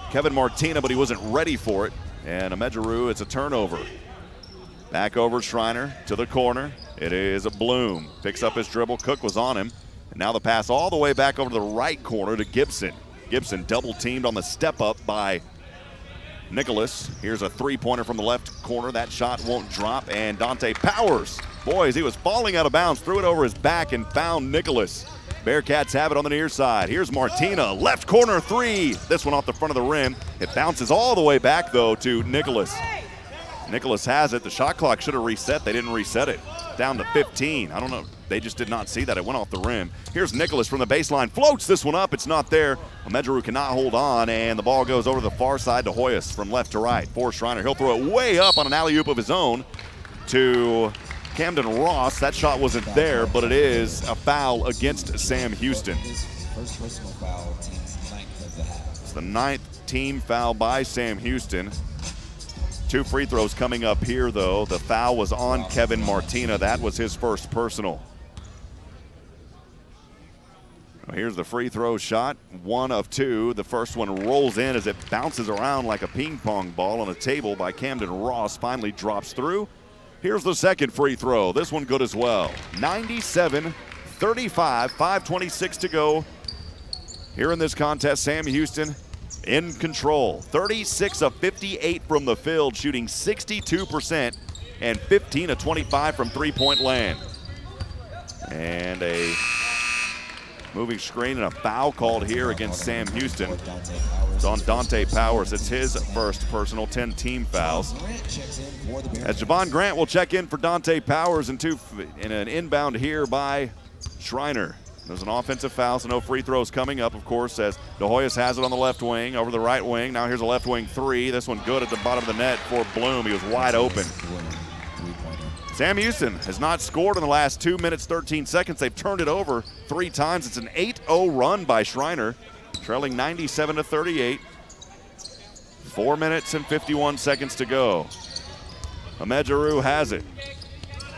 Kevin Martina, but he wasn't ready for it. And Emejeru, it's a turnover. Back over Schreiner to the corner. It is a Bloom. Picks up his dribble. Cook was on him. And now the pass all the way back over to the right corner to Gibson. Gibson double teamed on the step up by Nicholas. Here's a three-pointer from the left corner. That shot won't drop. And Dante Powers, boys, he was falling out of bounds, threw it over his back and found Nicholas. Bearcats have it on the near side. Here's Martina, left corner three. This one off the front of the rim. It bounces all the way back, though, to Nicholas. Nicholas has it. The shot clock should have reset. They didn't reset it. Down to 15. I don't know. they just did not see that. It went off the rim. Here's Nicholas from the baseline. Floats this one up. It's not there. Omejeru cannot hold on, and the ball goes over to the far side to Hoyas from left to right for Schreiner. He'll throw it way up on an alley-oop of his own to Camden Ross. That shot wasn't there, but it is a foul against Sam Houston. First personal foul, team's 9th of the half. It's the 9th team foul by Sam Houston. 2 free throws coming up here, though. The foul was on Kevin Martina. That was his first personal. Here's the free throw shot, 1 of 2. The first one rolls in as it bounces around like a ping pong ball on a table by Camden Ross. Finally drops through. Here's the second free throw. This one good as well. 97-35, 5:26 to go. Here in this contest, Sam Houston in control. 36 of 58 from the field, shooting 62% and 15 of 25 from three-point land. And a moving screen and a foul called here against Sam Houston. It's on Dante Powers. It's his first personal, 10 team fouls. As Javon Grant will check in for Dante Powers in an inbound here by Schreiner. There's an offensive foul, so no free throws coming up, of course, as De Hoyas has it on the left wing, over the right wing. Now here's a left wing 3. This one good at the bottom of the net for Bloom. He was wide open. Sam Houston has not scored in the last 2 minutes, 13 seconds. They've turned it over 3 times. It's an 8-0 run by Schreiner, trailing 97-38. 4 minutes and 51 seconds to go. Omejeru has it.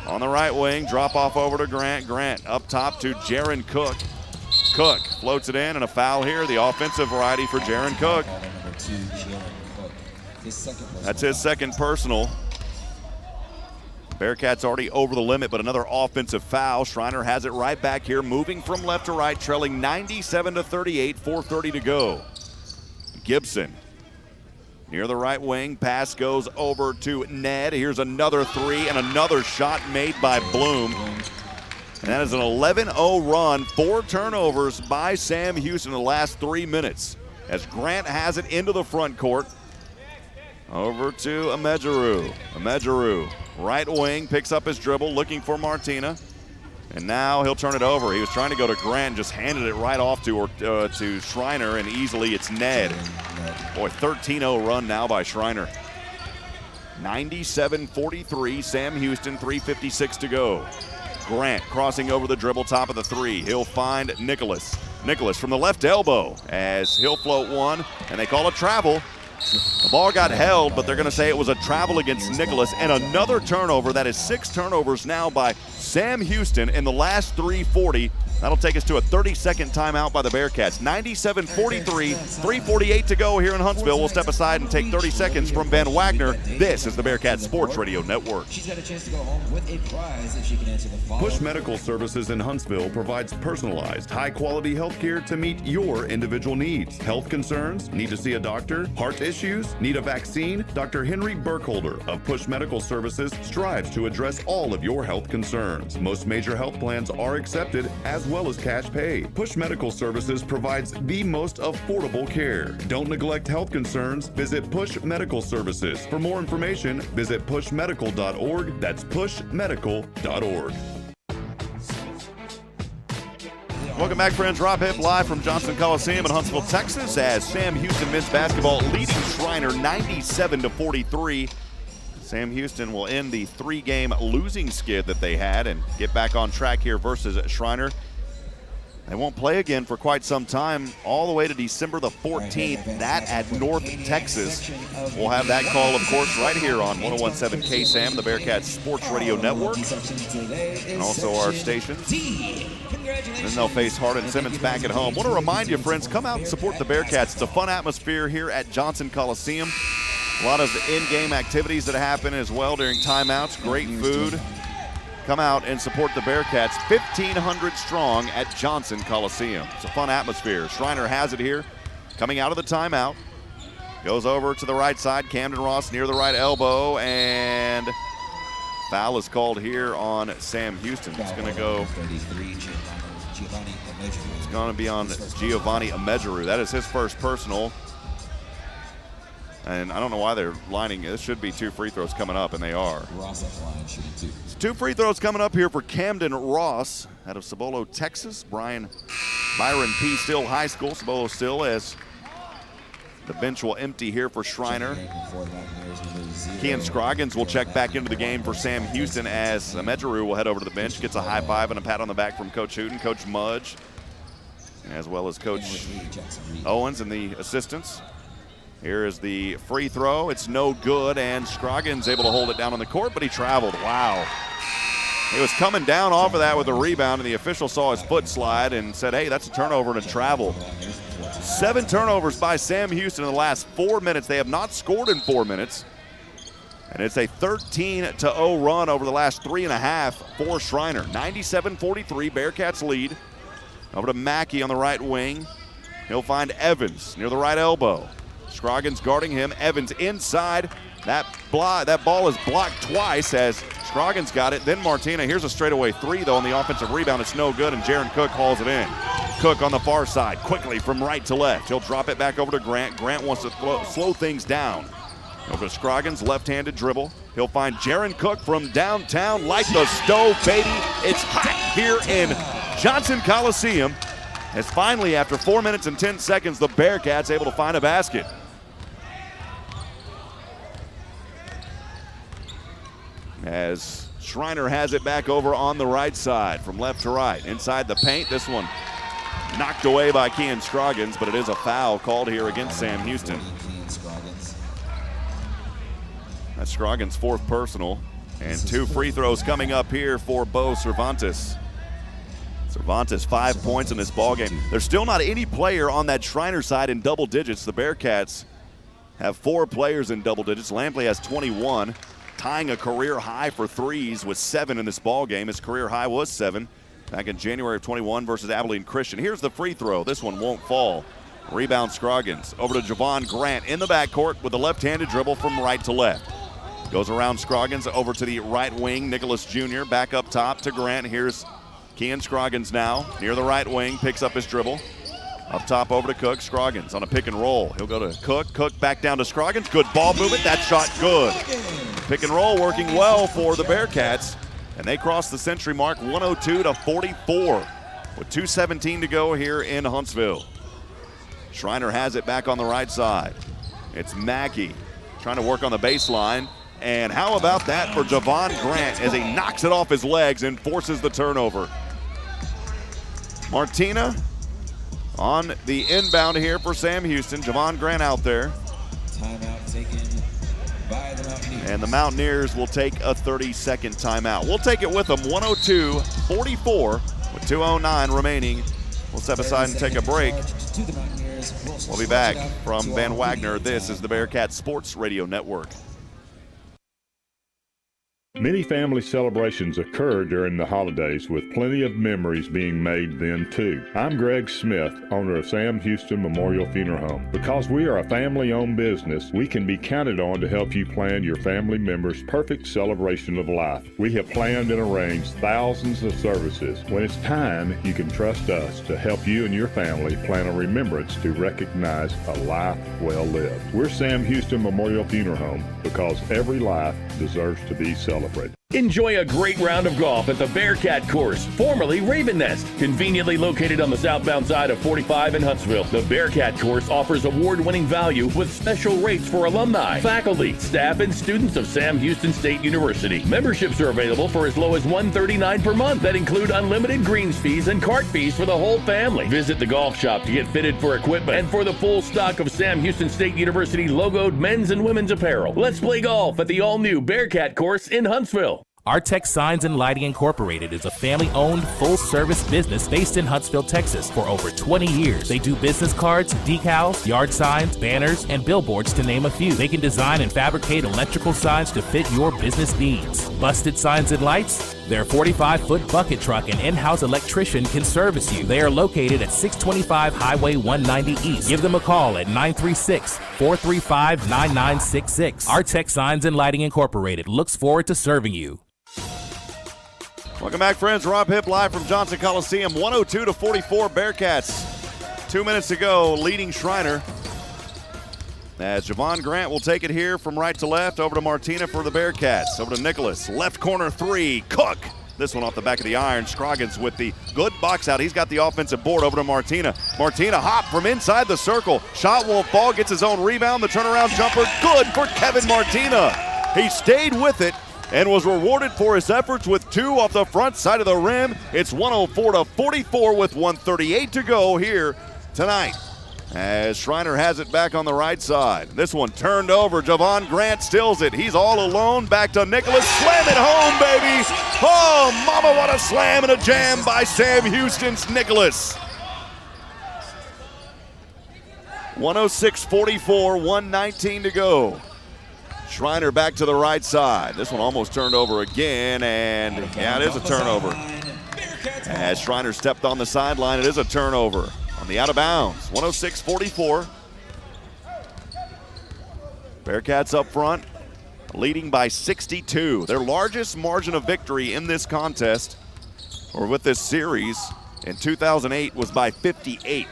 On the right wing, drop off over to Grant. Grant up top to Jaron Cook. Cook floats it in, and a foul here. The offensive variety for Jaron Cook. That's his second personal. Bearcats already over the limit, but another offensive foul. Schreiner has it right back here, moving from left to right, trailing 97-38, 4:30 to go. Gibson near the right wing, pass goes over to Ned. Here's another 3 and another shot made by Bloom. And that is an 11-0 run, 4 turnovers by Sam Houston in the last 3 minutes. As Grant has it into the front court. Over to Omejeru. Omejeru, right wing, picks up his dribble, looking for Martina. And now he'll turn it over. He was trying to go to Grant, just handed it right off to Schreiner, and easily it's Ned. Boy, 13-0 run now by Schreiner. 97-43, Sam Houston, 3:56 to go. Grant crossing over the dribble, top of the 3. He'll find Nicholas. Nicholas from the left elbow as he'll float one, and they call it travel. The ball got held, but they're going to say it was a travel against Nicholas, and another turnover. That is 6 turnovers now by Sam Houston in the last 3:40. That'll take us to a 30-second timeout by the Bearcats. 97-43, 3:48 to go here in Huntsville. We'll step aside and take 30 seconds from Ben Wagner. This is the Bearcats Sports Radio Network. She's got a chance to go home with a prize if she can answer the following. Push Medical Services in Huntsville provides personalized, high-quality health care to meet your individual needs. Health concerns? Need to see a doctor? Heart issues? Need a vaccine? Dr. Henry Burkholder of Push Medical Services strives to address all of your health concerns. Most major health plans are accepted, as well as cash pay. Push Medical Services provides the most affordable care. Don't neglect health concerns. Visit Push Medical Services. For more information, visit pushmedical.org. That's pushmedical.org. Welcome back, friends. Rob Hipp live from Johnson Coliseum in Huntsville, Texas, as Sam Houston men's basketball leading Schreiner 97-43. Sam Houston will end the 3-game losing skid that they had and get back on track here versus Schreiner. They won't play again for quite some time, all the way to December the 14th. That at North Texas. We'll have that call, of course, right here on 101.7 KSAM, the Bearcats Sports Radio Network, and also our stations. Then they'll face Hardin Simmons back at home. Want to remind you, friends, come out and support the Bearcats. It's a fun atmosphere here at Johnson Coliseum. A lot of in-game activities that happen as well during timeouts. Great food. Come out and support the Bearcats, 1,500 strong at Johnson Coliseum. It's a fun atmosphere. Schreiner has it here, coming out of the timeout. Goes over to the right side. Camden Ross near the right elbow, and foul is called here on Sam Houston. It's going to go. It's going to be on Giovanni Omejeru. That is his first personal. And I don't know why they're lining. This should be 2 free throws coming up, and they are. Ross at the line should be 2. 2 free throws coming up here for Camden Ross out of Cibolo, Texas. Byron P. Still High School. Cibolo still, as the bench will empty here for Schreiner. Kean Scroggins will check back into the game for Sam Houston as Medjeru will head over to the bench. Gets a high five and a pat on the back from Coach Hooten, Coach Mudge, as well as Coach Owens and the assistants. Here is the free throw. It's no good, and Scroggins able to hold it down on the court, but he traveled. Wow. He was coming down off of that with a rebound, and the official saw his foot slide and said, hey, that's a turnover and a travel. 7 turnovers by Sam Houston in the last 4 minutes. They have not scored in 4 minutes. And it's a 13-0 run over the last 3.5 for Schreiner. 97-43, Bearcats lead. Over to Mackey on the right wing. He'll find Evans near the right elbow. Scroggins guarding him. Evans inside. That ball is blocked twice as Scroggins got it. Then Martina. Here's a straightaway 3, though, on the offensive rebound. It's no good, and Jaron Cook hauls it in. Cook on the far side, quickly from right to left. He'll drop it back over to Grant. Grant wants to slow things down. Over to Scroggins, left-handed dribble. He'll find Jaron Cook from downtown. Light the stove, baby. It's hot here in Johnson Coliseum. As finally, after 4 minutes and 10 seconds, the Bearcats able to find a basket. As Schreiner has it back over on the right side from left to right. Inside the paint, this one knocked away by Kean Scroggins, but it is a foul called here against Sam Houston. That's Scroggins' 4th personal, and 2 free throws coming up here for Bo Cervantes. Cervantes 5 points in this ballgame. There's still not any player on that Schreiner side in double digits. The Bearcats have 4 players in double digits. Lampley has 21. Tying a career high for threes with 7 in this ball game. His career high was 7 back in January of 21 versus Abilene Christian. Here's the free throw. This one won't fall. Rebound Scroggins. Over to Javon Grant in the backcourt with a left-handed dribble from right to left. Goes around Scroggins over to the right wing. Nicholas Jr. back up top to Grant. Here's Kean Scroggins now near the right wing. Picks up his dribble. Up top over to Cook. Scroggins on a pick and roll. He'll go to Cook. Cook back down to Scroggins. Good ball movement. That shot good. Pick and roll working well for the Bearcats. And they cross the century mark 102-44 with 2:17 to go here in Huntsville. Schreiner has it back on the right side. It's Mackey trying to work on the baseline. And how about that for Javon Grant as he knocks it off his legs and forces the turnover. Martina on the inbound here for Sam Houston. Javon Grant out there. Timeout taken by the Mountaineers. And the Mountaineers will take a 30-second timeout. We'll take it with them, 102-44 with 2:09 remaining. We'll step aside and take a break. We'll be back from Van Wagner. This is the Bearcat Sports Radio Network. Many family celebrations occur during the holidays with plenty of memories being made then too. I'm Greg Smith, owner of Sam Houston Memorial Funeral Home. Because we are a family-owned business, we can be counted on to help you plan your family member's perfect celebration of life. We have planned and arranged thousands of services. When it's time, you can trust us to help you and your family plan a remembrance to recognize a life well lived. We're Sam Houston Memorial Funeral Home because every life deserves to be celebrated. Enjoy a great round of golf at the Bearcat Course, formerly Raven Nest. Conveniently located on the southbound side of 45 in Huntsville, the Bearcat Course offers award-winning value with special rates for alumni, faculty, staff, and students of Sam Houston State University. Memberships are available for as low as $139 per month that include unlimited greens fees and cart fees for the whole family. Visit the golf shop to get fitted for equipment and for the full stock of Sam Houston State University logoed men's and women's apparel. Let's play golf at the all-new Bearcat Course in Huntsville. Artex Signs and Lighting Incorporated is a family-owned, full-service business based in Huntsville, Texas for over 20 years. They do business cards, decals, yard signs, banners, and billboards to name a few. They can design and fabricate electrical signs to fit your business needs. Busted signs and lights? Their 45-foot bucket truck and in-house electrician can service you. They are located at 625 Highway 190 East. Give them a call at 936-435-9966. Artex Signs and Lighting Incorporated looks forward to serving you. Welcome back, friends. Rob Hipp live from Johnson Coliseum. 102-44 Bearcats. 2 minutes to go, leading Schreiner. As Javon Grant will take it here from right to left, over to Martina for the Bearcats. Over to Nicholas, left corner three, Cook. This one off the back of the iron. Scroggins with the good box out. He's got the offensive board. Over to Martina. Martina hop from inside the circle. Shot won't fall, gets his own rebound. The turnaround jumper, good for Kevin Martina. He stayed with it and was rewarded for his efforts with two off the front side of the rim. It's 104-44 with 1:38 to go here tonight, as Schreiner has it back on the right side. This one turned over. Javon Grant steals it. He's all alone. Back to Nicholas. Slam it home, baby. Oh, mama, what a slam and a jam by Sam Houston's Nicholas. 106-44, 1:19 to go. Schreiner back to the right side. This one almost turned over again, and yeah, it is a turnover. As Schreiner stepped on the sideline, it is a turnover. On the out of bounds, 106-44. Bearcats up front, leading by 62. Their largest margin of victory in this contest, or with this series, in 2008 was by 58.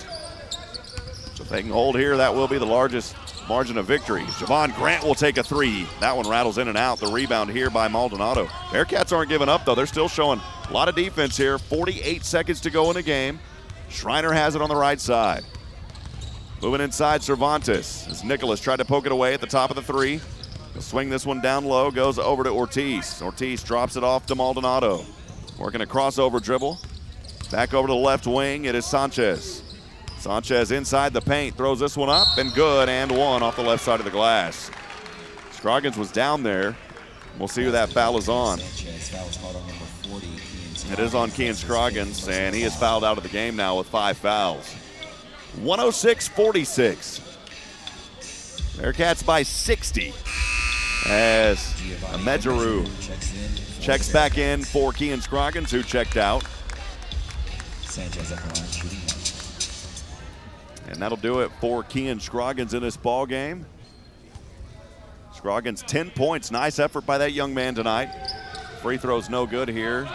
So if they can hold here, that will be the largest margin of victory. Javon Grant will take a three. That one rattles in and out. The rebound here by Maldonado. Bearcats aren't giving up, though. They're still showing a lot of defense here. 48 seconds to go in the game. Schreiner has it on the right side. Moving inside, Cervantes. As Nicholas tried to poke it away at the top of the three. He'll swing this one down low, goes over to Ortiz. Ortiz drops it off to Maldonado. Working a crossover dribble. Back over to the left wing, it is Sanchez. Sanchez inside the paint, throws this one up, and good, and one off the left side of the glass. Scroggins was down there. We'll see who that foul is on. It is on Kean Scroggins, and he is fouled out of the game now with 5 fouls. 106-46. Bearcats by 60 as Medjeru checks back in for Kean Scroggins, who checked out. And that'll do it for Kean Scroggins in this ball game. Scroggins 10 points. Nice effort by that young man tonight. Free throw's no good here.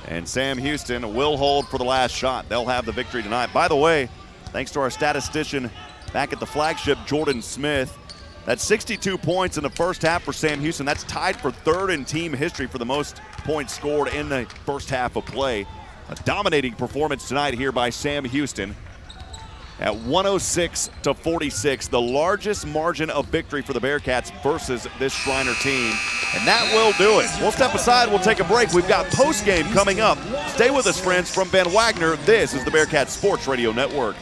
And Sam Houston will hold for the last shot. They'll have the victory tonight. By the way, thanks to our statistician back at the flagship, Jordan Smith, that's 62 points in the first half for Sam Houston. That's tied for third in team history for the most points scored in the first half of play. A dominating performance tonight here by Sam Houston. At 106-46, the largest margin of victory for the Bearcats versus this Schreiner team. And that will do it. We'll step aside, we'll take a break. We've got post-game coming up. Stay with us, friends, from Van Wagner. This is the Bearcats Sports Radio Network.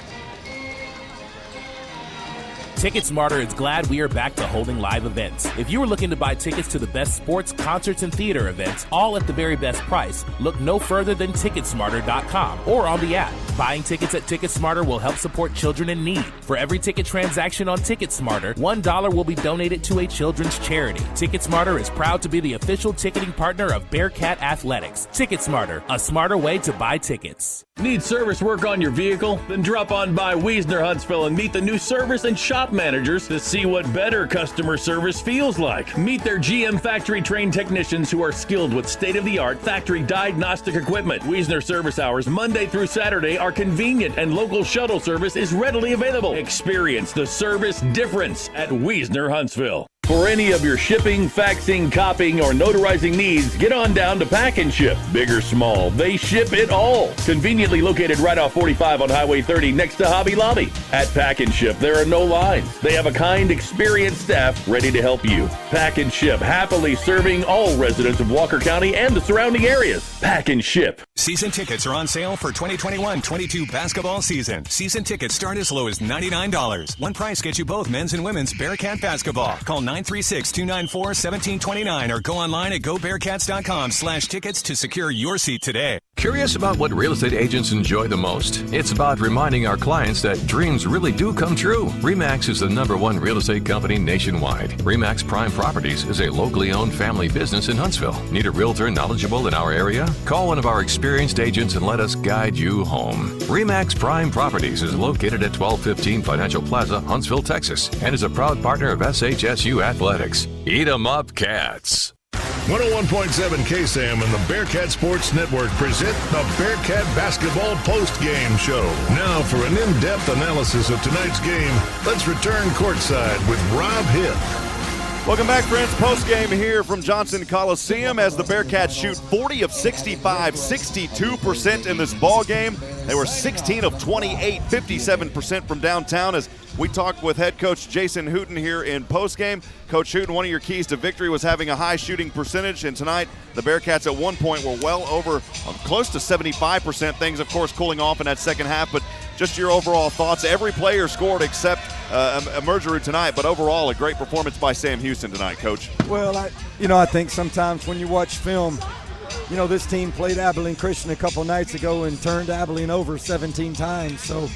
TicketSmarter is glad we are back to holding live events. If you are looking to buy tickets to the best sports, concerts, and theater events, all at the very best price, look no further than TicketSmarter.com or on the app. Buying tickets at TicketSmarter will help support children in need. For every ticket transaction on TicketSmarter, $1 will be donated to a children's charity. TicketSmarter is proud to be the official ticketing partner of Bearcat Athletics. TicketSmarter, a smarter way to buy tickets. Need service work on your vehicle? Then drop on by Wiesner Huntsville and meet the new service and shop managers to see what better customer service feels like. Meet their GM factory trained technicians who are skilled with state-of-the-art factory diagnostic equipment. Wiesner service hours Monday through Saturday are convenient and local shuttle service is readily available. Experience the service difference at Wiesner Huntsville. For any of your shipping, faxing, copying, or notarizing needs, get on down to Pack and Ship. Big or small, they ship it all. Conveniently located right off 45 on Highway 30 next to Hobby Lobby. At Pack and Ship, there are no lines. They have a kind, experienced staff ready to help you. Pack and Ship, happily serving all residents of Walker County and the surrounding areas. Pack and Ship. Season tickets are on sale for 2021-22 basketball season. Season tickets start as low as $99. One price gets you both men's and women's Bearcat basketball. Call 936-294-1729 or go online at gobearcats.com/tickets to secure your seat today. Curious about what real estate agents enjoy the most? It's about reminding our clients that dreams really do come true. RE/MAX is the #1 real estate company nationwide. RE/MAX Prime Properties is a locally owned family business in Huntsville. Need a realtor knowledgeable in our area? Call one of our experienced agents and let us guide you home. RE/MAX Prime Properties is located at 1215 Financial Plaza, Huntsville, Texas, and is a proud partner of SHSU Athletics. Eat 'em up, Cats. 101.7 KSAM and the Bearcat Sports Network present the Bearcat Basketball Post-Game Show. Now for an in-depth analysis of tonight's game, let's return courtside with Rob Hipp. Welcome back, friends. Post-game here from Johnson Coliseum as the Bearcats shoot 40 of 65, 62% in this ball game. They were 16 of 28, 57% from downtown as we talked with head coach Jason Hooten here in postgame. Coach Hooten, one of your keys to victory was having a high shooting percentage, and tonight the Bearcats at one point were well over close to 75%. Things, of course, cooling off in that second half, but just your overall thoughts. Every player scored except Emergeru tonight, but overall a great performance by Sam Houston tonight, Coach. Well, I think sometimes when you watch film, this team played Abilene Christian a couple nights ago and turned Abilene over 17 times. So,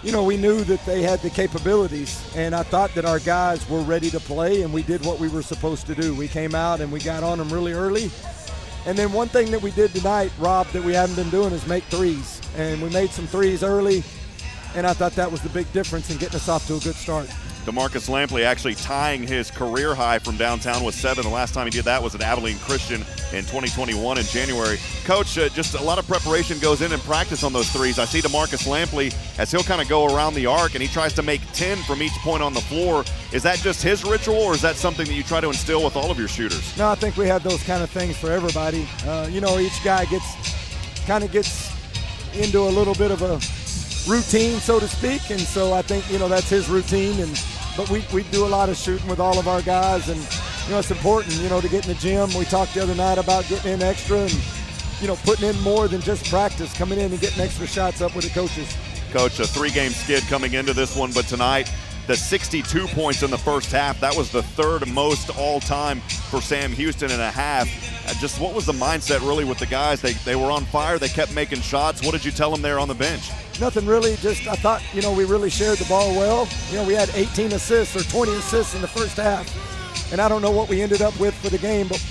we knew that they had the capabilities, and I thought that our guys were ready to play, and we did what we were supposed to do. We came out and we got on them really early. And then one thing that we did tonight, Rob, that we haven't been doing is make threes. And we made some threes early, and I thought that was the big difference in getting us off to a good start. DeMarcus Lampley actually tying his career high from downtown with 7. The last time he did that was at Abilene Christian in 2021 in January. Coach, just a lot of preparation goes in practice on those threes. I see DeMarcus Lampley as he'll kind of go around the arc and he tries to make 10 from each point on the floor. Is that just his ritual, or is that something that you try to instill with all of your shooters? No, I think we have those kind of things for everybody. Each guy gets into a little bit of a routine, so to speak, and so I think that's his routine. But we do a lot of shooting with all of our guys, and it's important to get in the gym. We talked the other night about getting in extra and putting in more than just practice, coming in and getting extra shots up with the coaches. Coach, a 3-game skid coming into this one, but tonight the 62 points in the first half, that was the third most all-time for Sam Houston in a half. Just what was the mindset really with the guys? They were on fire, they kept making shots. What did you tell them there on the bench? Nothing really, just I thought, we really shared the ball well. We had 18 assists or 20 assists in the first half, and I don't know what we ended up with for the game, but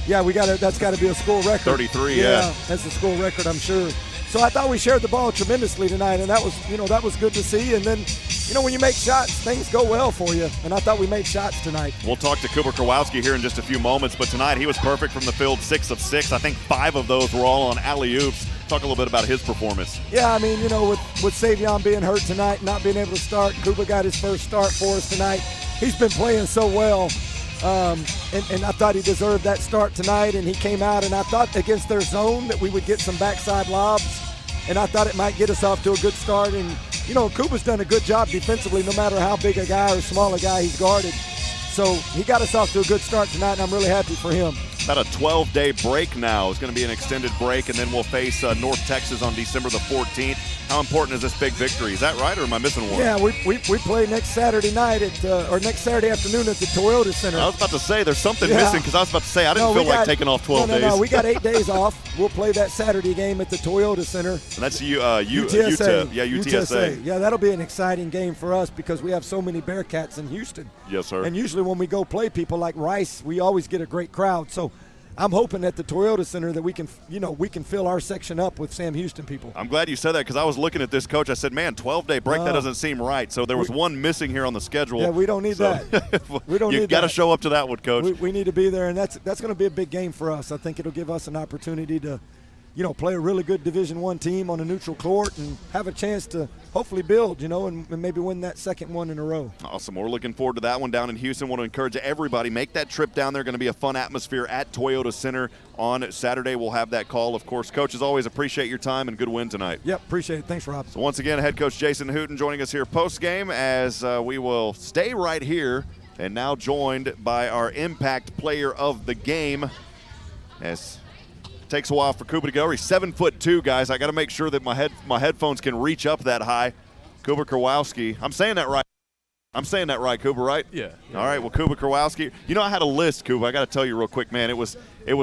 yeah, that's got to be a school record. 33, yeah. That's a school record, I'm sure. So I thought we shared the ball tremendously tonight, and that was good to see. And then, when you make shots, things go well for you, and I thought we made shots tonight. We'll talk to Cooper Kowalski here in just a few moments, but tonight he was perfect from the field, 6 of 6. I think 5 of those were all on alley-oops. Talk a little bit about his performance. Yeah, with Savion being hurt tonight, not being able to start, Cooper got his first start for us tonight. He's been playing so well, and I thought he deserved that start tonight, and he came out, and I thought against their zone that we would get some backside lobs, and I thought it might get us off to a good start. And, Cooper's done a good job defensively no matter how big a guy or small a guy he's guarded. So he got us off to a good start tonight, and I'm really happy for him. About a 12-day break now. It's going to be an extended break, and then we'll face North Texas on December the 14th. How important is this big victory? Is that right, or am I missing one? Yeah, we play next Saturday night or next Saturday afternoon at the Toyota Center. I was about to say there's something missing because I was about to say I didn't feel like taking off 12 days. No, we got 8 days off. We'll play that Saturday game at the Toyota Center. And that's UTSA. Yeah, UTSA. Yeah, that'll be an exciting game for us because we have so many Bearcats in Houston. Yes, sir. And usually when we go play people like Rice, we always get a great crowd. So I'm hoping at the Toyota Center that we can fill our section up with Sam Houston people. I'm glad you said that because I was looking at this, Coach. I said, man, 12-day break, that doesn't seem right. So there was one missing here on the schedule. Yeah, we don't need that. We don't need that. You've got to show up to that one, Coach. We need to be there, and that's going to be a big game for us. I think it'll give us an opportunity to play a really good Division I team on a neutral court and have a chance to hopefully build, and maybe win that second one in a row. Awesome. We're looking forward to that one down in Houston. Want to encourage everybody, make that trip down there. Going to be a fun atmosphere at Toyota Center on Saturday. We'll have that call, of course. Coach, as always, appreciate your time and good win tonight. Yep, appreciate it. Thanks, Rob. So once again, head coach Jason Hooten joining us here post-game as we will stay right here and now joined by our impact player of the game as takes a while for Cooper to go. He's 7'2", guys. I got to make sure that my headphones can reach up that high. Cooper Kowalski. I'm saying that right, Cooper, right? Yeah. All right, well, Cooper Kowalski. I had a list, Cooper. I got to tell you real quick, man. It was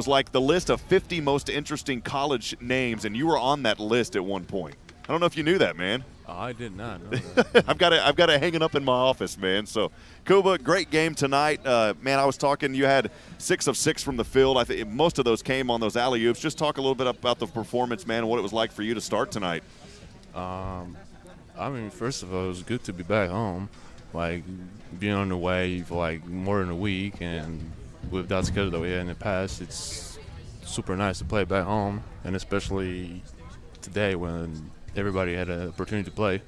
like the list of 50 most interesting college names, and you were on that list at one point. I don't know if you knew that, man. Oh, I did not know that. I've got it hanging up in my office, man. So, Kuba, great game tonight. Man, I was talking, you had 6 of 6 from the field. I think most of those came on those alley-oops. Just talk a little bit about the performance, man, and what it was like for you to start tonight. First of all, it was good to be back home. Being on the way for more than a week, and with that schedule that we had in the past, it's super nice to play back home, and especially today when everybody had an opportunity to play.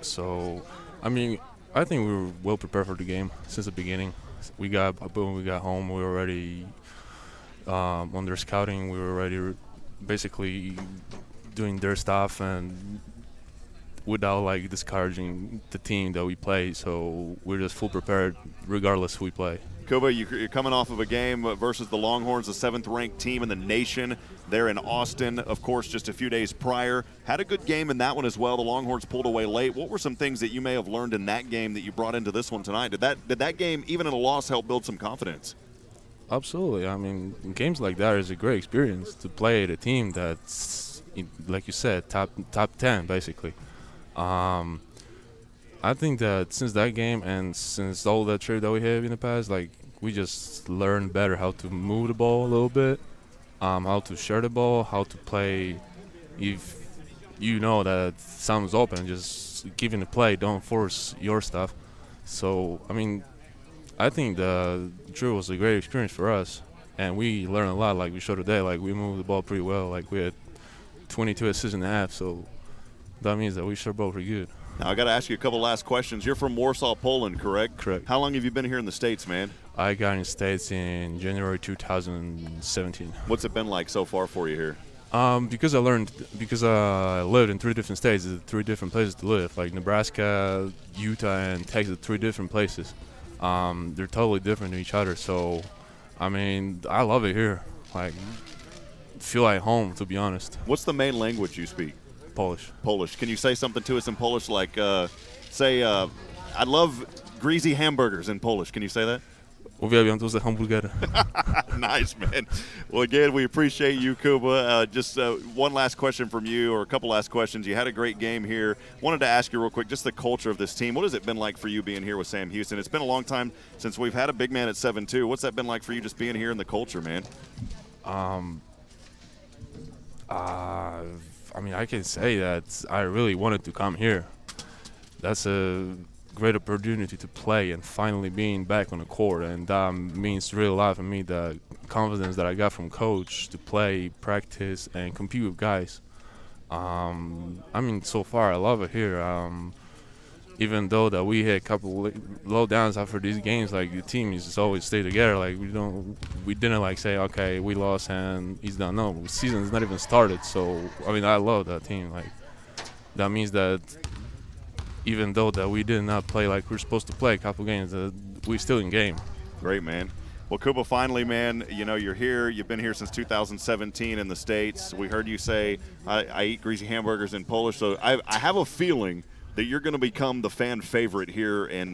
So, I mean, I think we were well prepared for the game since the beginning. When we got home, we were already on their scouting. We were already basically doing their stuff and without like discouraging the team that we play. So we're just full prepared regardless who we play. Kuba, you're coming off of a game versus the Longhorns, the 7th-ranked team in the nation. They're in Austin, of course, just a few days prior. Had a good game in that one as well. The Longhorns pulled away late. What were some things that you may have learned in that game that you brought into this one tonight? Did that game, even in a loss, help build some confidence? Absolutely. I mean, games like that is a great experience to play at a team that's, like you said, top 10 basically. I think that since that game and since all that trip that we have in the past, like, we just learned better how to move the ball a little bit, how to share the ball, how to play. If you know that someone's open, just give him the play, don't force your stuff. So, I mean, I think the trip was a great experience for us, and we learned a lot, like we showed today. Like, we moved the ball pretty well. Like, we had 22 assists and a half, so that means that we shot ball pretty good. Now, I got to ask you a couple last questions. You're from Warsaw, Poland, correct? Correct. How long have you been here in the States, man? I got in the States in January 2017. What's it been like so far for you here? Because I lived in 3 different states, 3 different places to live, like Nebraska, Utah, and Texas, 3 different places. They're totally different to each other. So, I mean, I love it here. Like, feel like home, to be honest. What's the main language you speak? Polish. Polish. Can you say something to us in Polish? Like, I love greasy hamburgers in Polish. Can you say that? Uwielbiam duże hamburgery. Nice, man. Well, again, we appreciate you, Kuba. Just one last question from you, or a couple last questions. You had a great game here. Wanted to ask you real quick, just the culture of this team. What has it been like for you being here with Sam Houston? It's been a long time since we've had a big man at 7'2". What's that been like for you just being here in the culture, man? I mean, I can say that I really wanted to come here. That's a great opportunity to play and finally being back on the court, and that means really a lot for me, the confidence that I got from coach to play, practice, and compete with guys. I mean, so far I love it here. Even though that we had a couple low downs after these games, like the team is just always stay together. Like we didn't like say, okay, we lost and he's done. No, the season's not even started. So I mean, I love that team. Like, that means that even though that we did not play like we're supposed to play a couple games, we still in game. Great, man. Well, Kuba, finally, man, you know, you're here. You've been here since 2017 in the States. We heard you say, I eat greasy hamburgers in Polish. So I have a feeling that you're going to become the fan favorite here in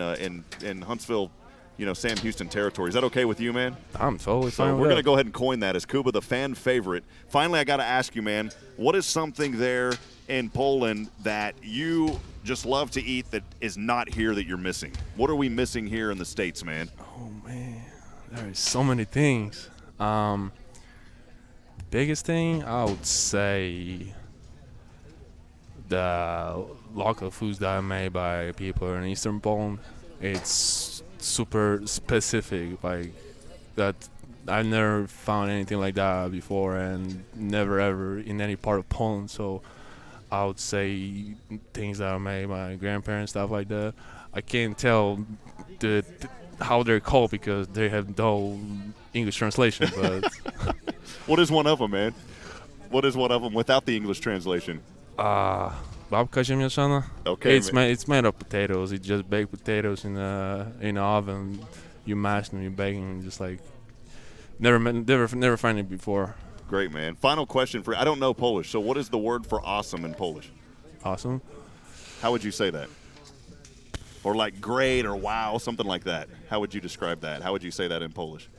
Huntsville, you know, Sam Houston territory. Is that okay with you, man? I'm totally fine. So with we're going to that. go ahead and coin that as Kuba, the fan favorite. Finally, I got to ask you, man, what is something there in Poland that you just love to eat that is not here that you're missing? What are we missing here in the States, man? Oh, man, there are so many things. Biggest thing, I would say the local foods that are made by people in Eastern Poland. It's super specific, like that. I never found anything like that before, and never ever in any part of Poland. So I would say things that are made by grandparents, stuff like that. I can't tell how they're called because they have no English translation. But what is one of them, man? What is one of them without the English translation? Babka ziemniaczana. Okay, it's made of potatoes. You just bake potatoes in the oven. You mash them, you bake them, just like never find it before. Great, man. Final question for you. I don't know Polish, so what is the word for awesome in Polish? Awesome. How would you say that? Or like great or wow, something like that. How would you describe that? How would you say that in Polish?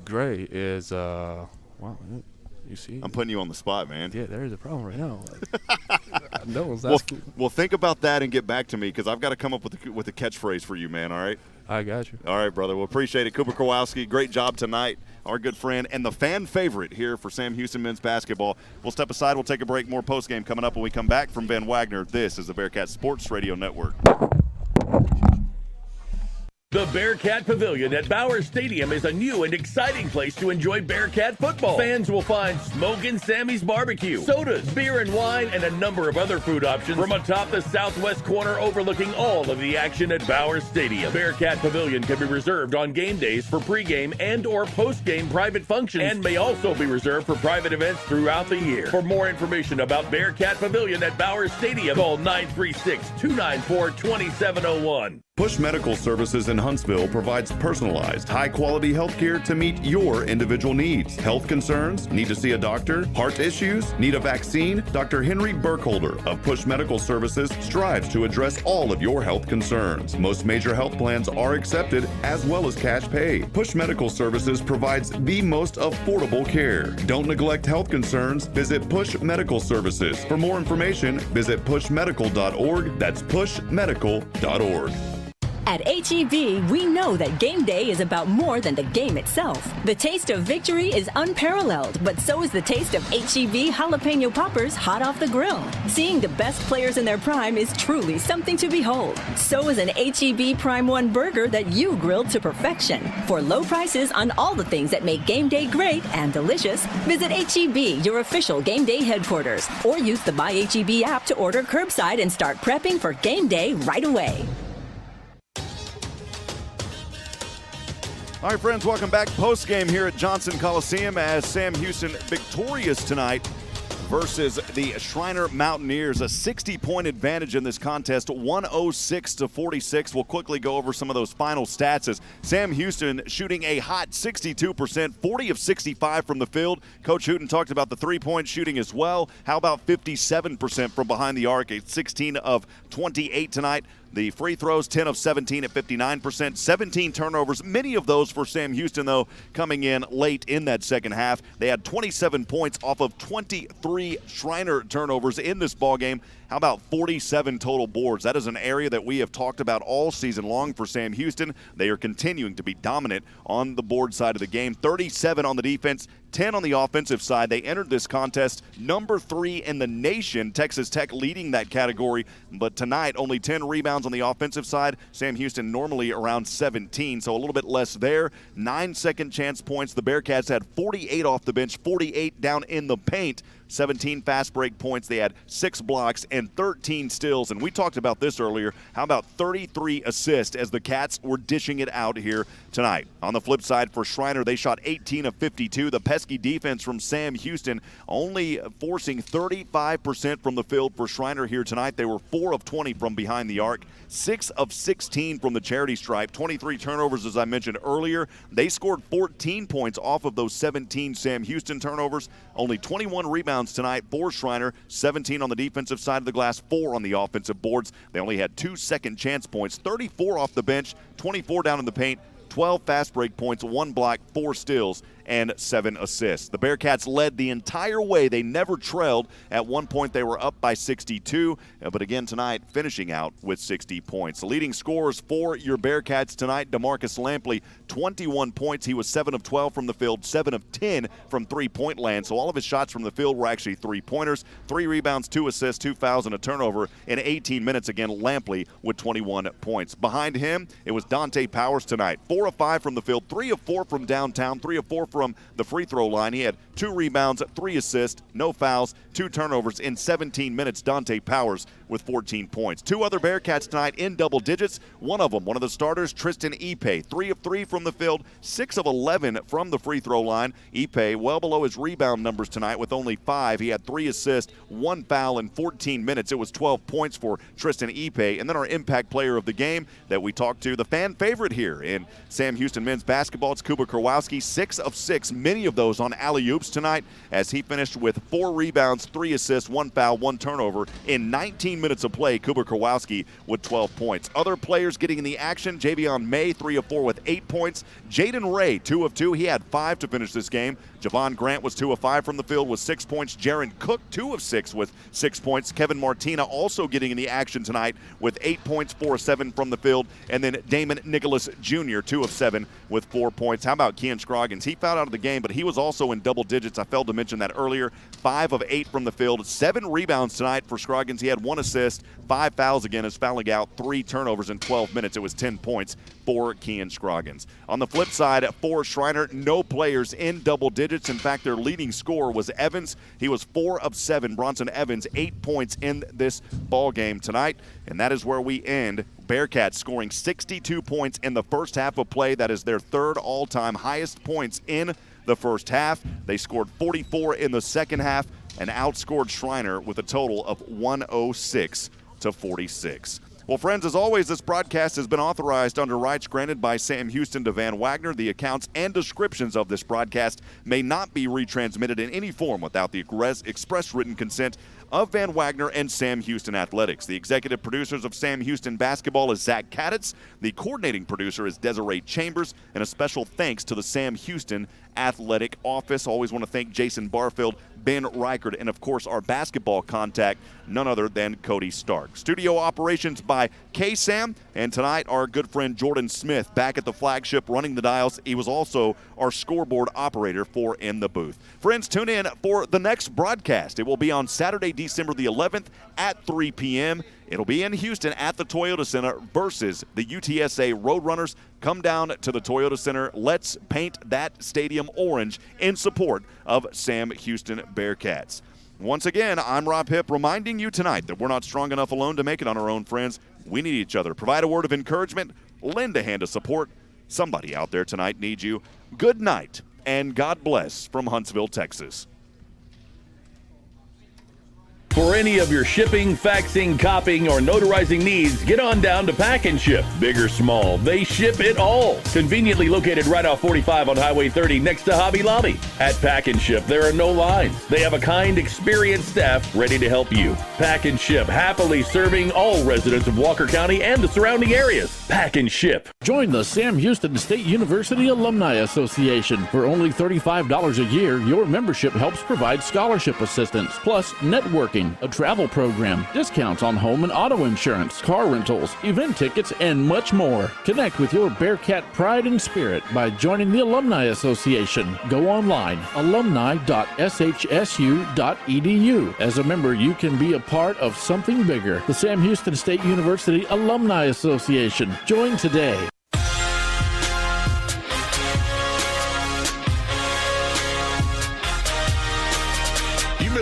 Great is wow. You see? I'm putting you on the spot, man. Yeah, there is a problem right now. Well, think about that and get back to me because I've got to come up with a catchphrase for you, man, all right? I got you. All right, brother. Well, appreciate it. Cooper Kowalski, great job tonight. Our good friend and the fan favorite here for Sam Houston men's basketball. We'll step aside. We'll take a break. More postgame coming up when we come back from Van Wagner. This is the Bearcats Sports Radio Network. The Bearcat Pavilion at Bowers Stadium is a new and exciting place to enjoy Bearcat football. Fans will find Smokin' Sammy's Barbecue, sodas, beer and wine, and a number of other food options from atop the southwest corner overlooking all of the action at Bowers Stadium. Bearcat Pavilion can be reserved on game days for pregame and or postgame private functions and may also be reserved for private events throughout the year. For more information about Bearcat Pavilion at Bowers Stadium, call 936-294-2701. Push Medical Services in Huntsville provides personalized, high-quality health care to meet your individual needs. Health concerns? Need to see a doctor? Heart issues? Need a vaccine? Dr. Henry Burkholder of Push Medical Services strives to address all of your health concerns. Most major health plans are accepted, as well as cash pay. Push Medical Services provides the most affordable care. Don't neglect health concerns. Visit Push Medical Services. For more information, visit pushmedical.org. That's pushmedical.org. At HEB, we know that game day is about more than the game itself. The taste of victory is unparalleled, but so is the taste of HEB jalapeno poppers hot off the grill. Seeing the best players in their prime is truly something to behold. So is an HEB Prime 1 burger that you grilled to perfection. For low prices on all the things that make game day great and delicious, visit HEB, your official game day headquarters, or use the Buy HEB app to order curbside and start prepping for game day right away. All right, friends, welcome back. Post-game here at Johnson Coliseum as Sam Houston victorious tonight versus the Schreiner Mountaineers. A 60-point advantage in this contest, 106-46. We'll quickly go over some of those final stats as Sam Houston shooting a hot 62%, 40 of 65 from the field. Coach Hooten talked about the three-point shooting as well. How about 57% from behind the arc, 16 of 28 tonight. The free throws, 10 of 17 at 59%, 17 turnovers. Many of those for Sam Houston, though, coming in late in that second half. They had 27 points off of 23 Schreiner turnovers in this ballgame. How about 47 total boards? That is an area that we have talked about all season long for Sam Houston. They are continuing to be dominant on the board side of the game. 37 on the defense, 10 on the offensive side. They entered this contest number 3 in the nation. Texas Tech leading that category, but tonight only 10 rebounds on the offensive side. Sam Houston normally around 17, so a little bit less there. 9 second chance points. The Bearcats had 48 off the bench, 48 down in the paint. 17 fast break points. They had 6 blocks and 13 steals. And we talked about this earlier. How about 33 assists as the Cats were dishing it out here tonight? On the flip side for Schreiner, they shot 18 of 52. The pesky defense from Sam Houston only forcing 35% from the field for Schreiner here tonight. They were 4 of 20 from behind the arc, 6 of 16 from the charity stripe, 23 turnovers as I mentioned earlier. They scored 14 points off of those 17 Sam Houston turnovers. Only 21 rebounds tonight for Schreiner, 17 on the defensive side of the glass, 4 on the offensive boards. They only had 2 second chance points, 34 off the bench, 24 down in the paint, 12 fast break points, 1 block, 4 steals, and 7 assists. The Bearcats led the entire way. They never trailed. At one point, they were up by 62, but again tonight, finishing out with 60 points. The leading scorers for your Bearcats tonight, DeMarcus Lampley, 21 points. He was 7 of 12 from the field, 7 of 10 from three-point land, so all of his shots from the field were actually three-pointers. 3 rebounds, 2 assists, 2 fouls, and a turnover in 18 minutes. Again, Lampley with 21 points. Behind him, it was Dante Powers tonight, 4 of 5 from the field, 3 of 4 from downtown, 3 of 4 from the free throw line. He had 2 rebounds, 3 assists, no fouls, 2 turnovers in 17 minutes. Dante Powers with 14 points. 2 other Bearcats tonight in double digits. One of them, one of the starters, Tristan Ipe, 3 of 3 from the field, 6 of 11 from the free throw line. Ipe well below his rebound numbers tonight with only 5. He had 3 assists, 1 foul in 14 minutes. It was 12 points for Tristan Ipe. And then our impact player of the game that we talked to, the fan favorite here in Sam Houston men's basketball, it's Kuba Kowalski, 6 of 6, many of those on alley-oops tonight as he finished with 4 rebounds, 3 assists, 1 foul, 1 turnover in 19 minutes of play. Kuba Kowalski with 12 points. Other players getting in the action, Javion May, 3 of 4 with 8 points. Jaden Ray, 2 of 2. He had 5 to finish this game. Javon Grant was 2 of 5 from the field with 6 points. Jaron Cook, 2 of 6 with 6 points. Kevin Martina also getting in the action tonight with 8 points, 4 of 7 from the field. And then Damon Nicholas Jr., 2 of 7 with 4 points. How about Kean Scroggins? He fouled out of the game, but he was also in double digits. I failed to mention that earlier. 5 of 8 from the field. 7 rebounds tonight for Scroggins. He had 1 assist assists, 5 fouls again, as fouling out 3 turnovers in 12 minutes. It was 10 points for Kean Scroggins. On the flip side, for Schreiner, no players in double digits. In fact, their leading scorer was Evans. He was 4 of 7. Bronson Evans, 8 points in this ball game tonight. And that is where we end. Bearkats scoring 62 points in the first half of play. That is their third all-time highest points in the first half. They scored 44 in the second half and outscored Schreiner with a total of 106-46. Well, friends, as always, this broadcast has been authorized under rights granted by Sam Houston to Van Wagner. The accounts and descriptions of this broadcast may not be retransmitted in any form without the express written consent of Van Wagner and Sam Houston Athletics. The executive producers of Sam Houston Basketball is Zach Kaditz. The coordinating producer is Desiree Chambers. And a special thanks to the Sam Houston Athletic Office. Always want to thank Jason Barfield, Ben Reichert, and, of course, our basketball contact, none other than Cody Stark. Studio operations by K-Sam, and tonight our good friend Jordan Smith back at the flagship running the dials. He was also our scoreboard operator for In the Booth. Friends, tune in for the next broadcast. It will be on Saturday, December the 11th at 3 p.m. It'll be in Houston at the Toyota Center versus the UTSA Roadrunners. Come down to the Toyota Center. Let's paint that stadium orange in support of Sam Houston Bearkats. Once again, I'm Rob Hipp, reminding you tonight that we're not strong enough alone to make it on our own, friends. We need each other. Provide a word of encouragement. Lend a hand of support. Somebody out there tonight needs you. Good night, and God bless from Huntsville, Texas. For any of your shipping, faxing, copying, or notarizing needs, get on down to Pack and Ship. Big or small, they ship it all. Conveniently located right off 45 on Highway 30 next to Hobby Lobby. At Pack and Ship, there are no lines. They have a kind, experienced staff ready to help you. Pack and Ship, happily serving all residents of Walker County and the surrounding areas. Pack and Ship. Join the Sam Houston State University Alumni Association. For only $35 a year, your membership helps provide scholarship assistance, plus networking, a travel program, discounts on home and auto insurance, car rentals, event tickets, and much more. Connect with your Bearcat pride and spirit by joining the Alumni Association. Go online, alumni.shsu.edu. As a member, you can be a part of something bigger. The Sam Houston State University Alumni Association. Join today.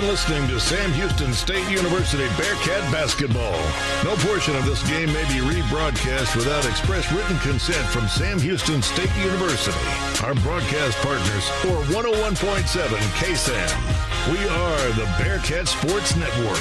Listening to Sam Houston State University Bearcat basketball. No portion of this game may be rebroadcast without express written consent from Sam Houston State University, our broadcast partners, or 101.7 KSAM. We are the Bearcat Sports Network.